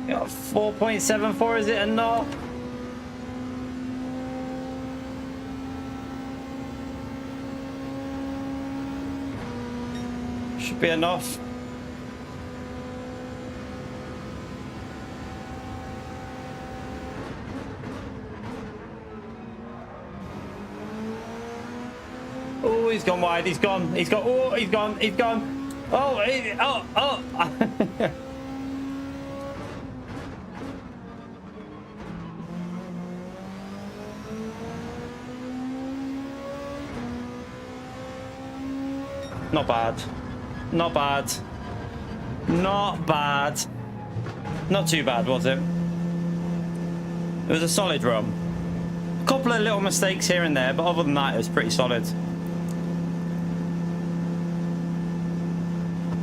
S1: Got 4.74, is it a no? Should be enough. Oh, he's gone wide. He's gone. He's got. Oh, he's gone. He's gone. Oh, oh. Not bad. Not bad. Not bad. Not too bad, was it? It was a solid run. A couple of little mistakes here and there, but other than that, it was pretty solid.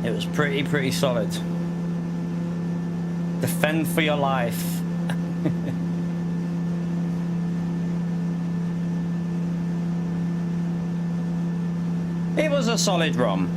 S1: It was pretty solid. Defend for your life. It was a solid run.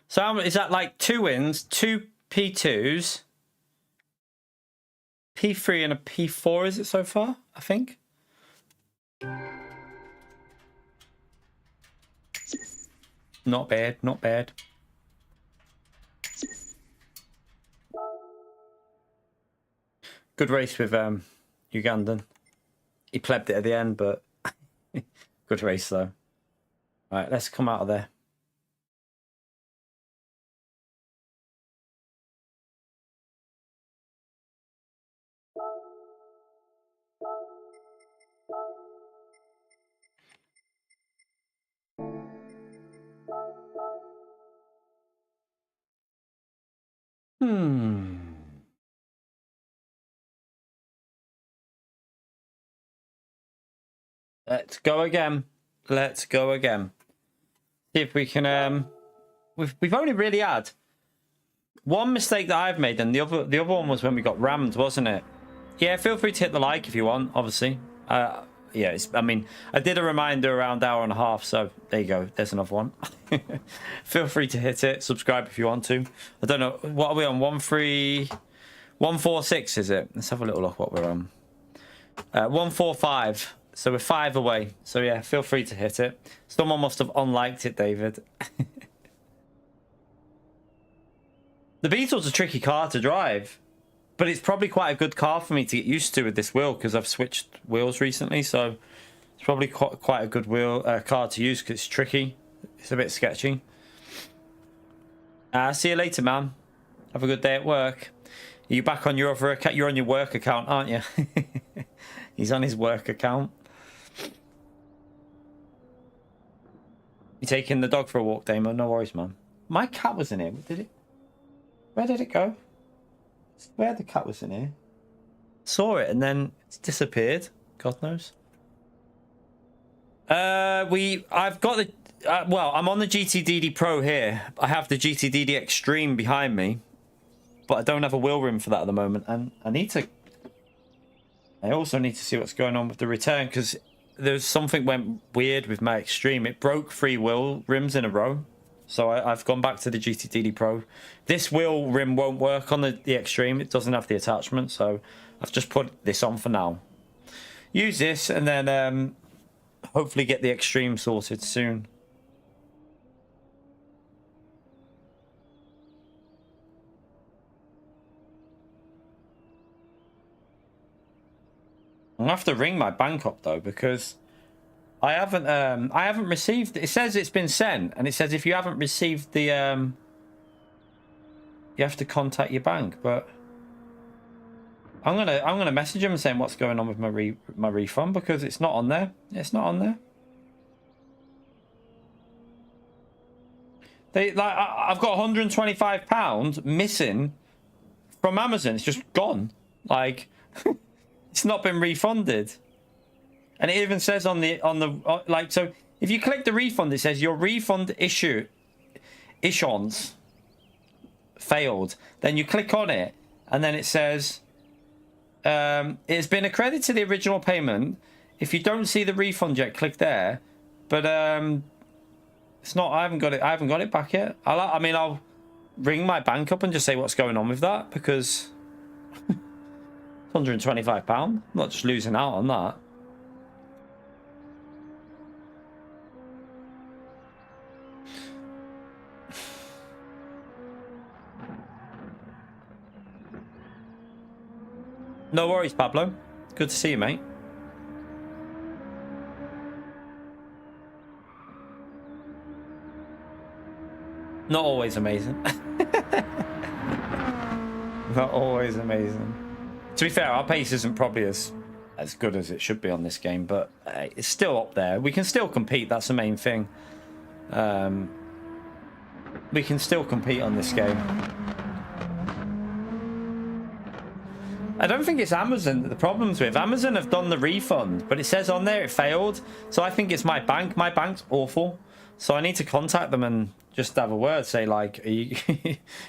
S1: So is that like 2 wins, 2 P2s, P3 and a P4 is it so far, I think? Not bad, not bad. Good race with Ugandan. He plebbed it at the end, but good race though. All right, let's come out of there. Let's go again. Let's go again. See if we can. We've only really had one mistake that I've made, and the other one was when we got rammed, wasn't it? Yeah, feel free to hit the like if you want. Obviously, yeah. I mean, I did a reminder around hour and a half, so there you go. There's another one. Feel free to hit it. Subscribe if you want to. I don't know what are we on. 146 is it? Let's have a little look what we're on. 145. So we're 5 away. So yeah, feel free to hit it. Someone must have unliked it, David. The Beetle's a tricky car to drive, but it's probably quite a good car for me to get used to with this wheel because I've switched wheels recently. So it's probably quite a good car to use because it's tricky. It's a bit sketchy. See you later, man. Have a good day at work. Are you back on your other account? You're on your work account, aren't you? He's on his work account. You taking the dog for a walk, Damo? No worries, man. My cat was in here. Where did it go? I swear the cat was in here. Saw it and then it's disappeared. God knows. I've got the well, I'm on the GTDD Pro here. I have the GTDD Extreme behind me, but I don't have a wheel rim for that at the moment, and I also need to see what's going on with the return because there's something went weird with my Extreme. It broke 3 wheel rims in a row, so I've gone back to the GTDD Pro. This wheel rim won't work on the Extreme. It doesn't have the attachment, so I've just put this on for now. Use this and then hopefully get the Extreme sorted soon. I'm gonna have to ring my bank up though because I haven't received. It says it's been sent, and it says if you haven't received the you have to contact your bank. But I'm gonna message them saying what's going on with my refund because it's not on there. It's not on there. I've got £125 missing from Amazon. It's just gone. Like. It's not been refunded, and it even says on the like. So if you click the refund, it says your refund issuance failed. Then you click on it, and then it says it's been accredited to the original payment. If you don't see the refund yet, click there. But it's not. I haven't got it. I haven't got it back yet. I mean, I'll ring my bank up and just say what's going on with that because. £125. I'm not just losing out on that. No worries, Pablo. Good to see you, mate. Not always amazing. Not always amazing. To be fair, our pace isn't probably as good as it should be on this game, but it's still up there. We can still compete. That's the main thing. We can still compete on this game. I don't think it's Amazon that the problem's with. Amazon have done the refund, but it says on there it failed. So I think it's my bank. My bank's awful. So I need to contact them and just have a word. Say, like, are you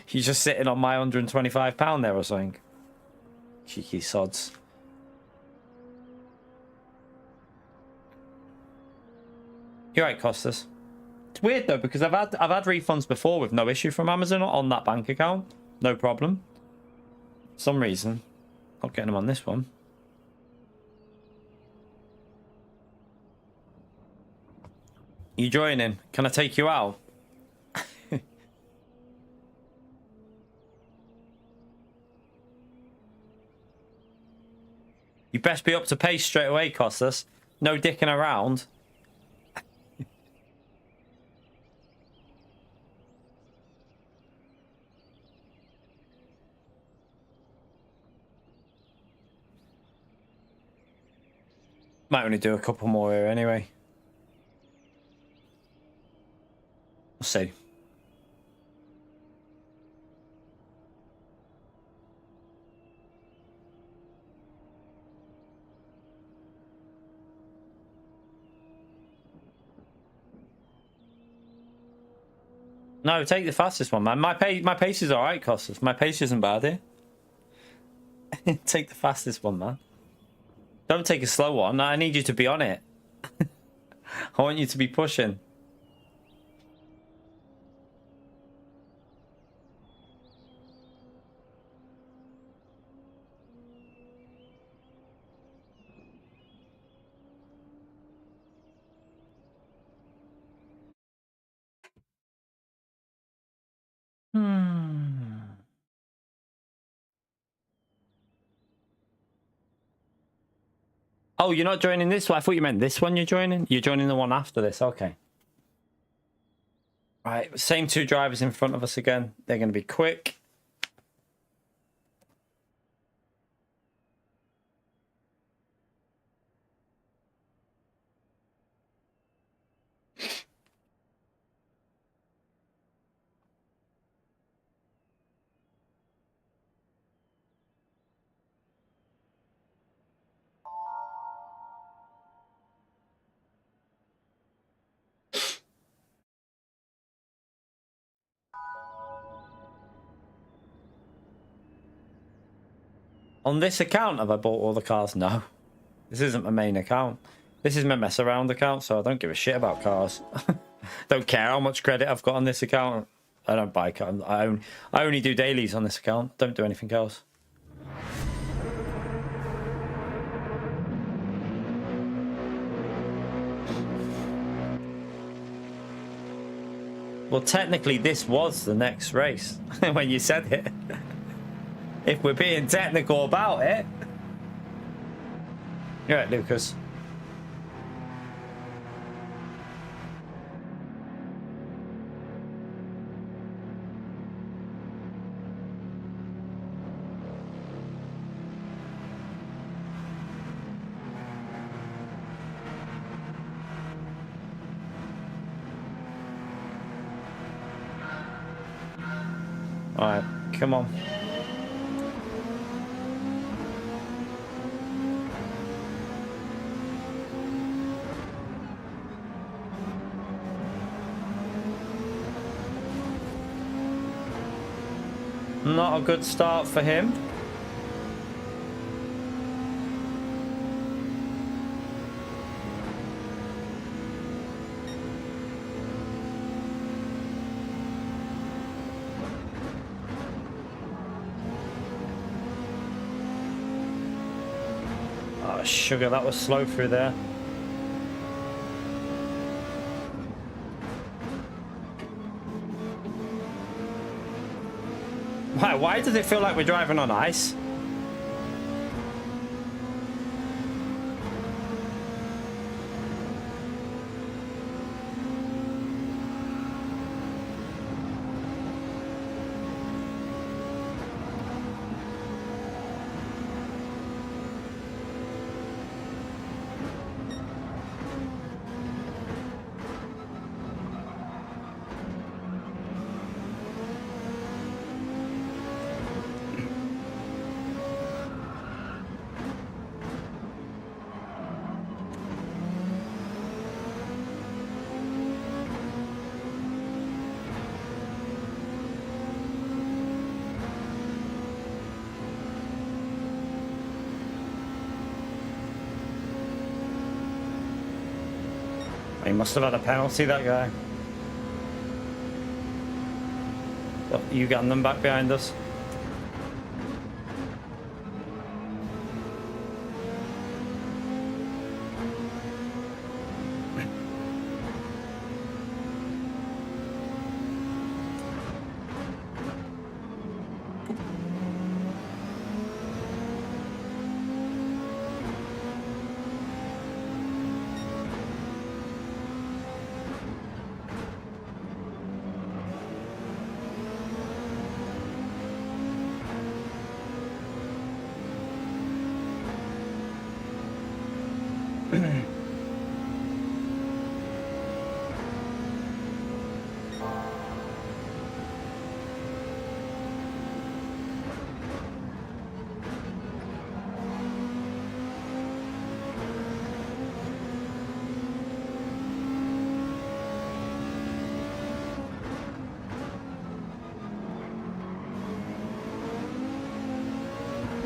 S1: you're just sitting on my £125 there or something. Cheeky sods. You're right, Costas. It's weird though because I've had refunds before with no issue from Amazon on that bank account, no problem. For some reason, not getting them on this one. You joining? Can I take you out? You best be up to pace straight away, Costas. No dicking around. Might only do a couple more here anyway. We'll see. No, take the fastest one, man. My pace is alright, Costas. My pace isn't bad here. Take the fastest one, man. Don't take a slow one. I need you to be on it. I want you to be pushing. Oh, you're not joining this one? I thought you meant this one you're joining. You're joining the one after this. Okay. Right, same two drivers in front of us again. They're going to be quick. On this account, have I bought all the cars? No. This isn't my main account. This is my mess around account, so I don't give a shit about cars. Don't care how much credit I've got on this account. I don't buy cars. I only do dailies on this account. Don't do anything else. Well, technically, this was the next race when you said it. If we're being technical about it. You're right, Lucas. All right, come on. Not a good start for him. Oh, sugar, that was slow through there. Why does it feel like we're driving on ice? He must have had a penalty, that guy. What, you getting them back behind us?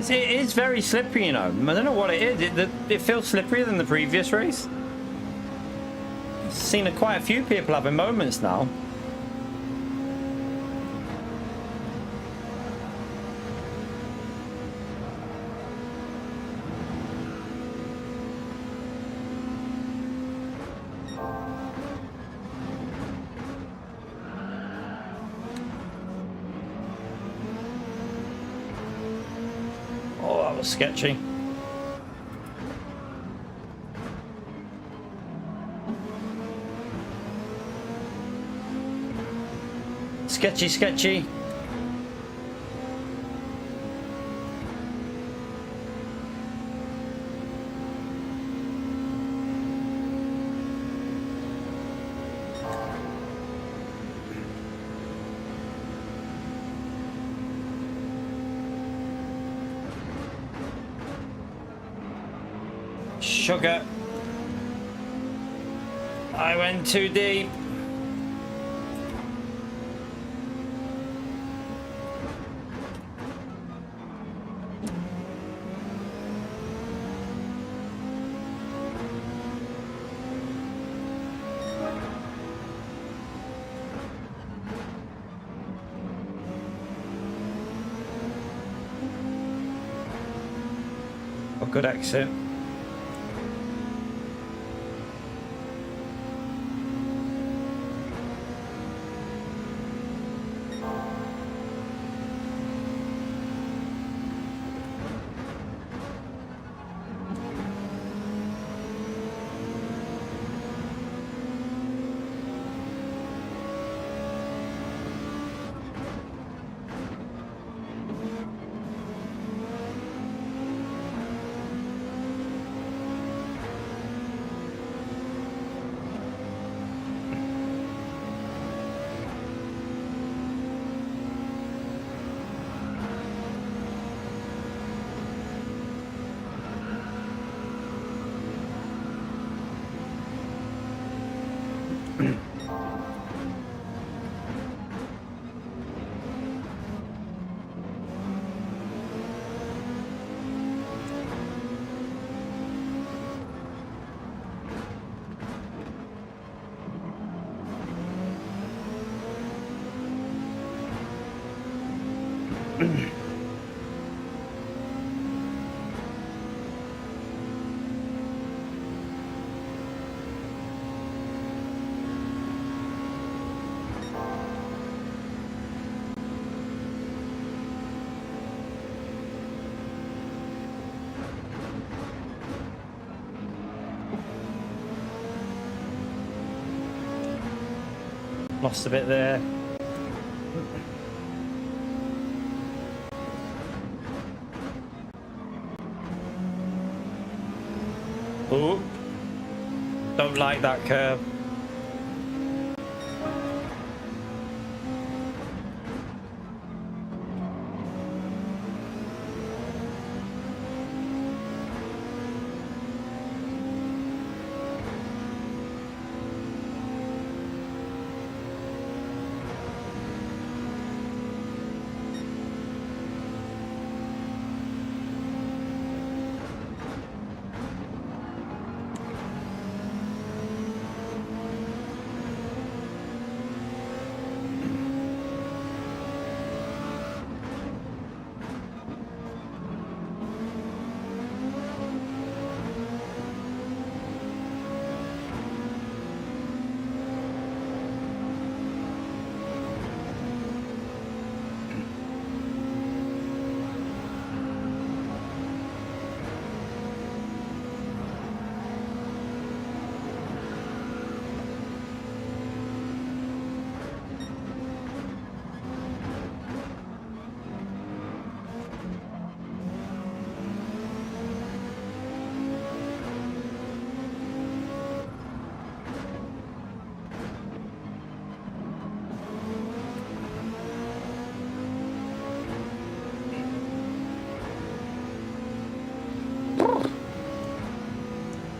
S1: It is very slippery, you know. I don't know what it is. It feels slipperier than the previous race. I've seen quite a few people having moments now. Sketchy. sketchy, sketchy. Sugar. I went too deep. A good exit. Lost a bit there. Ooh. Don't like that curve.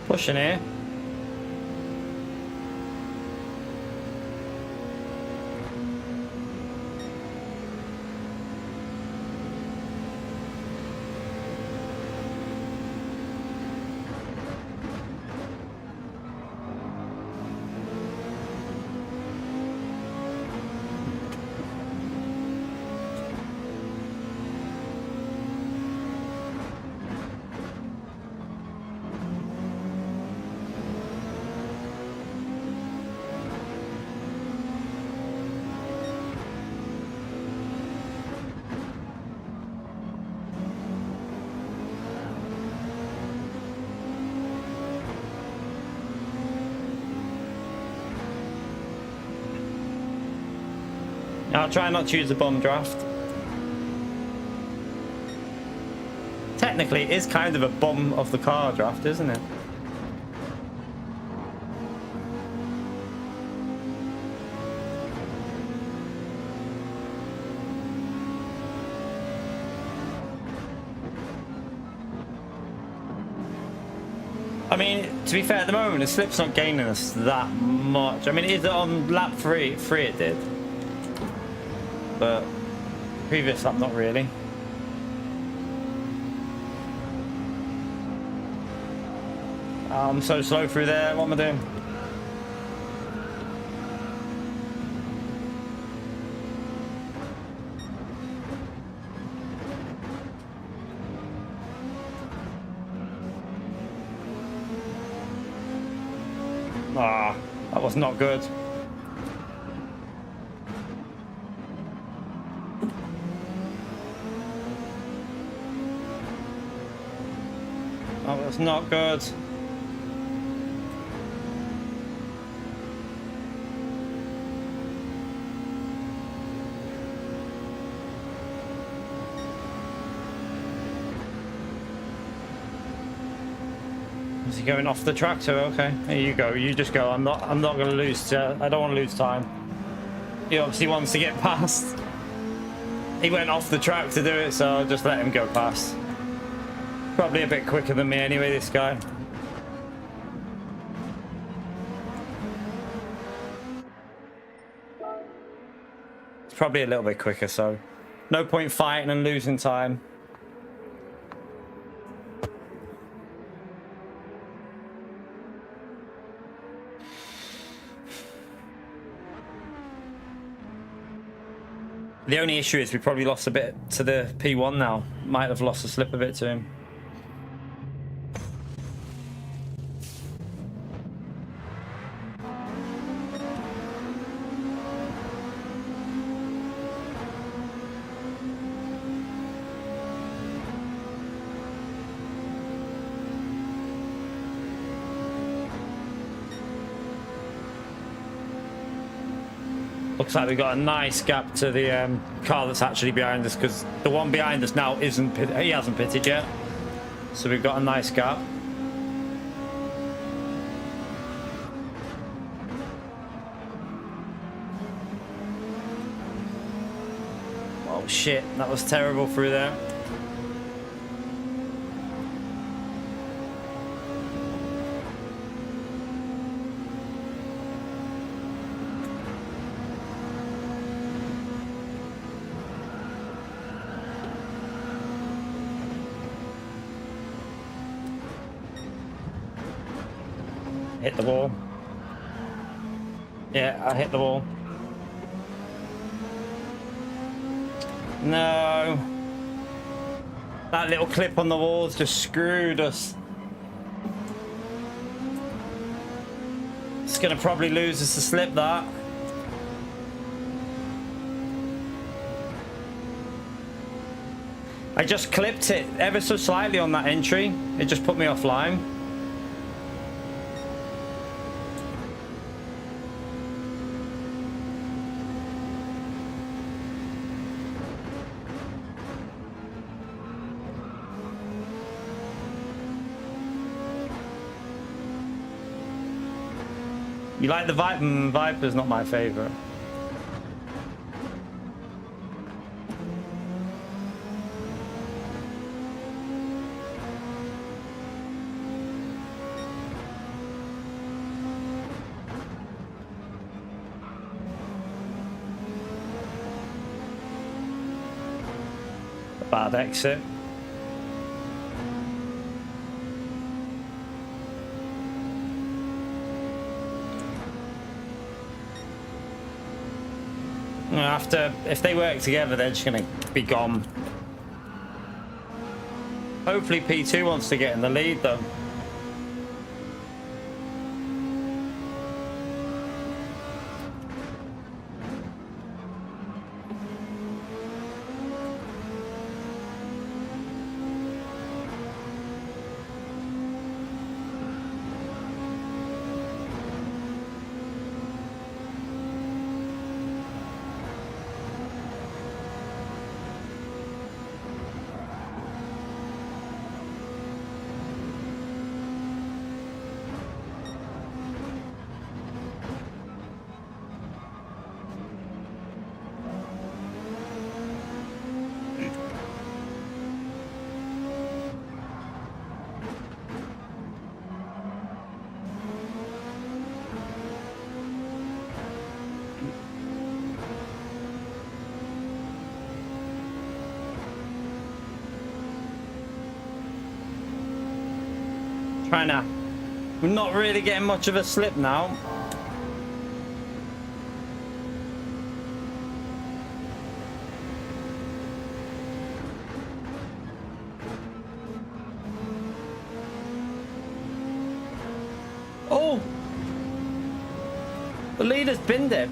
S1: Pushing here. I'll try not to use the bomb draft. Technically, it is kind of a bomb of the car draft, isn't it? I mean, to be fair, at the moment, the slip's not gaining us that much. I mean, is it on lap 3? 3 it did. But previous lap, not really. I'm so slow through there. What am I doing? Ah, that was not good. That was not good. Is he going off the track too? Okay, here you go. You just go. I'm not going to lose. I don't want to lose time. He obviously wants to get past. He went off the track to do it, so I'll just let him go past. Probably a bit quicker than me anyway, this guy. It's probably a little bit quicker, so no point fighting and losing time. The only issue is we probably lost a bit to the P1 now. Might have lost the slip a bit to him. Looks like we've got a nice gap to the car that's actually behind us, because the one behind us now isn't he hasn't pitted yet, so we've got a nice gap. Oh shit, that was terrible through there. Hit the wall. Yeah, I hit the wall. No. That little clip on the walls just screwed us. It's gonna probably lose us to slip that. I just clipped it ever so slightly on that entry. It just put me offline. You like the Viper? Viper's not my favorite. Bad exit. After, if they work together, they're just gonna be gone. Hopefully P2 wants to get in the lead though. We're not really getting much of a slip now. Oh! The leader's binned it.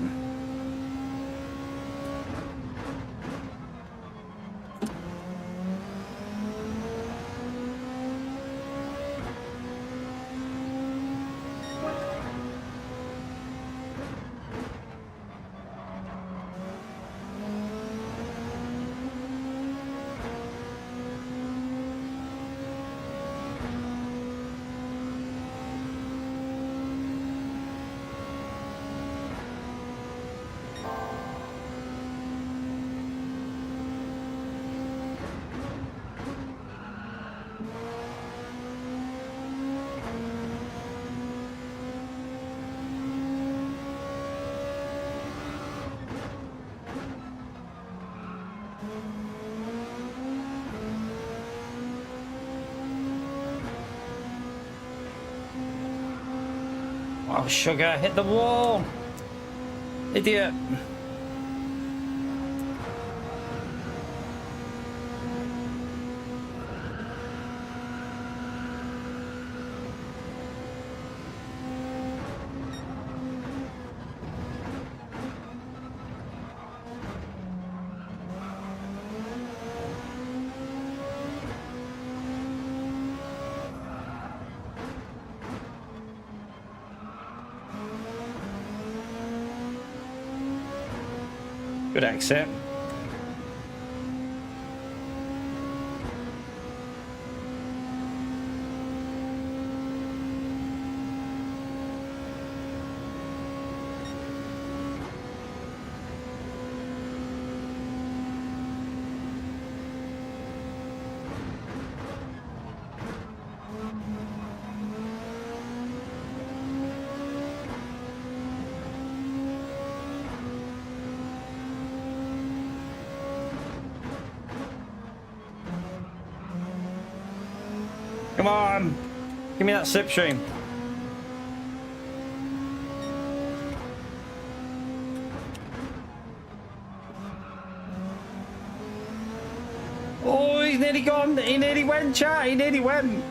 S1: Oh, sugar, hit the wall. Idiot. Good exit. Come on, give me that slipstream. Oh, he's nearly gone. He nearly went, chat. He nearly went.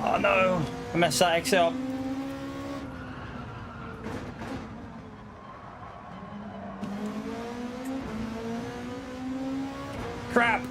S1: Oh no, I messed that exit up. Crap.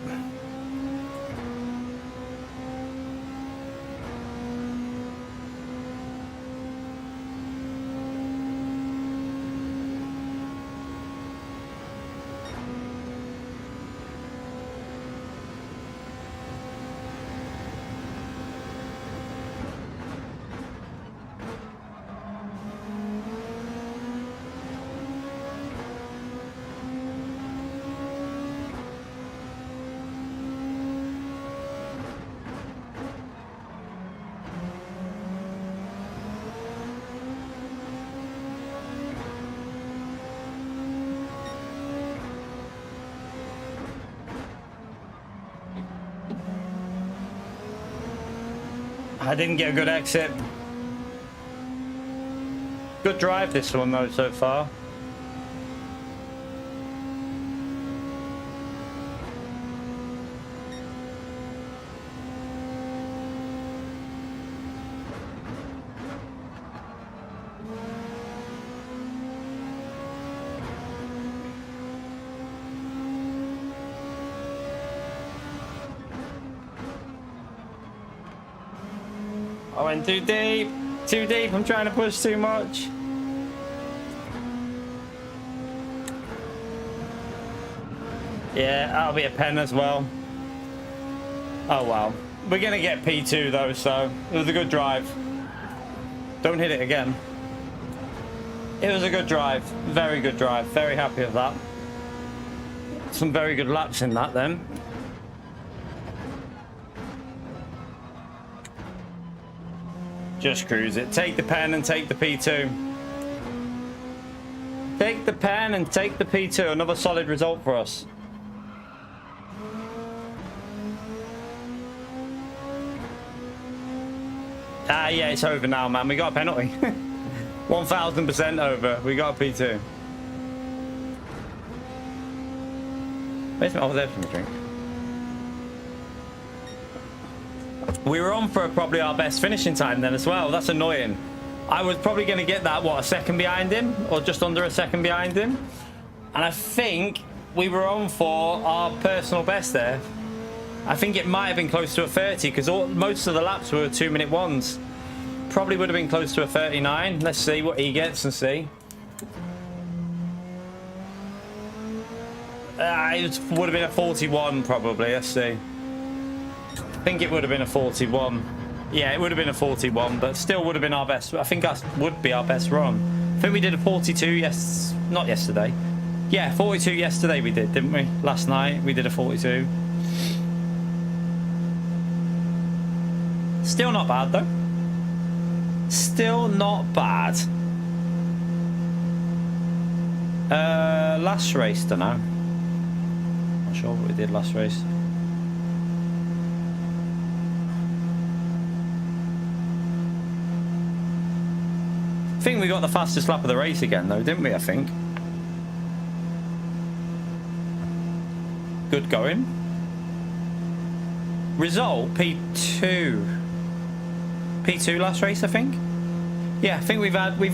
S1: I didn't get a good exit. Good drive this one though so far.
S2: I went too deep. Too deep. I'm trying to push too much. Yeah, that'll be a pen as well. Oh, well. We're going to get P2, though, so it was a good drive. Don't hit it again. It was a good drive. Very good drive. Very happy with that. Some very good laps in that, then. Just cruise it. Take the pen and take the P2. Take the pen and take the P2. Another solid result for us. Ah, yeah, it's over now, man. We got a penalty. 1000% over. We got a P2. Where's my... Oh, there's my drink. We were on for probably our best finishing time then as well. That's annoying. I was probably going to get that, what, a second behind him? Or just under a second behind him? And I think we were on for our personal best there. I think it might have been close to a 30 because most of the laps were 2-minute ones. Probably would have been close to a 39. Let's see what he gets and see. It would have been a 41 probably. Let's see. I think it would have been a 41. Yeah, it would have been a 41, but still would have been our best. I think that would be our best run. I think we did a 42, not yesterday. Yeah, 42 yesterday we did, didn't we? Last night we did a 42. Still not bad, though. Still not bad. Last race, don't know. Not sure what we did last race. I think we got the fastest lap of the race again, though, didn't we? I think. Good going. Result P2. P2 last race, I think. Yeah, I think we've had 2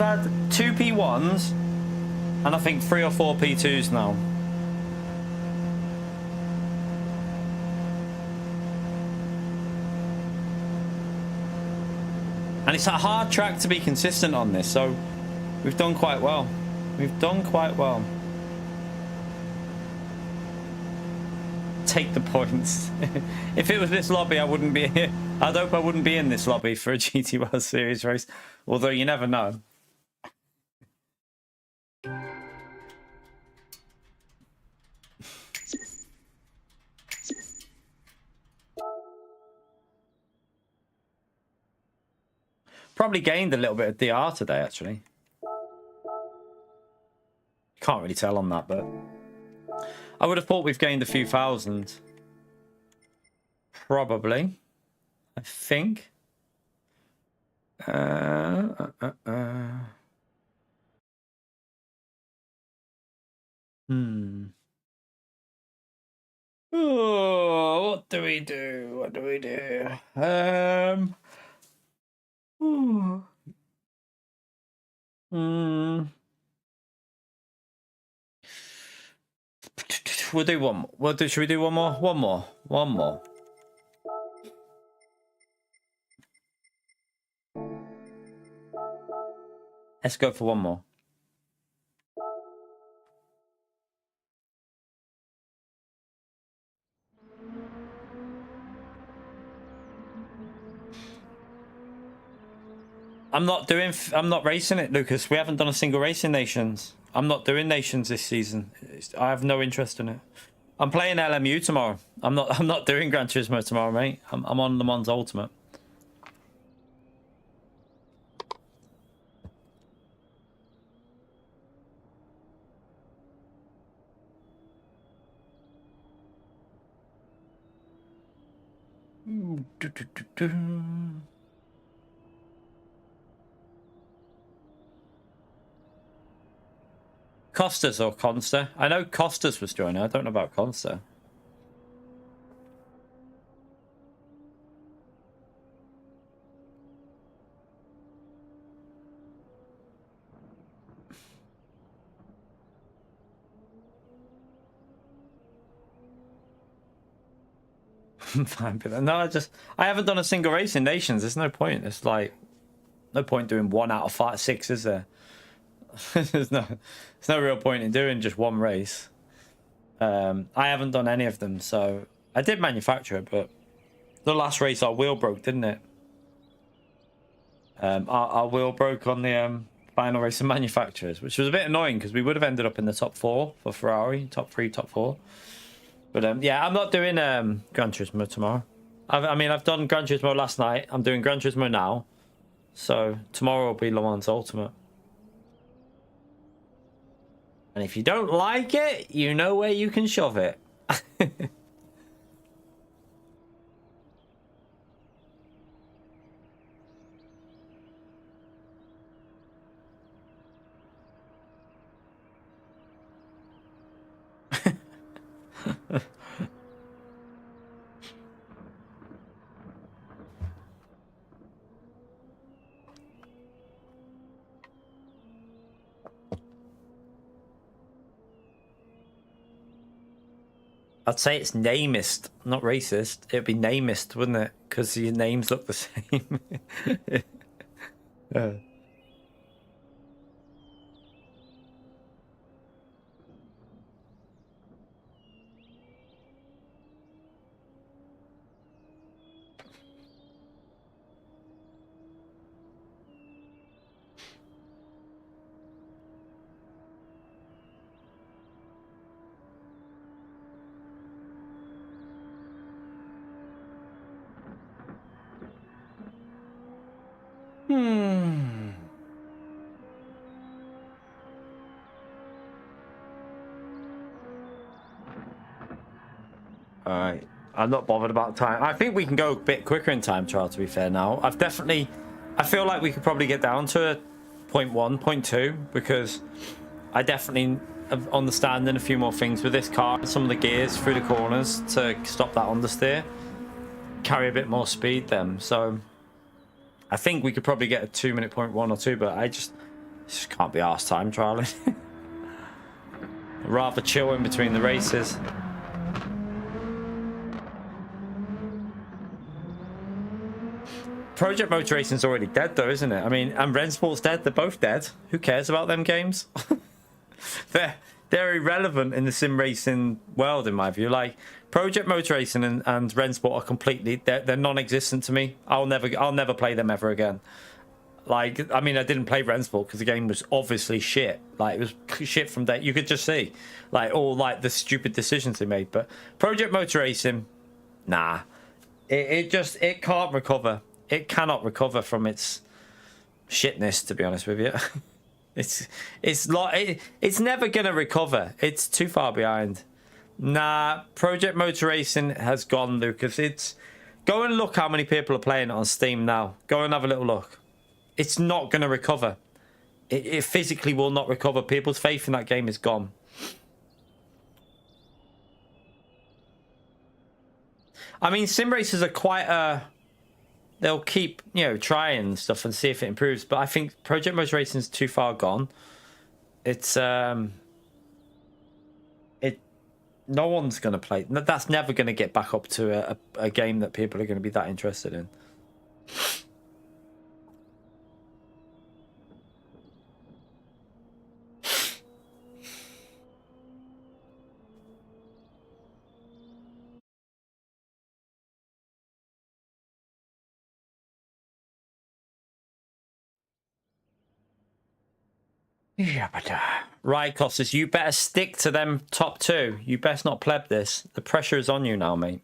S2: P1s and I think 3 or 4 P2s now. And it's a hard track to be consistent on this, so we've done quite well. We've done quite well. Take the points. If it was this lobby, I wouldn't be here. I'd hope I wouldn't be in this lobby for a GT World Series race. Although you never know. Probably gained a little bit of DR today, actually. Can't really tell on that, but I would have thought we've gained a few thousand. Probably. I think. Oh, what do we do? What do we do? We'll do one more. Should we do one more? One more. One more. Let's go for one more. I'm not racing it, Lucas. We haven't done a single race in Nations. I'm not doing Nations this season. I have no interest in it. I'm playing LMU tomorrow. I'm not doing Gran Turismo tomorrow, mate. I'm on Le Mans Ultimate. Costas or Consta? I know Costas was joining. I don't know about Consta. Fine, but no, I haven't done a single race in Nations. There's no point. It's like no point doing 1 out of 5, 6, is there? there's no real point in doing just one race. I haven't done any of them, so I did manufacture it, but the last race our wheel broke, didn't it? Our wheel broke on the final race of manufacturers, which was a bit annoying because we would have ended up in the top 4 for Ferrari, top 3, top 4. But yeah, I'm not doing Gran Turismo tomorrow. I mean, I've done Gran Turismo last night. I'm doing Gran Turismo now. So tomorrow will be Le Mans Ultimate. And if you don't like it, you know where you can shove it. I'd say it's namist, not racist. It'd be namist, wouldn't it? Because your names look the same. Alright. I'm not bothered about time. I think we can go a bit quicker in time trial, to be fair now. I feel like we could probably get down to a 0.1, 0.2, because I definitely am understanding a few more things with this car. Some of the gears through the corners to stop that understeer. Carry a bit more speed then. So I think we could probably get a 2-minute 0.1 or 2, but I just can't be arsed time trialing. I'd rather chill in between the races. Project Motor Racing's already dead though, isn't it? I mean, and Rennsport's dead. They're both dead. Who cares about them games? they're irrelevant in the sim racing world, in my view. Like Project Motor Racing and Rennsport are completely they're non-existent to me. I'll never play them ever again. Like, I mean, I didn't play Rennsport because the game was obviously shit. Like, it was shit from day. You could just see, like, all like the stupid decisions they made. But Project Motor Racing, nah, it can't recover. It cannot recover from its shitness, to be honest with you. It's never gonna recover. It's too far behind. Nah, Project Motor Racing has gone, Lucas. Go and look how many people are playing it on Steam now. Go and have a little look. It's not gonna recover. It physically will not recover. People's faith in that game is gone. I mean, sim racers are quite they'll keep, trying stuff and see if it improves. But I think Project Motor Racing is too far gone. It's no one's gonna play. That's never gonna get back up to a game that people are gonna be that interested in. Yeah, but right, Costas, you better stick to them top 2. You best not pleb this. The pressure is on you now, mate.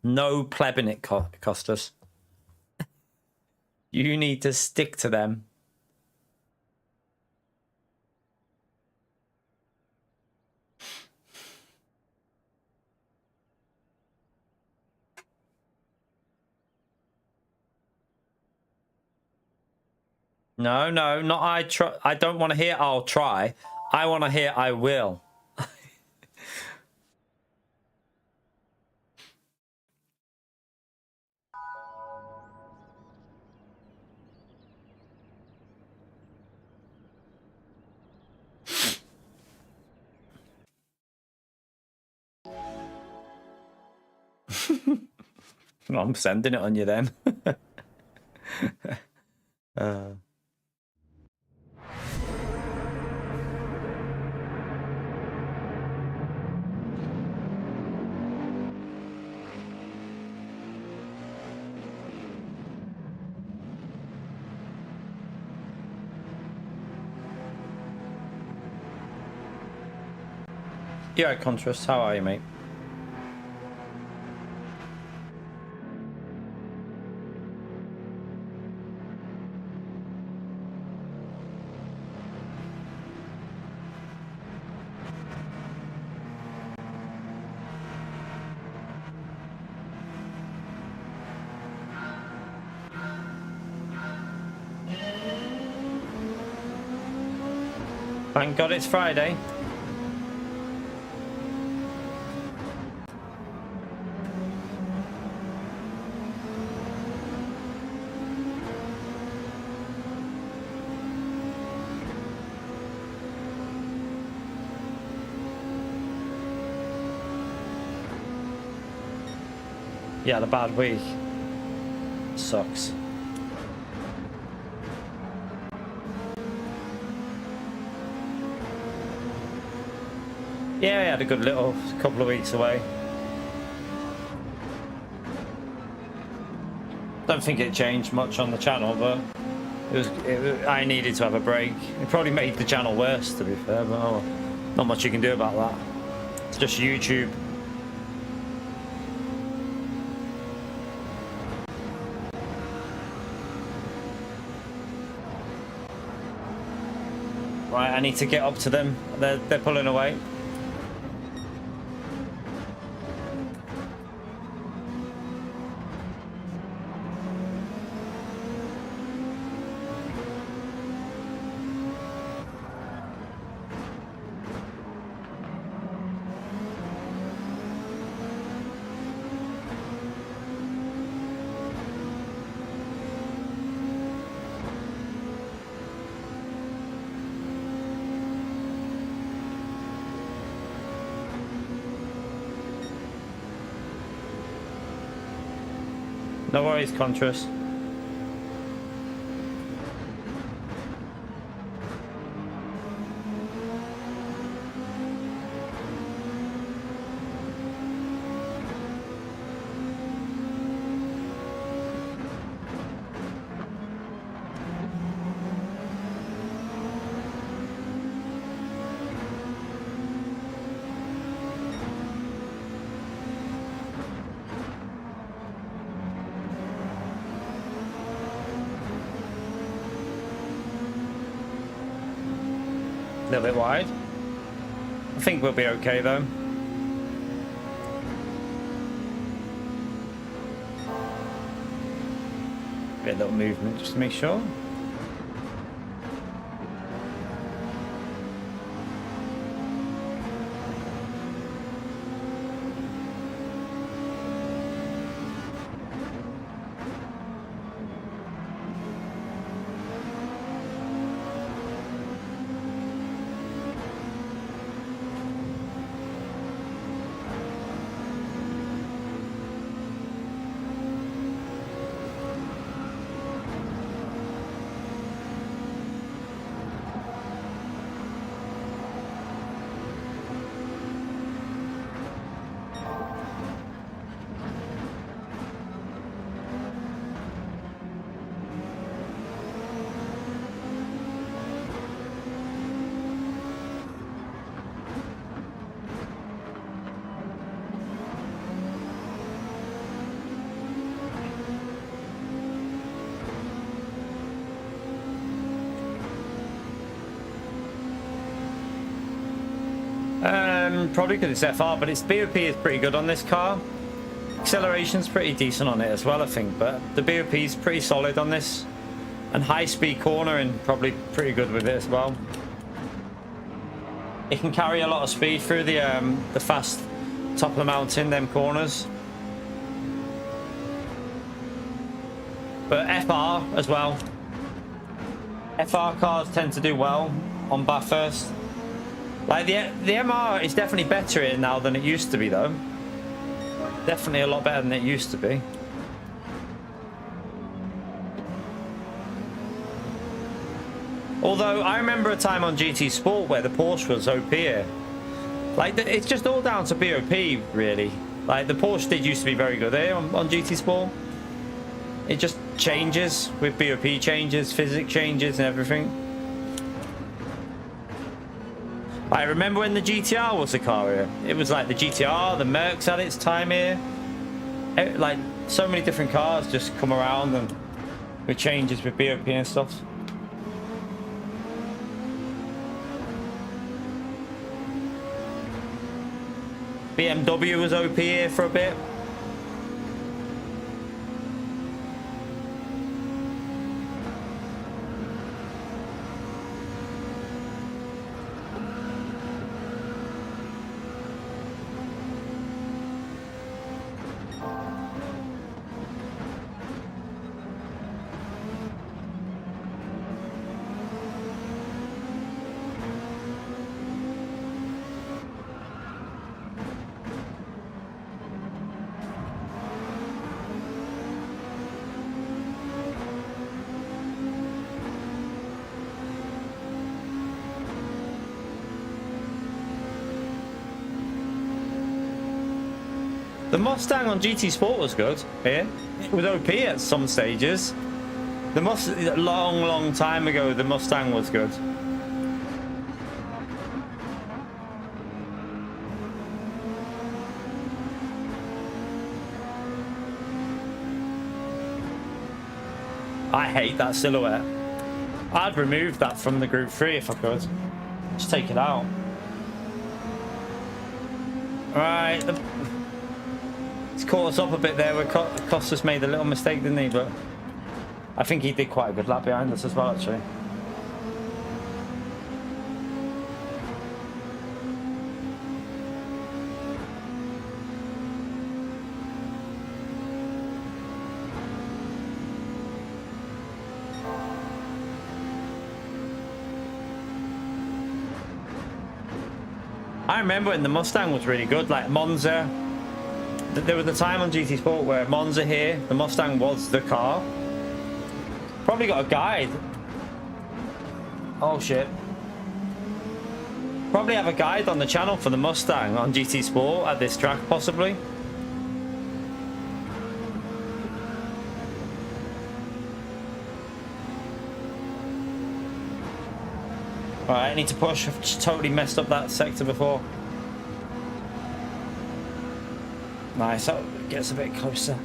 S2: No plebbing it, Costas. You need to stick to them. No, not I try. I don't want to hear I'll try. I want to hear I will. I'm sending it on you then. Yeah, Contrast, how are you, mate? Thank God it's Friday. Yeah, the bad week sucks. Yeah, we had a good little couple of weeks away. Don't think it changed much on the channel, but I needed to have a break. It probably made the channel worse, to be fair, but oh, not much you can do about that. It's just YouTube. Right, I need to get up to them. They're pulling away. No worries, Contras. A little bit wide. I think we'll be okay though. Bit of little movement just to make sure. Probably because it's FR, but its BOP is pretty good on this car. Acceleration's pretty decent on it as well, I think, but the BOP is pretty solid on this. And high-speed cornering, probably pretty good with it as well. It can carry a lot of speed through the fast top of the mountain, them corners. But FR as well. FR cars tend to do well on Bathurst. Like the MR is definitely better here now than it used to be though. Definitely a lot better than it used to be.
S1: Although I remember a time on GT Sport where the Porsche was OP here. Like, it's just all down to BOP, really. Like, the Porsche did used to be very good here on GT Sport. It just changes with BOP changes, physics changes, and everything. I remember when the GTR was the car here. It was like the GTR, the Mercs had its time here. Like, so many different cars just come around and with changes with BOP and stuff. BMW was OP here for a bit. The Mustang on GT Sport was good here. It was OP at some stages. Long time ago, the Mustang was good. I hate that silhouette. I'd remove that from the Group 3 if I could. Just take it out. Right. He's caught us up a bit there where Costas made a little mistake, didn't he? But I think he did quite a good lap behind us as well, actually. I remember when the Mustang was really good, like Monza. There was a time on GT Sport where Monza here, the Mustang was the car. Probably got a guide. Oh shit. Probably have a guide on the channel for the Mustang on GT Sport at this track, possibly. Alright, I need to push. I've just totally messed up that sector before. Nice, that gets a bit closer.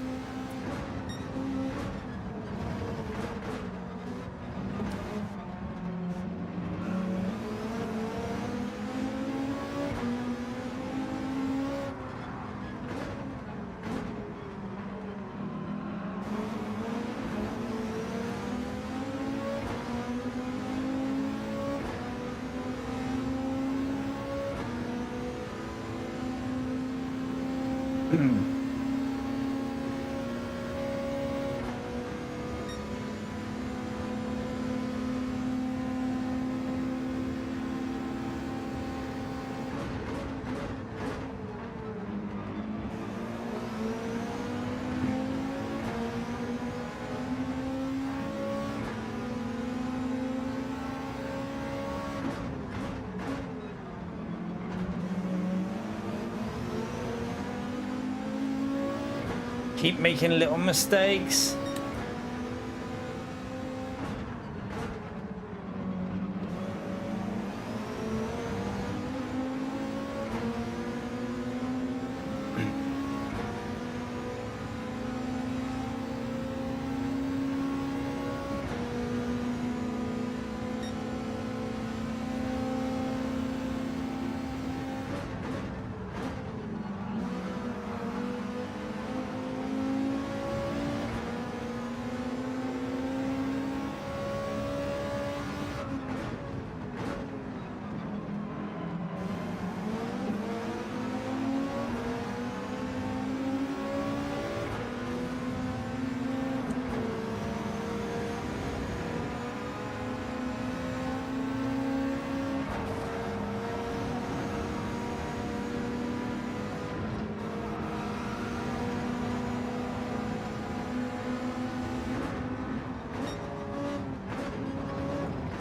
S1: Keep making little mistakes.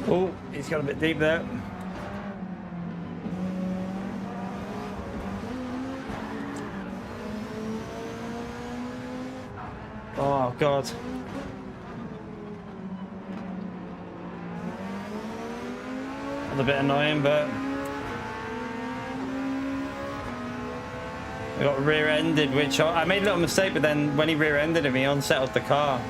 S1: Oh, he's got a bit deep there. Oh, God. That's a bit annoying, but... I got rear-ended, which I made a little mistake, but then when he rear-ended him, he unsettled the car.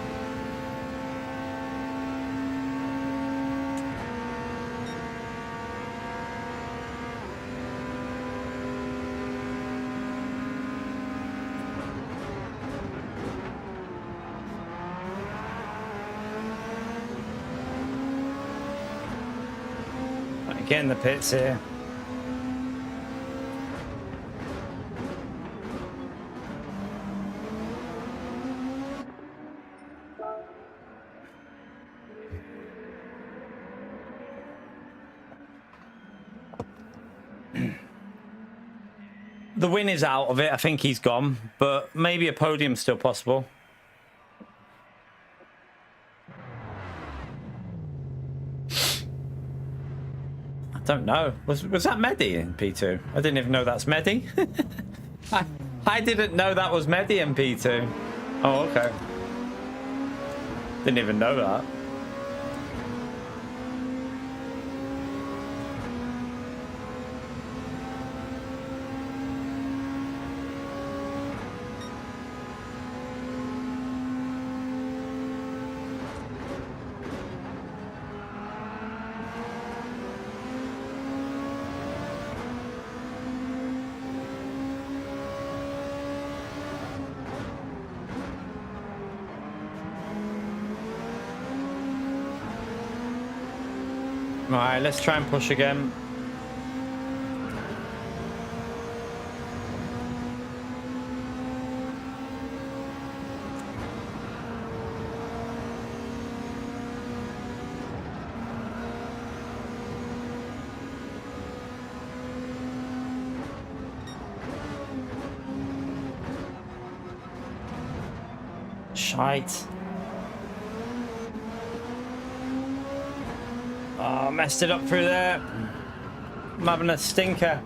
S1: Get in the pits here. The win is out of it. I think he's gone, but maybe a podium's still possible. I don't know. Was that Mehdi in P2? I didn't even know that's Mehdi. I didn't know that was Mehdi in P2. Oh, okay. Didn't even know that. Alright, let's try and push again. Shite. Oh, messed it up through there. I'm having a stinker.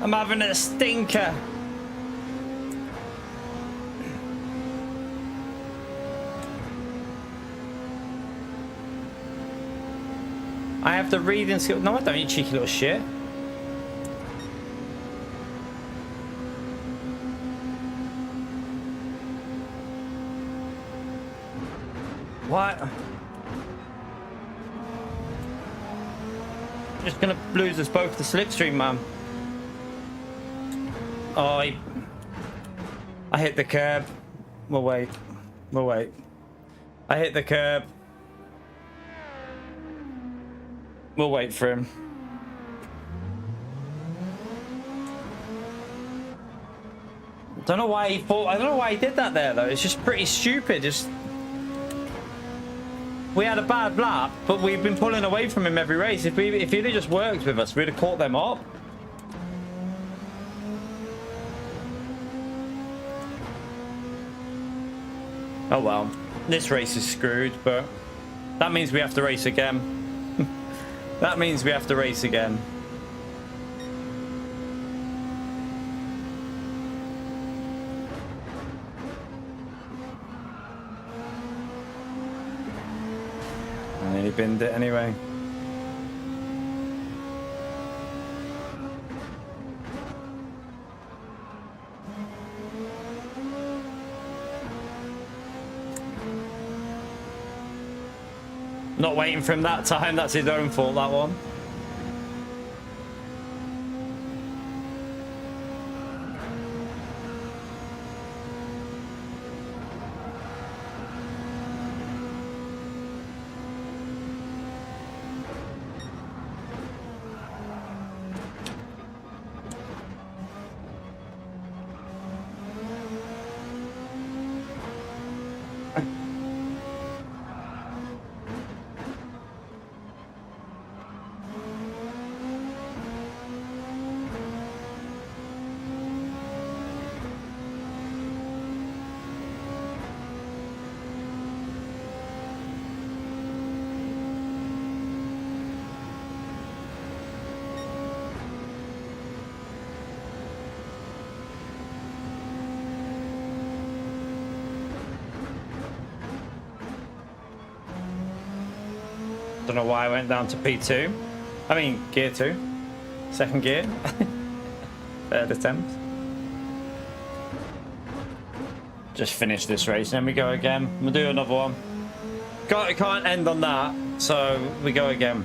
S1: I'm having a stinker. I have the reading skill. No, I don't, you cheeky little shit. What? Just gonna lose us both the slipstream, man. Oh, I hit the curb. We'll wait. We'll wait. I hit the curb. We'll wait for him. Don't know why he thought. I don't know why he did that there though. It's just pretty stupid. Just. We had a bad lap, but we've been pulling away from him every race. If he'd have just worked with us, we'd have caught them up. Oh well, this race is screwed, but that means we have to race again. That means we have to race again. He binned it anyway. Not waiting for him that time. That's his own fault, that one. Don't know why I went down to P2. I mean, gear 2. Second gear. Third attempt. Just finish this race and then we go again. We'll do another one. It can't end on that, so we go again.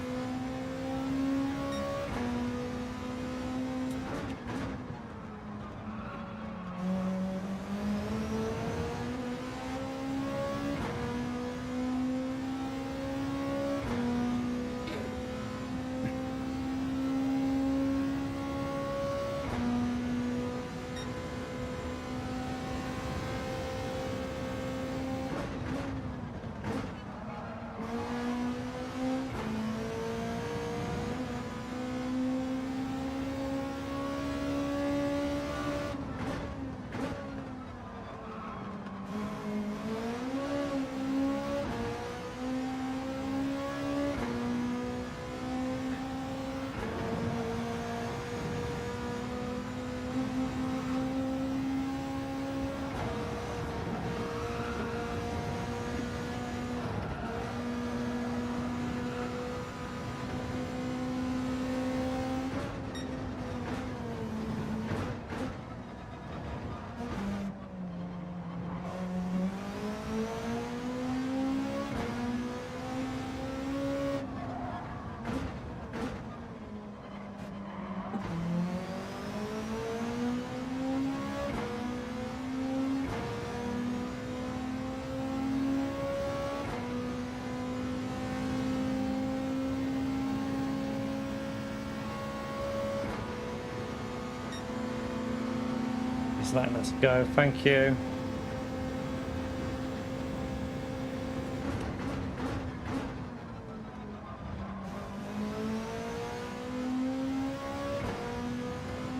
S1: Letting us go, thank you.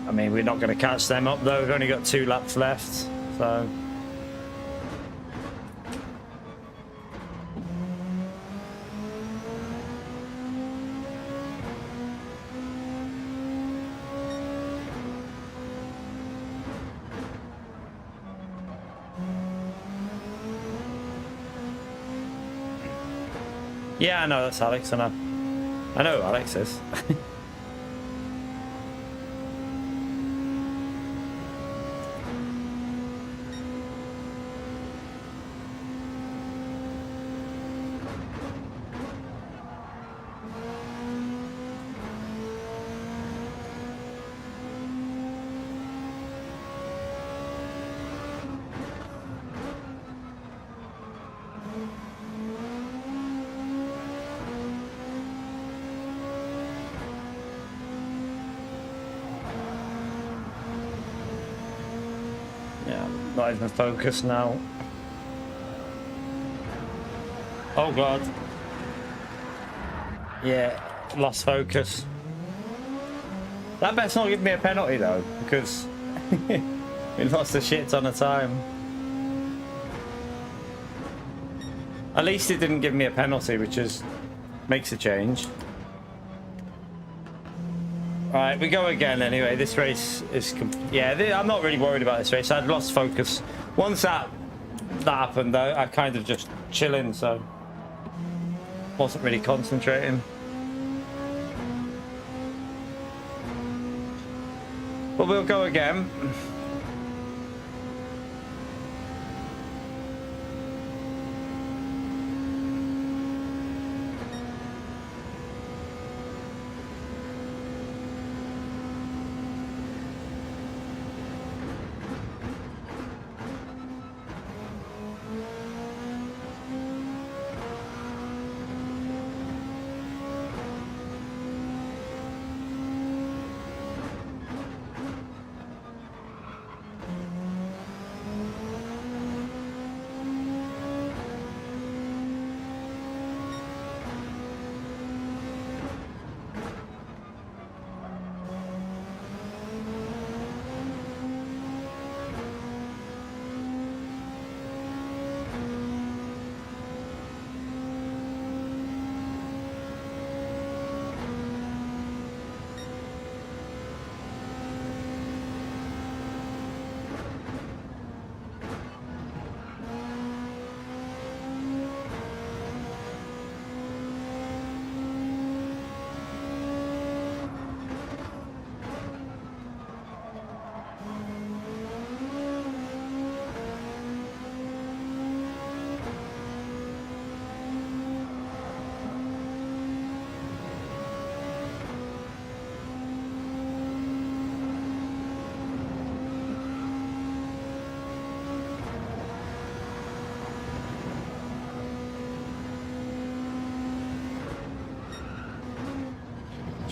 S1: I mean, we're not going to catch them up though, we've only got 2 laps left, so. Yeah, I know that's Alex, I know who Alex is. Not even focused now. Oh god. Yeah, lost focus. That bet's not giving me a penalty though, because we lost a shit ton of time. At least it didn't give me a penalty, which makes a change. Alright, we go again anyway. This race is... yeah, I'm not really worried about this race. I'd lost focus. Once that happened, though, I kind of just chilling, so... wasn't really concentrating. But we'll go again.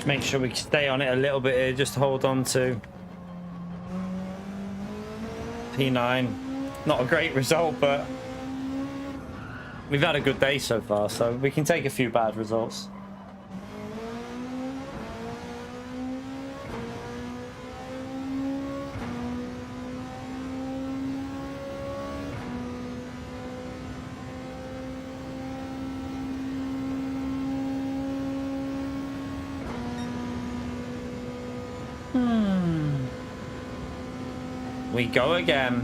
S1: Make sure we stay on it a little bit here. Just hold on to P9. Not a great result, but we've had a good day so far, so we can take a few bad results. We go again.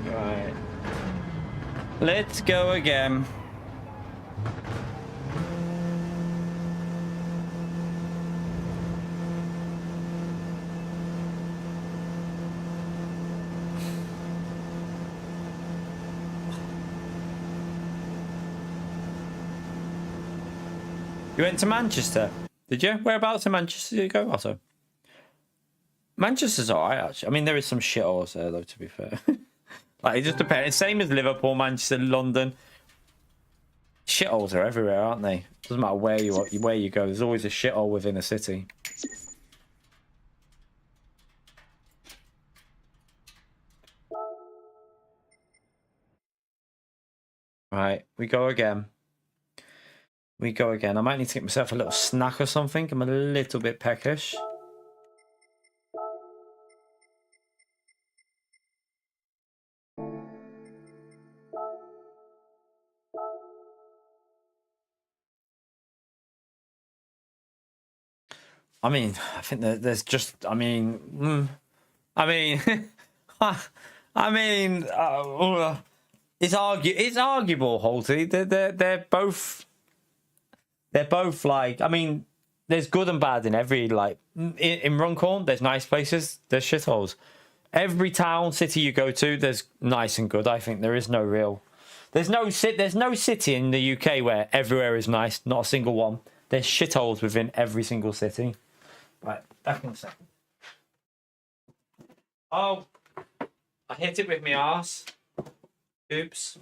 S1: Right. Let's go again. You went to Manchester, did you? Whereabouts in Manchester did you go, Otto? Manchester's alright, actually. I mean, there is some shitholes there, though, to be fair. Like, it just depends. Same as Liverpool, Manchester, London. Shitholes are everywhere, aren't they? Doesn't matter where you go. There's always a shithole within a city. Right, we go again. We go again. I might need to get myself a little snack or something. I'm a little bit peckish. I mean, I think that there's just, I mean, I mean, it's arguable, Holty. They're both like, I mean, there's good and bad in every, like, in Runcorn, there's nice places, there's shitholes. Every town, city you go to, there's nice and good. I think there is no real, there's no city in the UK where everywhere is nice, not a single one. There's shitholes within every single city. Right, back in a second. Oh, I hit it with my arse. Oops.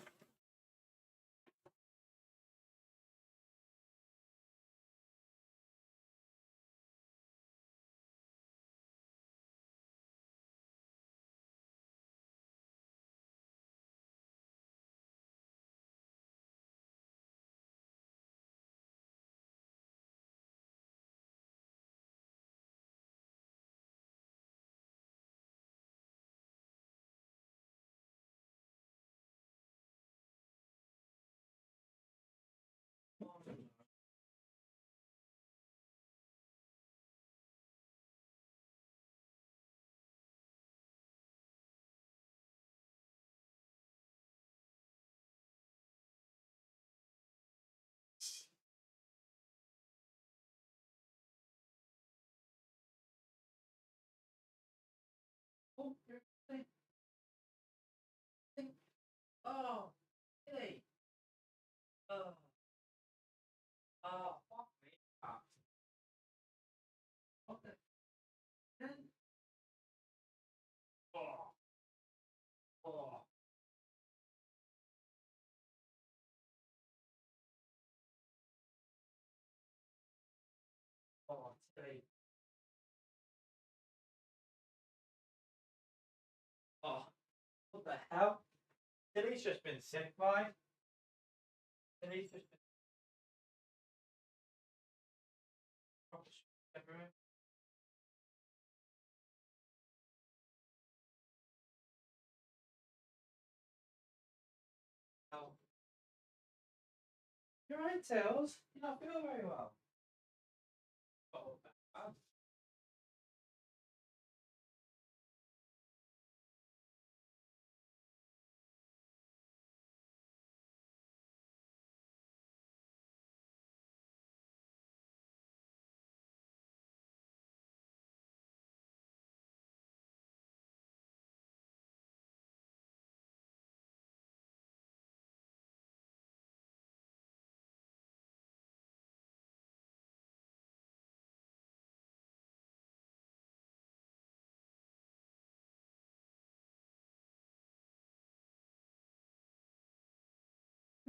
S1: Oh, really? Oh, fuck me. What the hell? Oh, oh, oh, today. Oh, what the hell? Tilly's just been sick, right? Tilly's just been everywhere. Oh. You're right, Tails. You're not feeling very well. Oh, bad.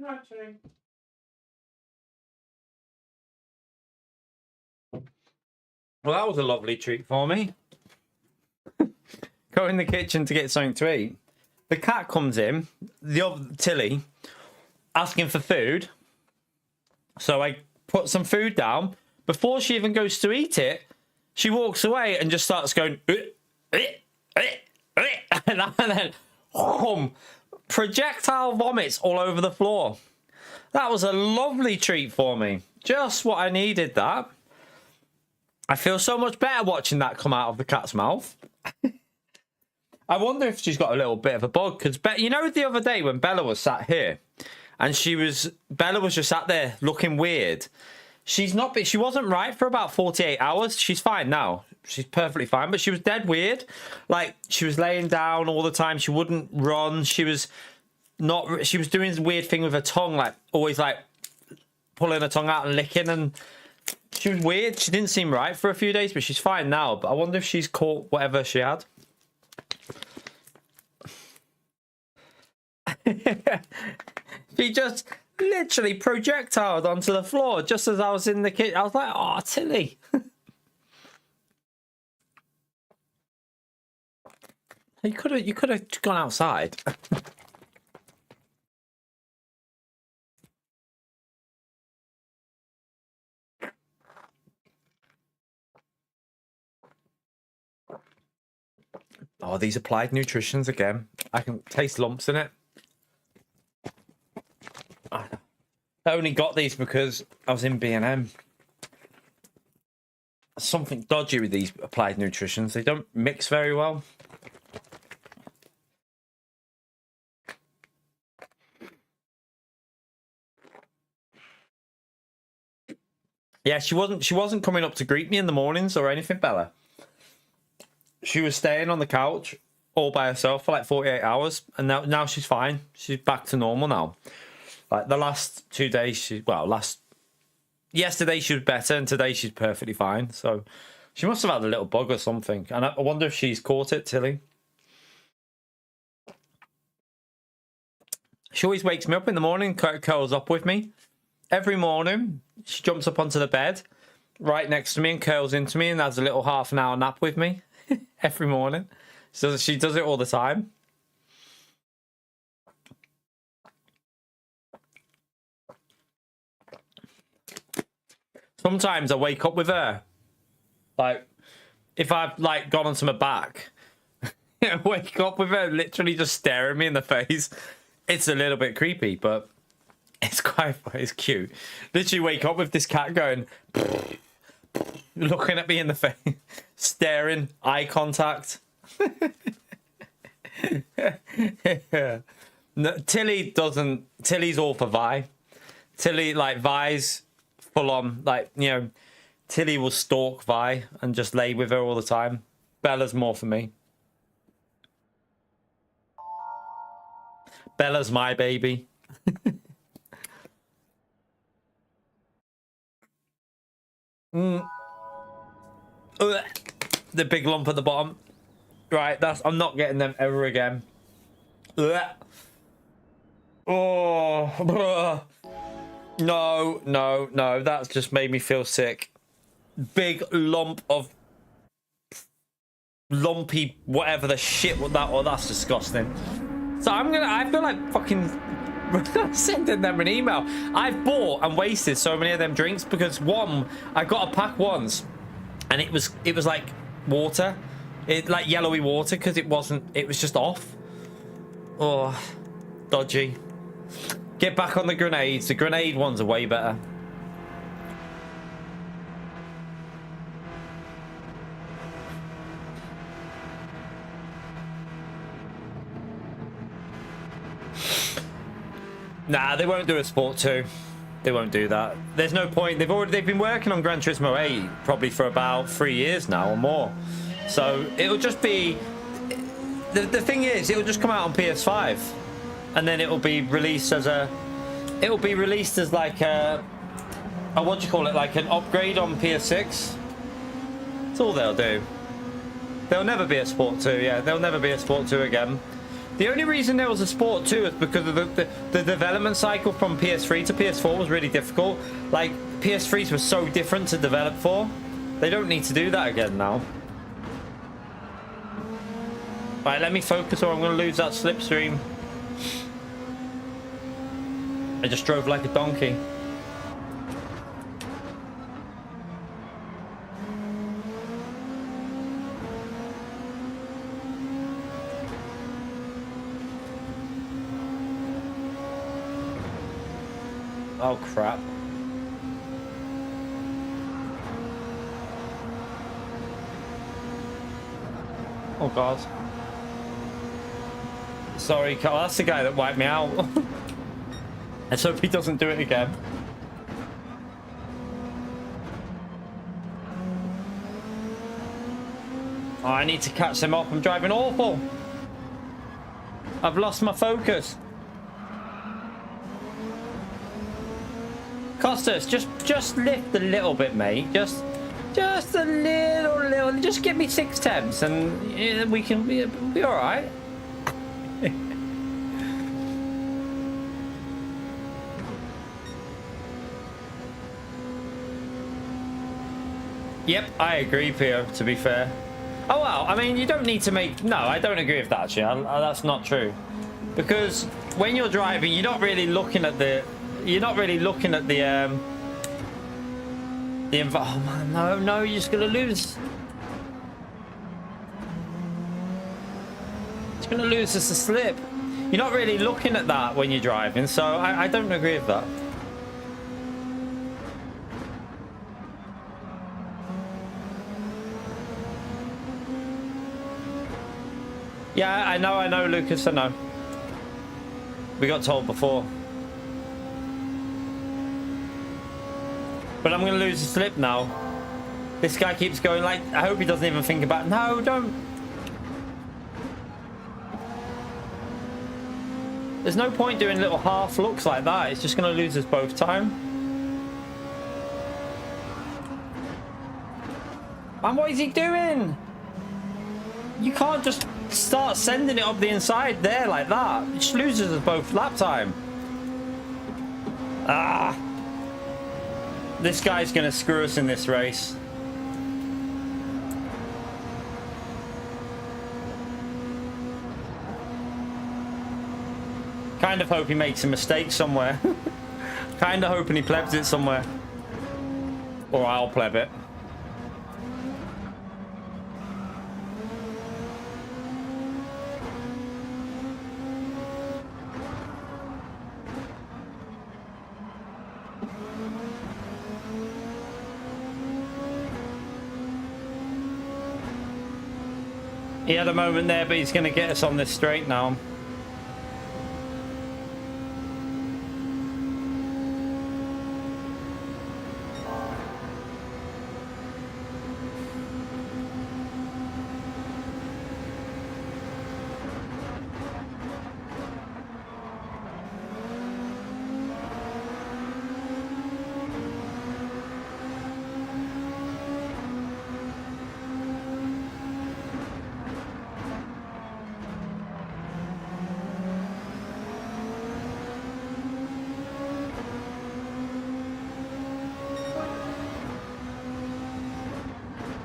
S1: Actually. Well, that was a lovely treat for me. Go in the kitchen to get something to eat. The cat comes in, the other Tilly, asking for food. So I put some food down. Before she even goes to eat it, she walks away and just starts going, and then projectile vomits all over the floor. That was a lovely treat for me. Just what I needed, that. I feel so much better watching that come out of the cat's mouth. I wonder if she's got a little bit of a bug, because you know the other day when Bella was sat here and Bella was just sat there looking weird. She wasn't right for about 48 hours. She's fine now. She's perfectly fine, but she was dead weird. Like, she was laying down all the time. She wouldn't run. She was doing this weird thing with her tongue, like always like pulling her tongue out and licking, and she was weird. She didn't seem right for a few days, but she's fine now. But I wonder if she's caught whatever she had. She just literally projectiled onto the floor just as I was in the kitchen. I was like, oh, Tilly. You could have gone outside. Oh, these applied nutritions again. I can taste lumps in it. I only got these because I was in B&M. Something dodgy with these applied nutritions. They don't mix very well. Yeah, she wasn't coming up to greet me in the mornings or anything, Bella. She was staying on the couch all by herself for like 48 hours, and now she's fine. She's back to normal now. Like the last 2 days, yesterday she was better, and today she's perfectly fine. So she must have had a little bug or something, and I wonder if she's caught it, Tilly. She always wakes me up in the morning, curls up with me. Every morning, she jumps up onto the bed right next to me and curls into me and has a little half an hour nap with me every morning. So she does it all the time. Sometimes I wake up with her. Like, if I've like gone onto my back, I wake up with her literally just staring me in the face. It's a little bit creepy, but it's cute. Literally wake up with this cat going, looking at me in the face, staring, eye contact. No, Tilly's all for Vi. Tilly, like, Vi's full on, like, you know, Tilly will stalk Vi and just lay with her all the time. Bella's more for me. Bella's my baby. The big lump at the bottom. Right, I'm not getting them ever again. Oh, no, that's just made me feel sick. Big lump of lumpy whatever the shit was that. Oh, that's disgusting. So I feel like fucking sending them an email. I've bought and wasted so many of them drinks because I got a pack once and it was like water, like yellowy water, because it was just off. Oh, dodgy. Get back on the grenades. The grenade ones are way better. Nah, they won't do a Sport 2. They won't do that. There's no point. They've been working on Gran Turismo 8 probably for about 3 years now or more. So it'll just be the thing is it'll just come out on PS5, and then it'll be released as like a what do you call it, like an upgrade on PS6. That's all they'll do. There'll never be a Sport 2. Yeah, there'll never be a Sport 2 again. The only reason there was a Sport 2 is because of the development cycle from PS3 to PS4 was really difficult. Like, PS3s were so different to develop for. They don't need to do that again now. Right, let me focus or I'm going to lose that slipstream. I just drove like a donkey. Oh, crap. Oh, God. Sorry, Carl. That's the guy that wiped me out. Let's hope he doesn't do it again. Oh, I need to catch him up. I'm driving awful. I've lost my focus. Costas, just lift a little bit, mate. Just a little. Just give me 6 temps and we can be all right. Yep, I agree, Pio, to be fair. Oh, well, I mean, you don't need to make... No, I don't agree with that, actually. That's not true. Because when you're driving, you're not really looking at the... You're not really looking at the... Oh, man, no, you're just going to lose. It's going to lose us a slip. You're not really looking at that when you're driving, so I don't agree with that. Yeah, I know, Lucas, I know. We got told before. But I'm going to lose the slip now. This guy keeps going like, I hope he doesn't even think about, no, don't. There's no point doing little half looks like that. It's just going to lose us both time. And what is he doing? You can't just start sending it up the inside there like that. It just loses us both lap time. Ah. This guy's going to screw us in this race. Kind of hope he makes a mistake somewhere. Kind of hoping he plebs it somewhere. Or I'll pleb it. He had a moment there, but he's going to get us on this straight now.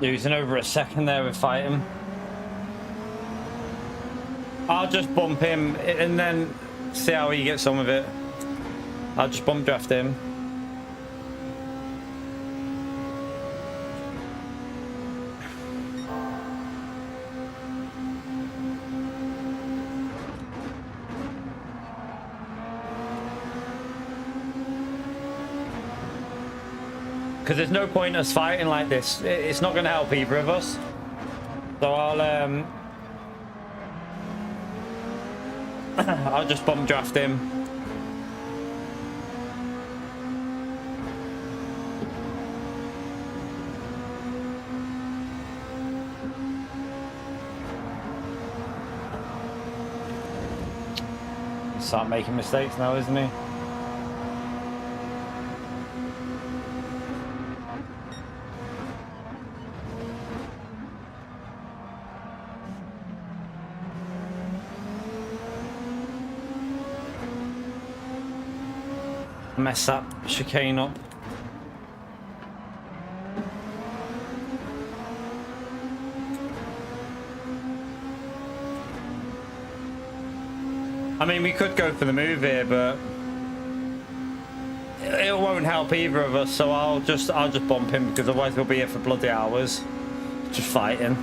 S1: Losing over a second there with fighting. I'll just bump him and then see how he gets on with it. I'll just bump draft him. Because there's no point us fighting like this. It's not going to help either of us. So I'll just bump draft him. Start making mistakes now, isn't he? Mess that chicane up. I mean, we could go for the move here, but it won't help either of us. So I'll just bump him, because otherwise we'll be here for bloody hours, just fighting.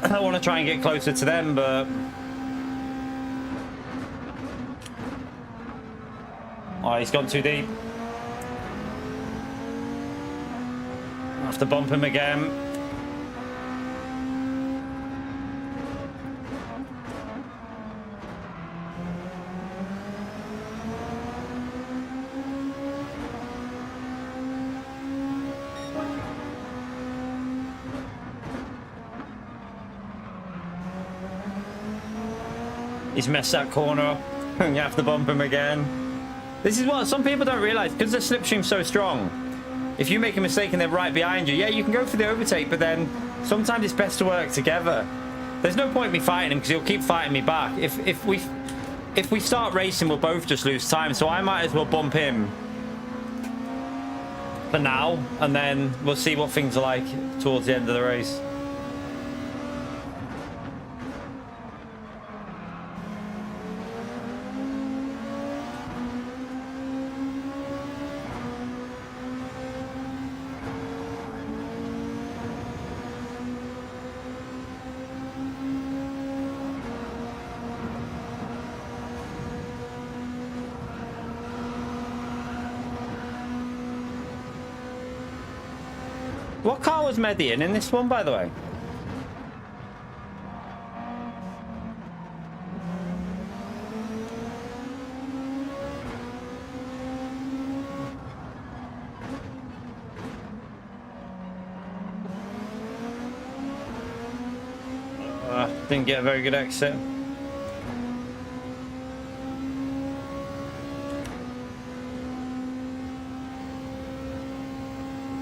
S1: I want to try and get closer to them, but oh, he's gone too deep. I have to bump him again. He's messed that corner up. You have to bump him again. This is what some people don't realize, because the slipstream's so strong. If you make a mistake and they're right behind you, yeah, you can go for the overtake, but then sometimes it's best to work together. There's no point in me fighting him, because he'll keep fighting me back. If we start racing, we'll both just lose time. So I might as well bump him for now, and then we'll see what things are like towards the end of the race. What car was Mehdi in this one, by the way? Didn't get a very good exit.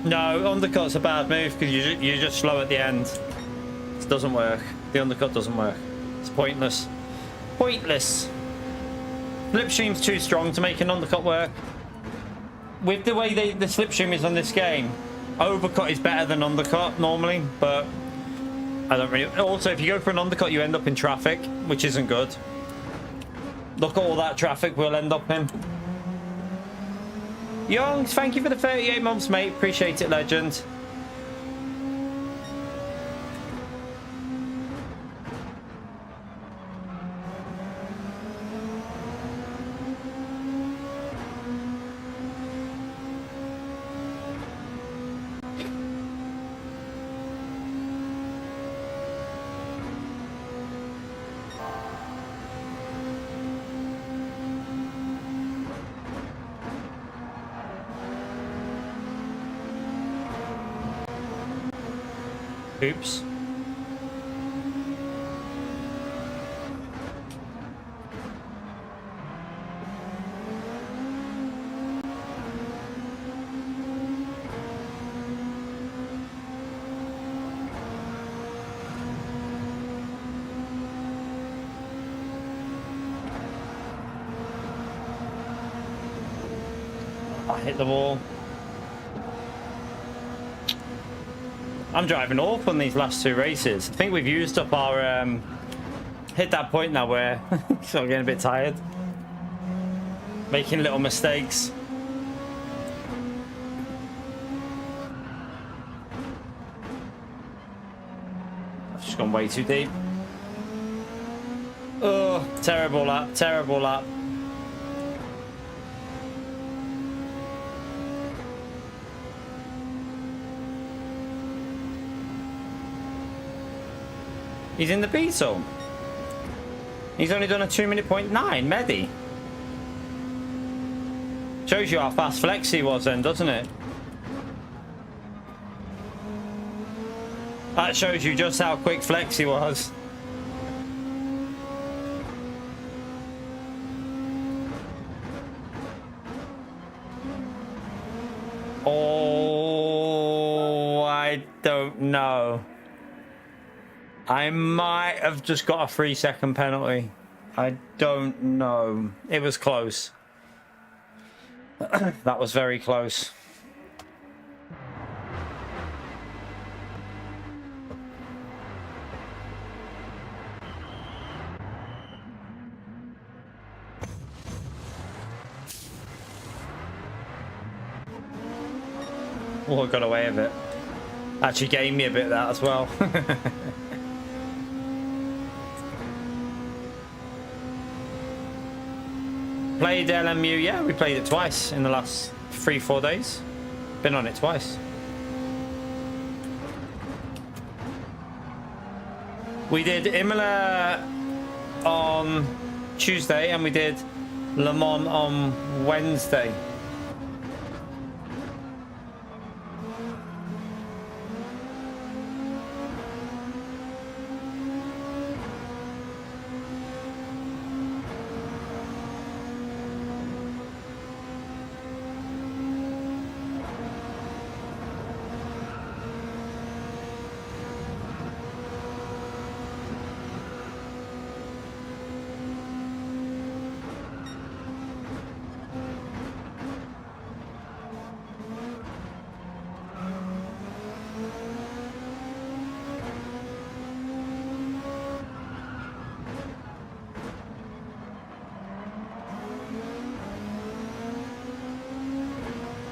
S1: No, undercut's a bad move, because you're just slow at the end. It doesn't work. The undercut doesn't work. It's pointless. Pointless. Slipstream's too strong to make an undercut work. With the way the slipstream is on this game, overcut is better than undercut normally, but I don't really... Also, if you go for an undercut, you end up in traffic, which isn't good. Look at all that traffic we'll end up in. Youngs, thank you for the 38 months, mate. Appreciate it, legend. Oops. I hit the wall. I'm driving off on these last two races. I think we've used up our hit that point now where sort of getting a bit tired, making little mistakes. I've just gone way too deep. Oh, terrible lap, terrible lap. He's in the beetle. He's only done a 2:09, Mehdi. Shows you how fast Flexi was then, doesn't it? That shows you just how quick Flexi was. Oh, I don't know. I might have just got a 3-second penalty. I don't know. It was close. That was very close. Oh, I got away with it. Actually gave me a bit of that as well. Played LMU, yeah, we played it twice in the last 3-4 days. Been on it twice. We did Imola on Tuesday and we did Le Mans on Wednesday.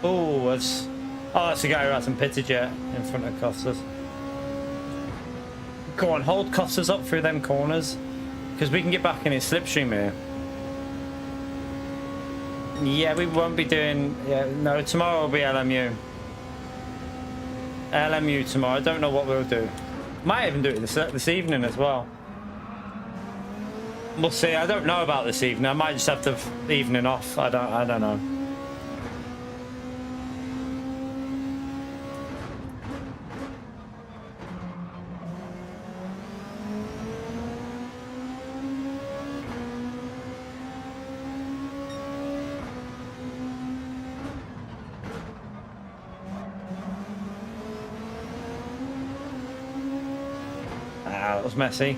S1: Oh, that's the guy who hasn't pitted yet in front of Costas. Go on, hold Costas up through them corners, because we can get back in his slipstream here. Yeah, we won't be doing. Yeah, no, tomorrow will be LMU. LMU tomorrow. I don't know what we'll do. Might even do it this evening as well. We'll see. I don't know about this evening. I might just have the evening off. I don't know. That was messy.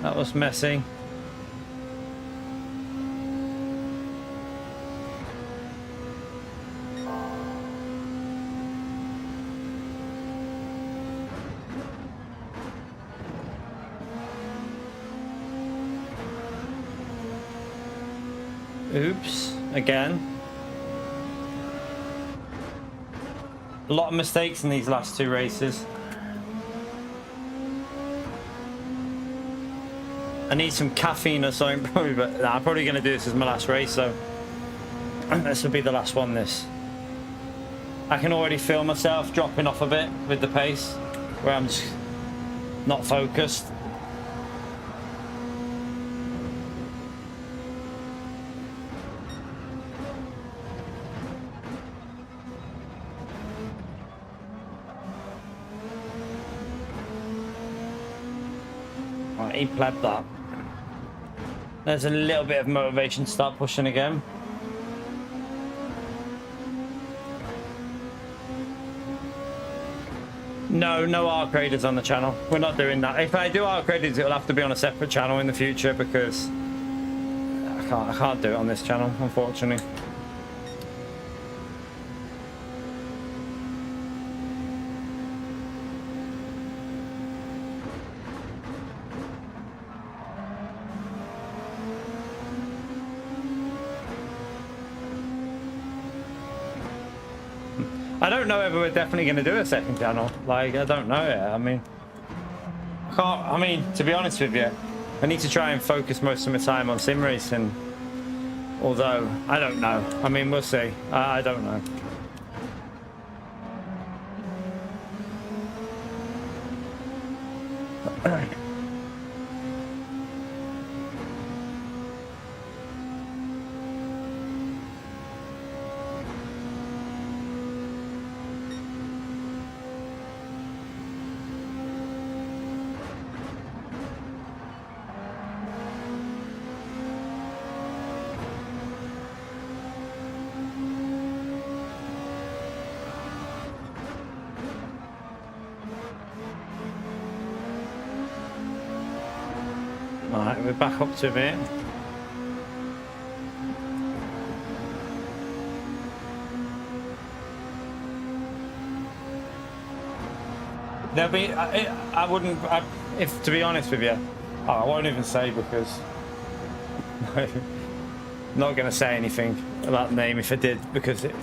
S1: That was messy. Oops, again. A lot of mistakes in these last two races. I need some caffeine or something probably, but I'm probably going to do this as my last race, so this will be the last one. This I can already feel myself dropping off a bit with the pace, where I'm just not focused. Right, he pled that. There's a little bit of motivation to start pushing again. No arc raiders on the channel. We're not doing that. If I do arc raiders, it'll have to be on a separate channel in the future because I can't do it on this channel, unfortunately. I don't know whether we're definitely going to do a second channel. Like, I don't know yet. I mean, to be honest with you, I need to try and focus most of my time on sim racing. Although, I don't know. I mean, we'll see. I don't know. Alright, we're back up to a bit. There'll be. I wouldn't. If to be honest with you, I won't even say because I'm not going to say anything about the name if I did because it.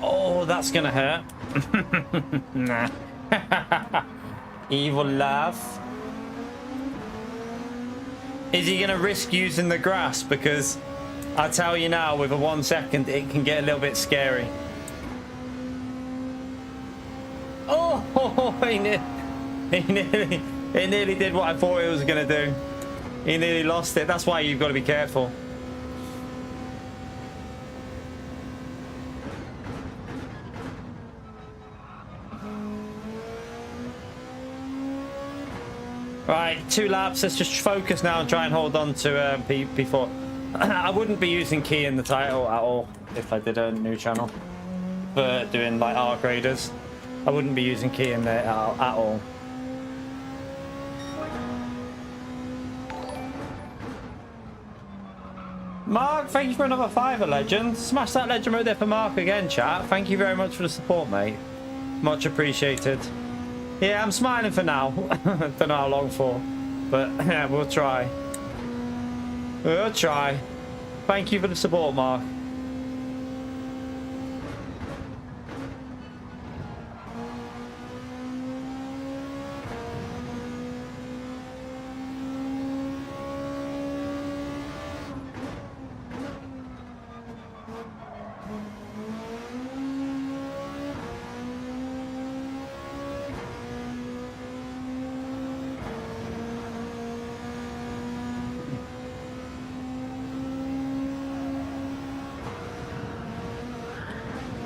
S1: Oh, that's gonna hurt. Nah. Evil laugh. Is he gonna risk using the grass? Because I tell you now, with a 1 second, it can get a little bit scary. Oh, he nearly did what I thought he was gonna do. He nearly lost it. That's why you've got to be careful. Right, 2 laps. Let's just focus now and try and hold on to P4. I wouldn't be using key in the title at all if I did a new channel for doing like R graders. I wouldn't be using key in there at all. Mark, thank you for another $5, legend. Smash that legend right there for Mark again, chat. Thank you very much for the support, mate. Much appreciated. Yeah, I'm smiling for now. Don't know how long for, but yeah, we'll try. We'll try. Thank you for the support, Mark.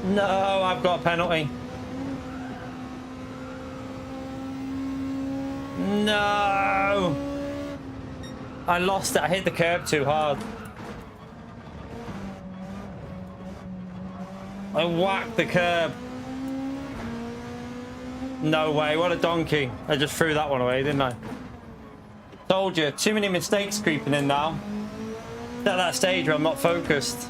S1: No, I've got a penalty. No! I lost it. I hit the curb too hard. I whacked the curb. No way. What a donkey. I just threw that one away, didn't I? Told you. Too many mistakes creeping in now. At that stage where I'm not focused.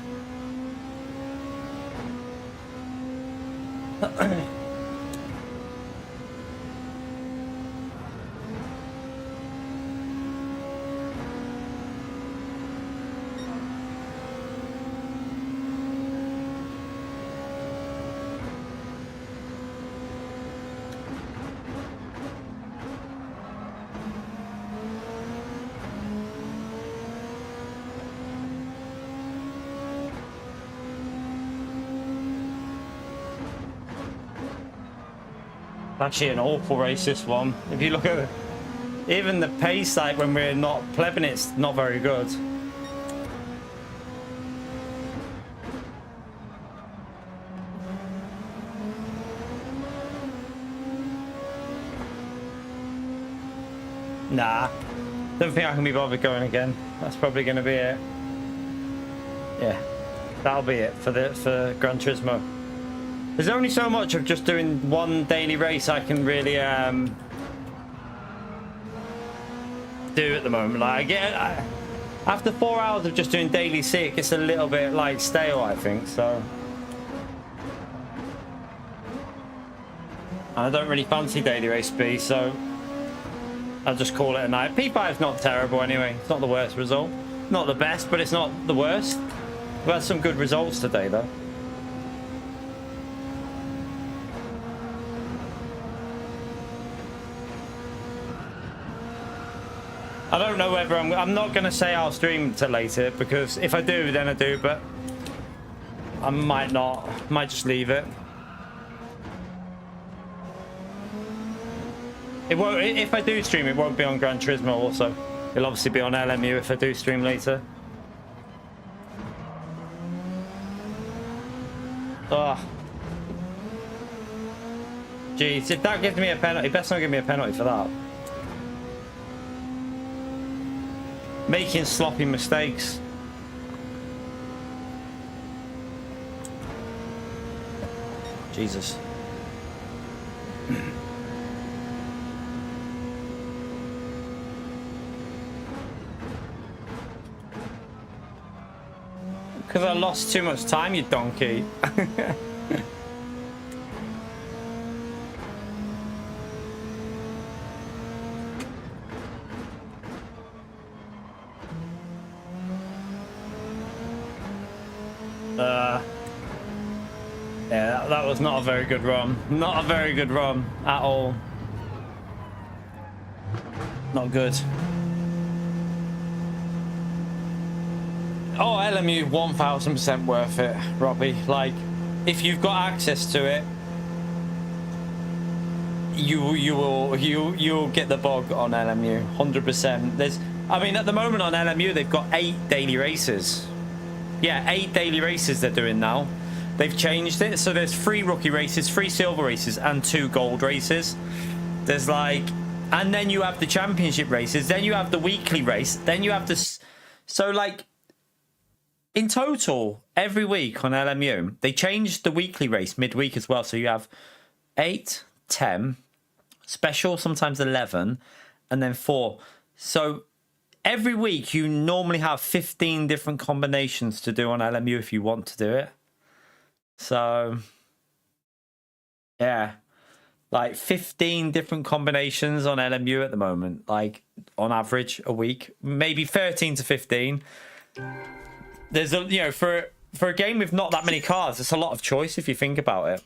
S1: Actually an awful race, this one. If you look at it, even the pace, like when we're not plebbing, it's not very good. Nah, don't think I can be bothered going again. That's probably going to be it. Yeah, that'll be it for Gran Turismo. There's only so much of just doing one daily race I can really do at the moment. Like after 4 hours of just doing daily sick, it's a little bit like stale, I think. So I don't really fancy daily race B, so I'll just call it a night. P5 is not terrible anyway. It's not the worst result. Not the best, but it's not the worst. We've had some good results today, though. I don't know whether I'm not going to say I'll stream till later, because if I do, then I do, but I might not. Might just leave it. It won't. If I do stream, it won't be on Gran Turismo also. It'll obviously be on LMU if I do stream later. Oh. Jeez, if that gives me a penalty, best not give me a penalty for that. Making sloppy mistakes. Jesus. Because I lost too much time, you donkey. Yeah, that was not a very good run. Not a very good run at all. Not good. Oh, LMU 1000% worth it, Robbie. Like, if you've got access to it, you'll get the bug on LMU 100%. I mean, at the moment on LMU they've got 8 daily races. Yeah, 8 daily races they're doing now. They've changed it, so there's 3 rookie races, 3 silver races, and 2 gold races. There's like, and then you have the championship races, then you have the weekly race, then you have this. So like, in total, every week on LMU, they changed the weekly race midweek as well. So you have 8, 10, special, sometimes 11, and then 4. So every week you normally have 15 different combinations to do on LMU if you want to do it. So, yeah, like 15 different combinations on LMU at the moment, like on average a week, maybe 13 to 15. There's a, you know, for a game with not that many cars, it's a lot of choice if you think about it.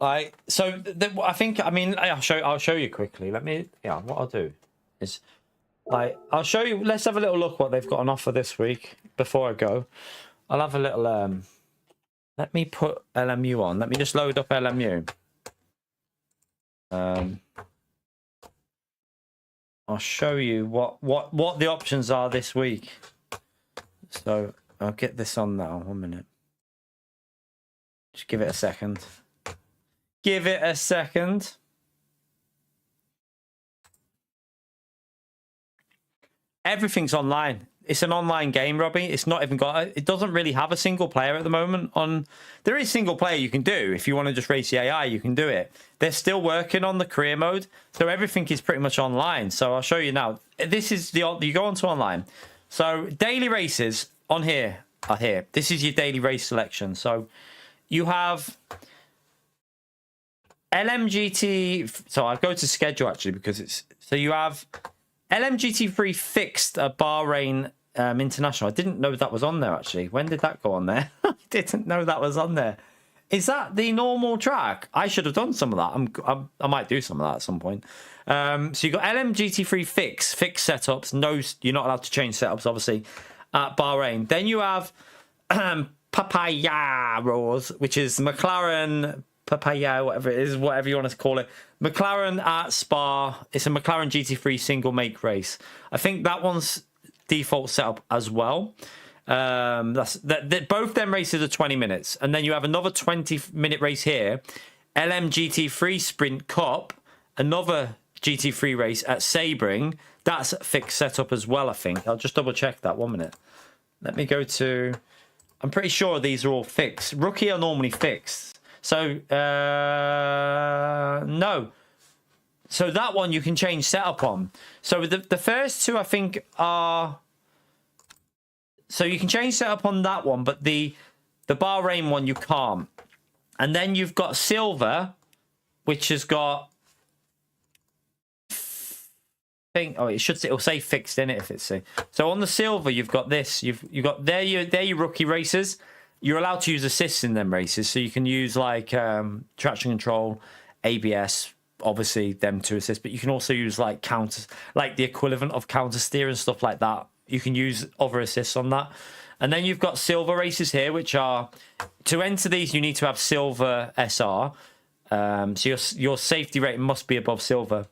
S1: Like, so I think, I mean, I'll show you quickly. Let me, yeah, what I'll do is, like, I'll show you, let's have a little look what they've got on offer this week before I go. I'll have a little, let me put LMU on. Let me just load up LMU. I'll show you what the options are this week. So I'll get this on now. 1 minute. Just give it a second. Give it a second. Everything's online. It's an online game, Robbie. It's not even got. It doesn't really have a single player at the moment. There is single player you can do if you want to just race the AI. You can do it. They're still working on the career mode, so everything is pretty much online. So I'll show you now. This is you go onto online. So daily races on here are here. This is your daily race selection. So you have LMGT. So I go to schedule actually because it's so you have. LMGT3 fixed at Bahrain International. I didn't know that was on there, actually. When did that go on there? I didn't know that was on there. Is that the normal track? I should have done some of that. I might do some of that at some point. So you've got LMGT3 fixed setups. No, you're not allowed to change setups, obviously, at Bahrain. Then you have Papaya Roars, which is McLaren... Papaya, whatever it is, whatever you want to call it. McLaren at Spa. It's a McLaren GT3 single make race. I think that one's default setup as well. Both them races are 20 minutes. And then you have another 20-minute race here. LM GT3 Sprint Cup. Another GT3 race at Sebring. That's a fixed setup as well, I think. I'll just double check that 1 minute. Let me go to... I'm pretty sure these are all fixed. Rookie are normally fixed. So, no. So that one you can change setup on. So the first two, I think, are... So you can change setup on that one, but the Bahrain one you can't. And then you've got Silver, which has got... it'll say fixed in it if it's... So on the Silver, you've got this. You've got... They're your rookie races. You're allowed to use assists in them races, so you can use like traction control, ABS, obviously them to assist, but you can also use like counters, like the equivalent of counter steer and stuff like that. You can use other assists on that. And then you've got silver races here, which are, to enter these, you need to have silver SR. So your safety rating must be above silver.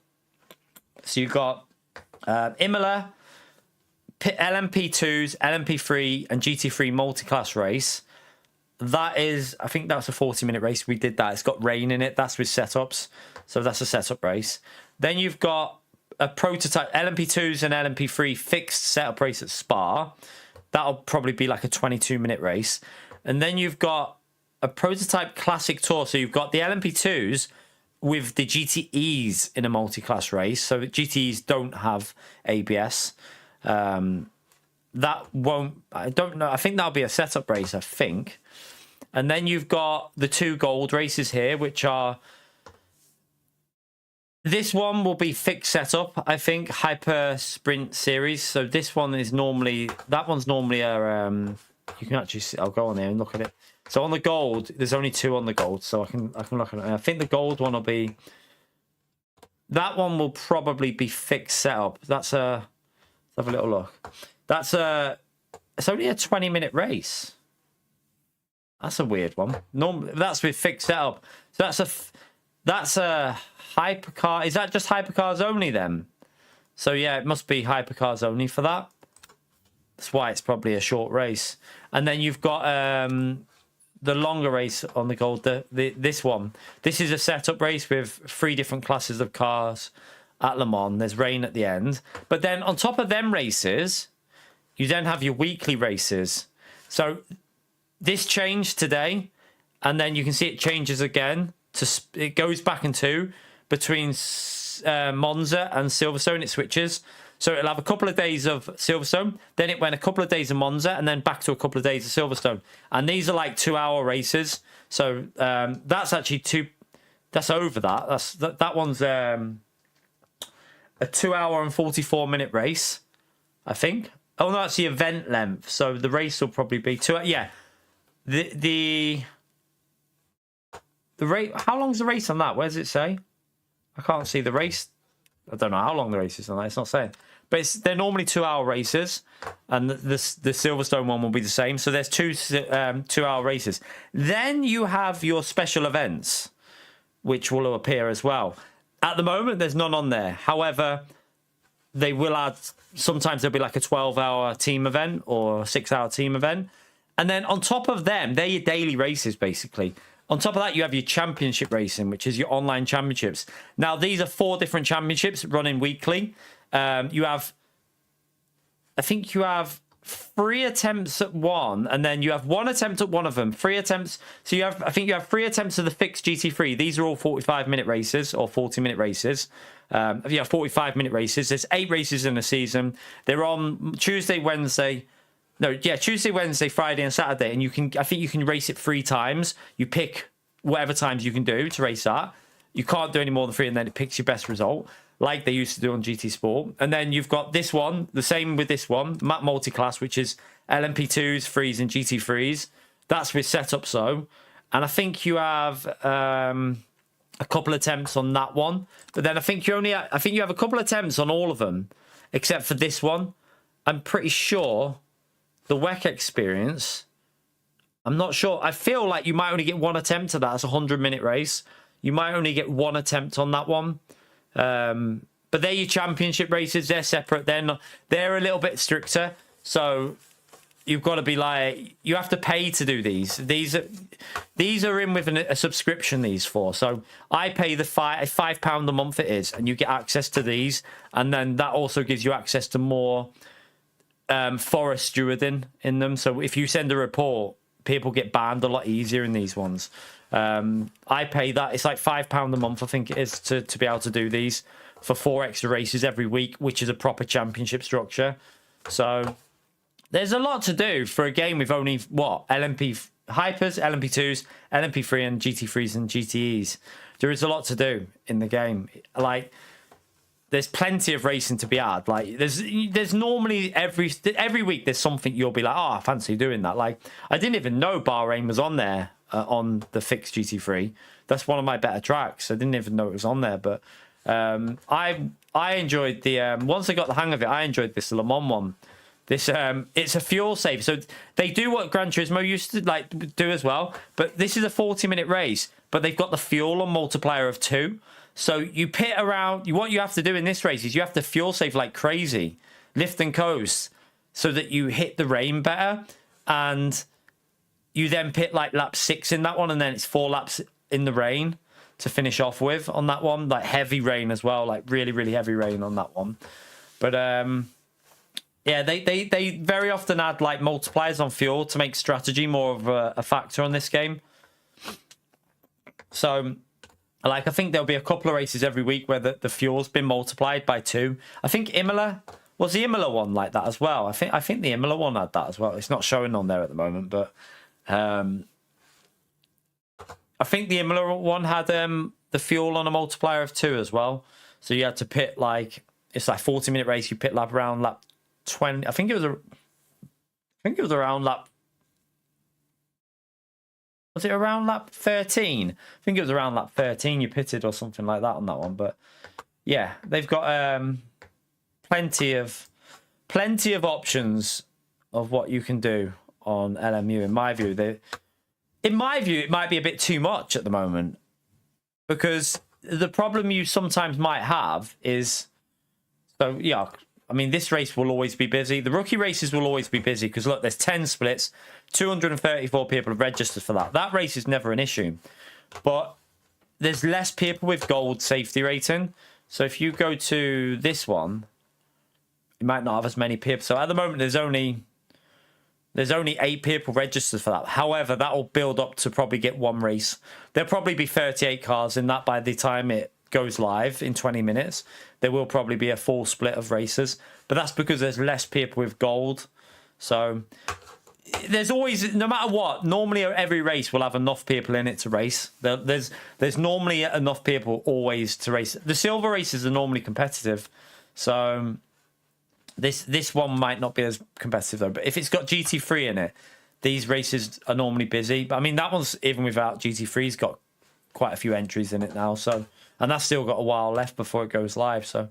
S1: So you've got Imola, LMP2s, LMP3, and GT3 multi-class race. That is, I think that's a 40-minute race. We did that. It's got rain in it. That's with setups. So that's a setup race. Then you've got a prototype LMP2s and LMP3 fixed setup race at Spa. That'll probably be like a 22-minute race. And then you've got a prototype classic tour. So you've got the LMP2s with the GTEs in a multi-class race. So GTEs don't have ABS.
S2: that won't, I don't know. I think that'll be a setup race, I think. And then you've got the 2 gold races here, which are, this one will be fixed setup, I think, hyper sprint series. So this one is normally, that one's normally a, you can actually see, I'll go on there and look at it. So on the gold, there's only 2 on the gold, so I can look at it. I think the gold one will be, that one will probably be fixed setup. That's a, let's have a little look. That's a, it's only a 20-minute race. That's a weird one. Normally, that's with fixed setup. So that's a hypercar. Is that just hypercars only then? So yeah, it must be hypercars only for that. That's why it's probably a short race. And then you've got the longer race on the gold. This one. This is a setup race with 3 different classes of cars at Le Mans. There's rain at the end. But then on top of them races, you then have your weekly races. So this changed today, and then you can see it changes again. It goes back and 2 between Monza and Silverstone. It switches. So it'll have a couple of days of Silverstone, then it went a couple of days of Monza, and then back to a couple of days of Silverstone. And these are like 2-hour races. So that's actually that's over that. That one's a 2-hour and 44-minute race, I think. Oh no, that's the event length. So the race will probably be 2. Yeah, the rate. How long's the race on that? Where does it say? I can't see the race. I don't know how long the race is on that. It's not saying. But they're normally 2-hour races, and the Silverstone one will be the same. So there's 2 2-hour races. Then you have your special events, which will appear as well. At the moment, there's none on there. However, they will add. Sometimes there'll be like a 12-hour team event or a 6-hour team event, and then on top of them, they're your daily races basically. On top of that, you have your championship racing, which is your online championships. Now, these are 4 different championships running weekly. You have, I think you have 3 attempts at one, and then you have 1 attempt at one of them. 3 attempts. So you have, I think you have 3 attempts of the fixed GT3. These are all 45-minute races or 40-minute races. You have 45-minute races. There's 8 races in a season. They're on Tuesday, Wednesday. No, yeah, Tuesday, Wednesday, Friday, and Saturday. And you can, I think you can race it 3 times. You pick whatever times you can do to race that. You can't do any more than 3, and then it picks your best result, like they used to do on GT Sport. And then you've got this one, the same with this one, Map Multiclass, which is LMP2s, 3s, and GT3s. That's with setup so. And I think you have a couple attempts on that one. But then I think you have a couple attempts on all of them, except for this one. I'm pretty sure the WEC experience, I'm not sure. I feel like you might only get 1 attempt at that. It's a 100-minute race. You might only get 1 attempt on that one. But they're your championship races. They're separate. They're a little bit stricter. So you've got to be like, you have to pay to do these. These are in with a subscription, these 4. So I pay the £5 a month it is, and you get access to these. And then that also gives you access to more forest stewarding in them. So if you send a report, people get banned a lot easier in these ones. I pay that. It's like £5 a month, I think it is, to be able to do these for 4 extra races every week, which is a proper championship structure. So there's a lot to do for a game with only, what, LMP Hypers, LMP2s, LMP3 and GT3s and GTEs. There is a lot to do in the game. Like, there's plenty of racing to be had. Like, there's normally every week there's something you'll be like, oh, I fancy doing that. Like, I didn't even know Bahrain was on there on the fixed GT3. That's one of my better tracks. I didn't even know it was on there. But I enjoyed the once I got the hang of it, I enjoyed this Le Mans one. This it's a fuel save. So they do what Gran Turismo used to like do as well. But this is a 40-minute race. But they've got the fuel on multiplier of 2. So you pit around. What you have to do in this race is you have to fuel save like crazy, lift and coast, so that you hit the rain better. And you then pit like lap 6 in that one, and then it's 4 laps in the rain to finish off with on that one. Like heavy rain as well, like really, really heavy rain on that one. But yeah, they very often add like multipliers on fuel to make strategy more of a factor on this game. So, like, I think there'll be a couple of races every week where the fuel's been multiplied by 2. I think Imola Was the Imola one like that as well? I think the Imola one had that as well. It's not showing on there at the moment, but I think the Imola one had the fuel on a multiplier of 2 as well. So you had to pit like, it's like 40-minute race. You pit lap around lap 20. I think it was around lap. Was it around lap 13? I think it was around lap 13 you pitted or something like that on that one. But yeah, they've got plenty of options of what you can do on LMU. In my view, it might be a bit too much at the moment, because the problem you sometimes might have is, so yeah, I mean, this race will always be busy. The rookie races will always be busy because, look, there's 10 splits. 234 people have registered for that. That race is never an issue. But there's less people with gold safety rating. So if you go to this one, you might not have as many people. So at the moment, there's only 8 people registered for that. However, that will build up to probably get one race. There'll probably be 38 cars in that by the time it goes live in 20 minutes. There will probably be a full split of races, but that's because there's less people with gold. So there's always, no matter what, normally every race will have enough people in it to race. There's normally enough people always to race. The silver races are normally competitive, so this one might not be as competitive though. But if it's got GT3 in it, these races are normally busy. But I mean, that one's, even without GT3's got quite a few entries in it now, so, and that's still got a while left before it goes live. So it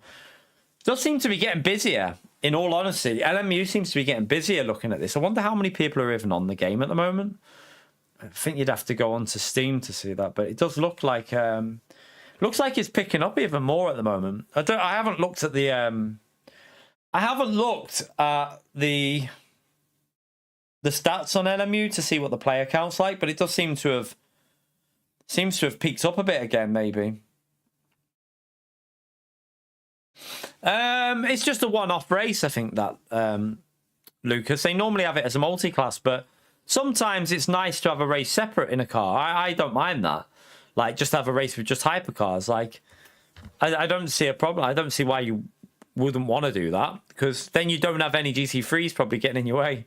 S2: does seem to be getting busier, in all honesty. LMU seems to be getting busier looking at this. I wonder how many people are even on the game at the moment. I think you'd have to go onto Steam to see that, but it does look like it's picking up even more at the moment. I haven't looked at the stats on LMU to see what the player count's like, but it does seem to have peaked up a bit again, maybe. It's just a one-off race, I think, that Lucas. They normally have it as a multi-class, but sometimes it's nice to have a race separate in a car. I don't mind that. Like, just have a race with just hypercars. Like, I don't see a problem. I don't see why you wouldn't want to do that, because then you don't have any GT3s probably getting in your way.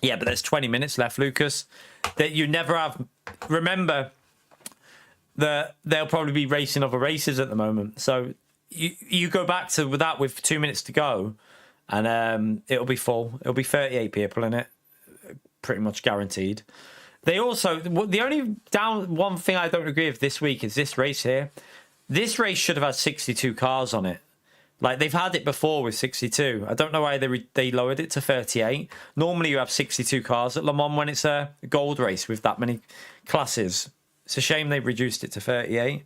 S2: Yeah, but there's 20 minutes left, Lucas. That you never have. Remember that they'll probably be racing other races at the moment. So you go back to that with 2 minutes to go, and it'll be full. It'll be 38 people in it, pretty much guaranteed. They also, the only one thing I don't agree with this week is this race here. This race should have had 62 cars on it. Like, they've had it before with 62. I don't know why they lowered it to 38. Normally you have 62 cars at Le Mans when it's a gold race with that many classes. It's a shame they reduced it to 38.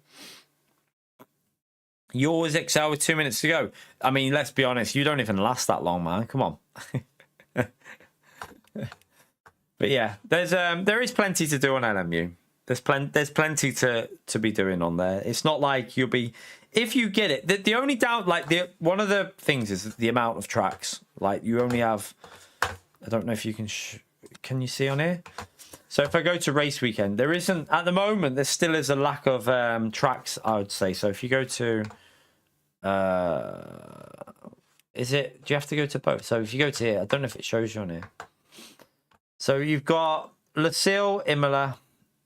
S2: You always excel with 2 minutes to go. I mean, let's be honest, you don't even last that long, man. Come on. But yeah, there is plenty to do on LMU. There's plenty to be doing on there. It's not like you'll be, if you get it. The only doubt, like, one of the things is the amount of tracks. Like, you only have, I don't know if you can you see on here? So if I go to race weekend, there isn't, at the moment, there still is a lack of tracks, I would say. So if you go to, do you have to go to both? So if you go to here, I don't know if it shows you on here. So you've got Lucille, Imola,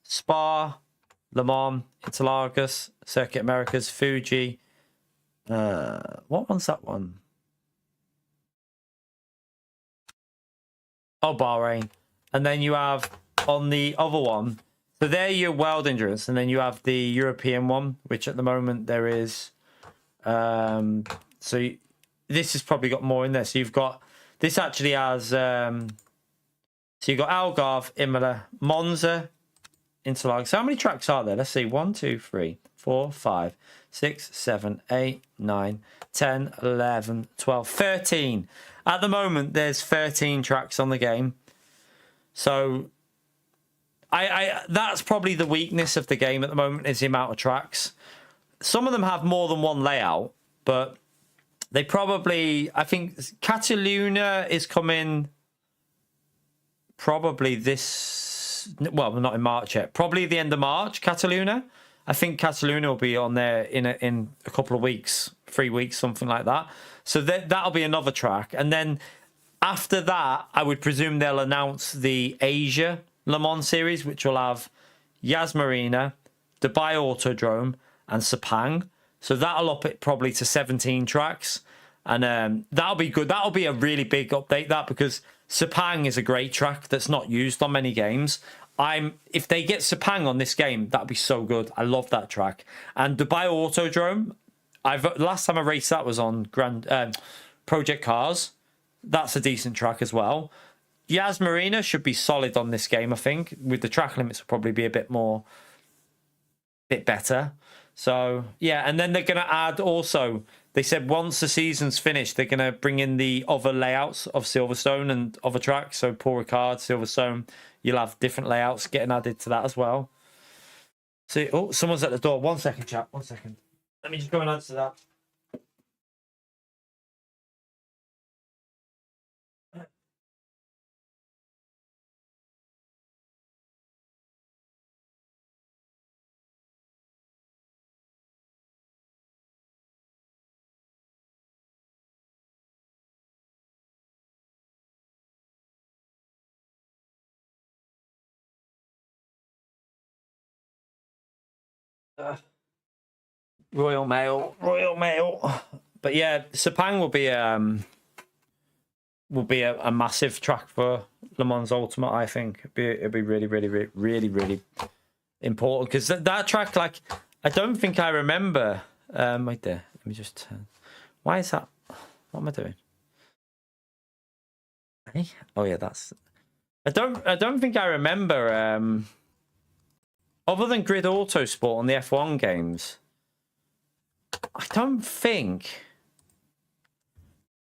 S2: Spa, Le Mans, Interlagos, Circuit Americas, Fuji. What one's that one? Oh, Bahrain. And then you have on the other one, so there your world endurance, and then you have the European one, which at the moment there is. So this has probably got more in there. So you've got, this actually has. So you've got Algarve, Imola, Monza, Interlagos. So how many tracks are there? Let's see. 1, 2, 3, 4, 5, 6, 7, 8, 9, 10, 11, 12, 13. At the moment, there's 13 tracks on the game. So that's probably the weakness of the game at the moment, is the amount of tracks. Some of them have more than one layout, but they probably, I think Catalunya is coming probably this, well, not in March yet, probably the end of March, Catalunya. I think Catalunya will be on there in a couple of weeks, 3 weeks, something like that. So that'll be another track. And then after that, I would presume they'll announce the Asia Le Mans series, which will have Yas Marina, Dubai Autodrome, and Sepang. So that'll up it probably to 17 tracks. And that'll be good. That'll be a really big update, that, because Sepang is a great track that's not used on many games. If they get Sepang on this game, that'd be so good. I love that track. And Dubai Autodrome, last time I raced that was on Project Cars. That's a decent track as well. Yas Marina should be solid on this game, I think. With the track limits, will probably be a bit better. So yeah, and then they're going to add also. They said once the season's finished, they're going to bring in the other layouts of Silverstone and other tracks. So Paul Ricard, Silverstone, you'll have different layouts getting added to that as well. So, oh, someone's at the door. 1 second, chat. 1 second. Let me just go and answer that. Royal Mail. But yeah, Sepang will be a massive track for Le Mans Ultimate. I think it'd be really important, because that track, like, I don't think I remember. Right there. Let me just turn. Why is that? What am I doing? Hey? Oh yeah, that's. I don't think I remember. Other than Grid Autosport on the F1 games, I don't think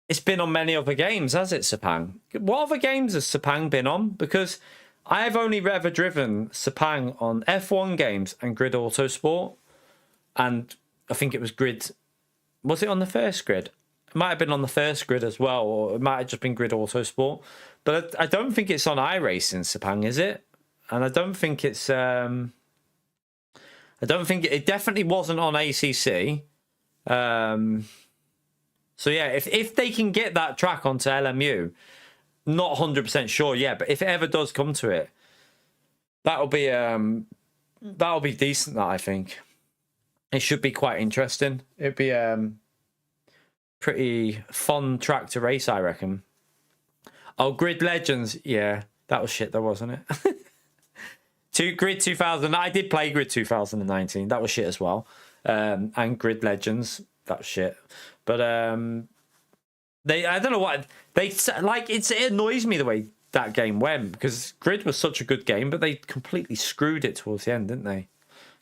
S2: it's been on many other games, has it, Sepang? What other games has Sepang been on? Because I've only ever driven Sepang on F1 games and Grid Autosport. And I think it was Grid... Was it on the first grid? It might have been on the first grid as well, or it might have just been Grid Autosport. But I don't think it's on iRacing, Sepang, is it? And I don't think it's... I don't think it definitely wasn't on ACC. So yeah, if they can get that track onto LMU, not 100% sure yet, but if it ever does come to it, that'll be decent. That, I think it should be quite interesting. It'd be pretty fun track to race, I reckon. Oh, Grid Legends, yeah, that was shit though, wasn't it? Grid 2000. I did play Grid 2019. That was shit as well. And Grid Legends. That was shit. But I don't know what they like. It annoys me the way that game went, because Grid was such a good game, but they completely screwed it towards the end, didn't they?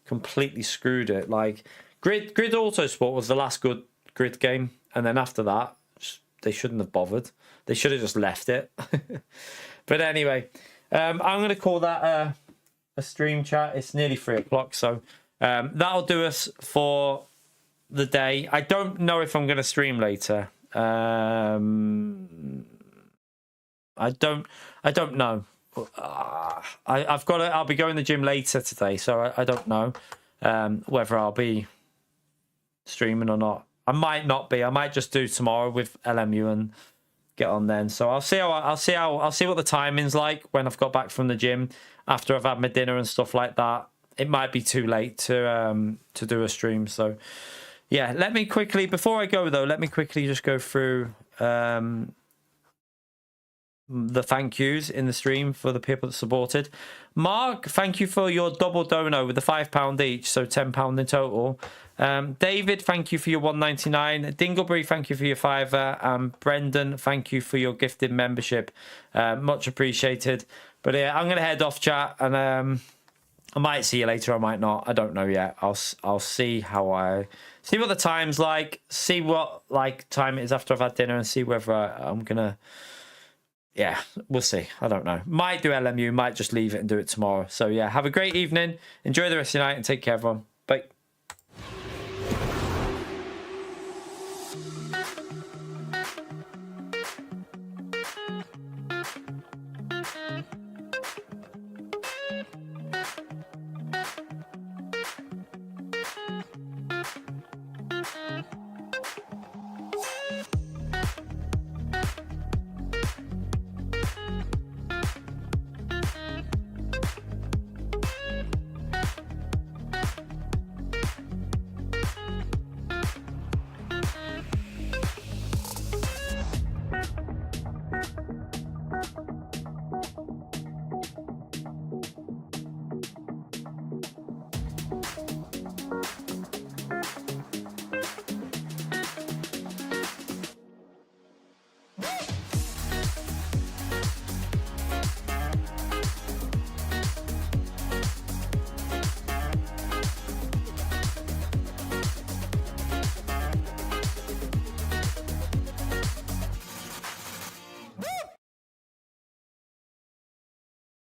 S2: Completely screwed it. Like Grid Autosport was the last good Grid game, and then after that, they shouldn't have bothered. They should have just left it. But anyway, I'm going to call that a stream, chat. It's nearly 3 o'clock, so that'll do us for the day. I don't know if I'm going to stream later. I don't know. I'll be going to the gym later today, so I don't know whether I'll be streaming or not. I might not be. I might just do tomorrow with LMU and get on then. So I'll see what the timing's like when I've got back from the gym, after I've had my dinner and stuff like that. It might be too late to do a stream. So yeah, before I go though, let me quickly just go through the thank yous in the stream for the people that supported. Mark, thank you for your double dono with the £5 each, so £10 in total. David, thank you for your $1.99. Dingleberry, thank you for your £5. Brendan, thank you for your gifted membership. Much appreciated. But yeah, I'm gonna head off, chat, and I might see you later. I might not. I don't know yet. I'll see see what the time's like. See what time it is after I've had dinner, and see whether I'm gonna. Yeah, we'll see. I don't know. Might do LMU. Might just leave it and do it tomorrow. So yeah, have a great evening. Enjoy the rest of your night, and take care, everyone.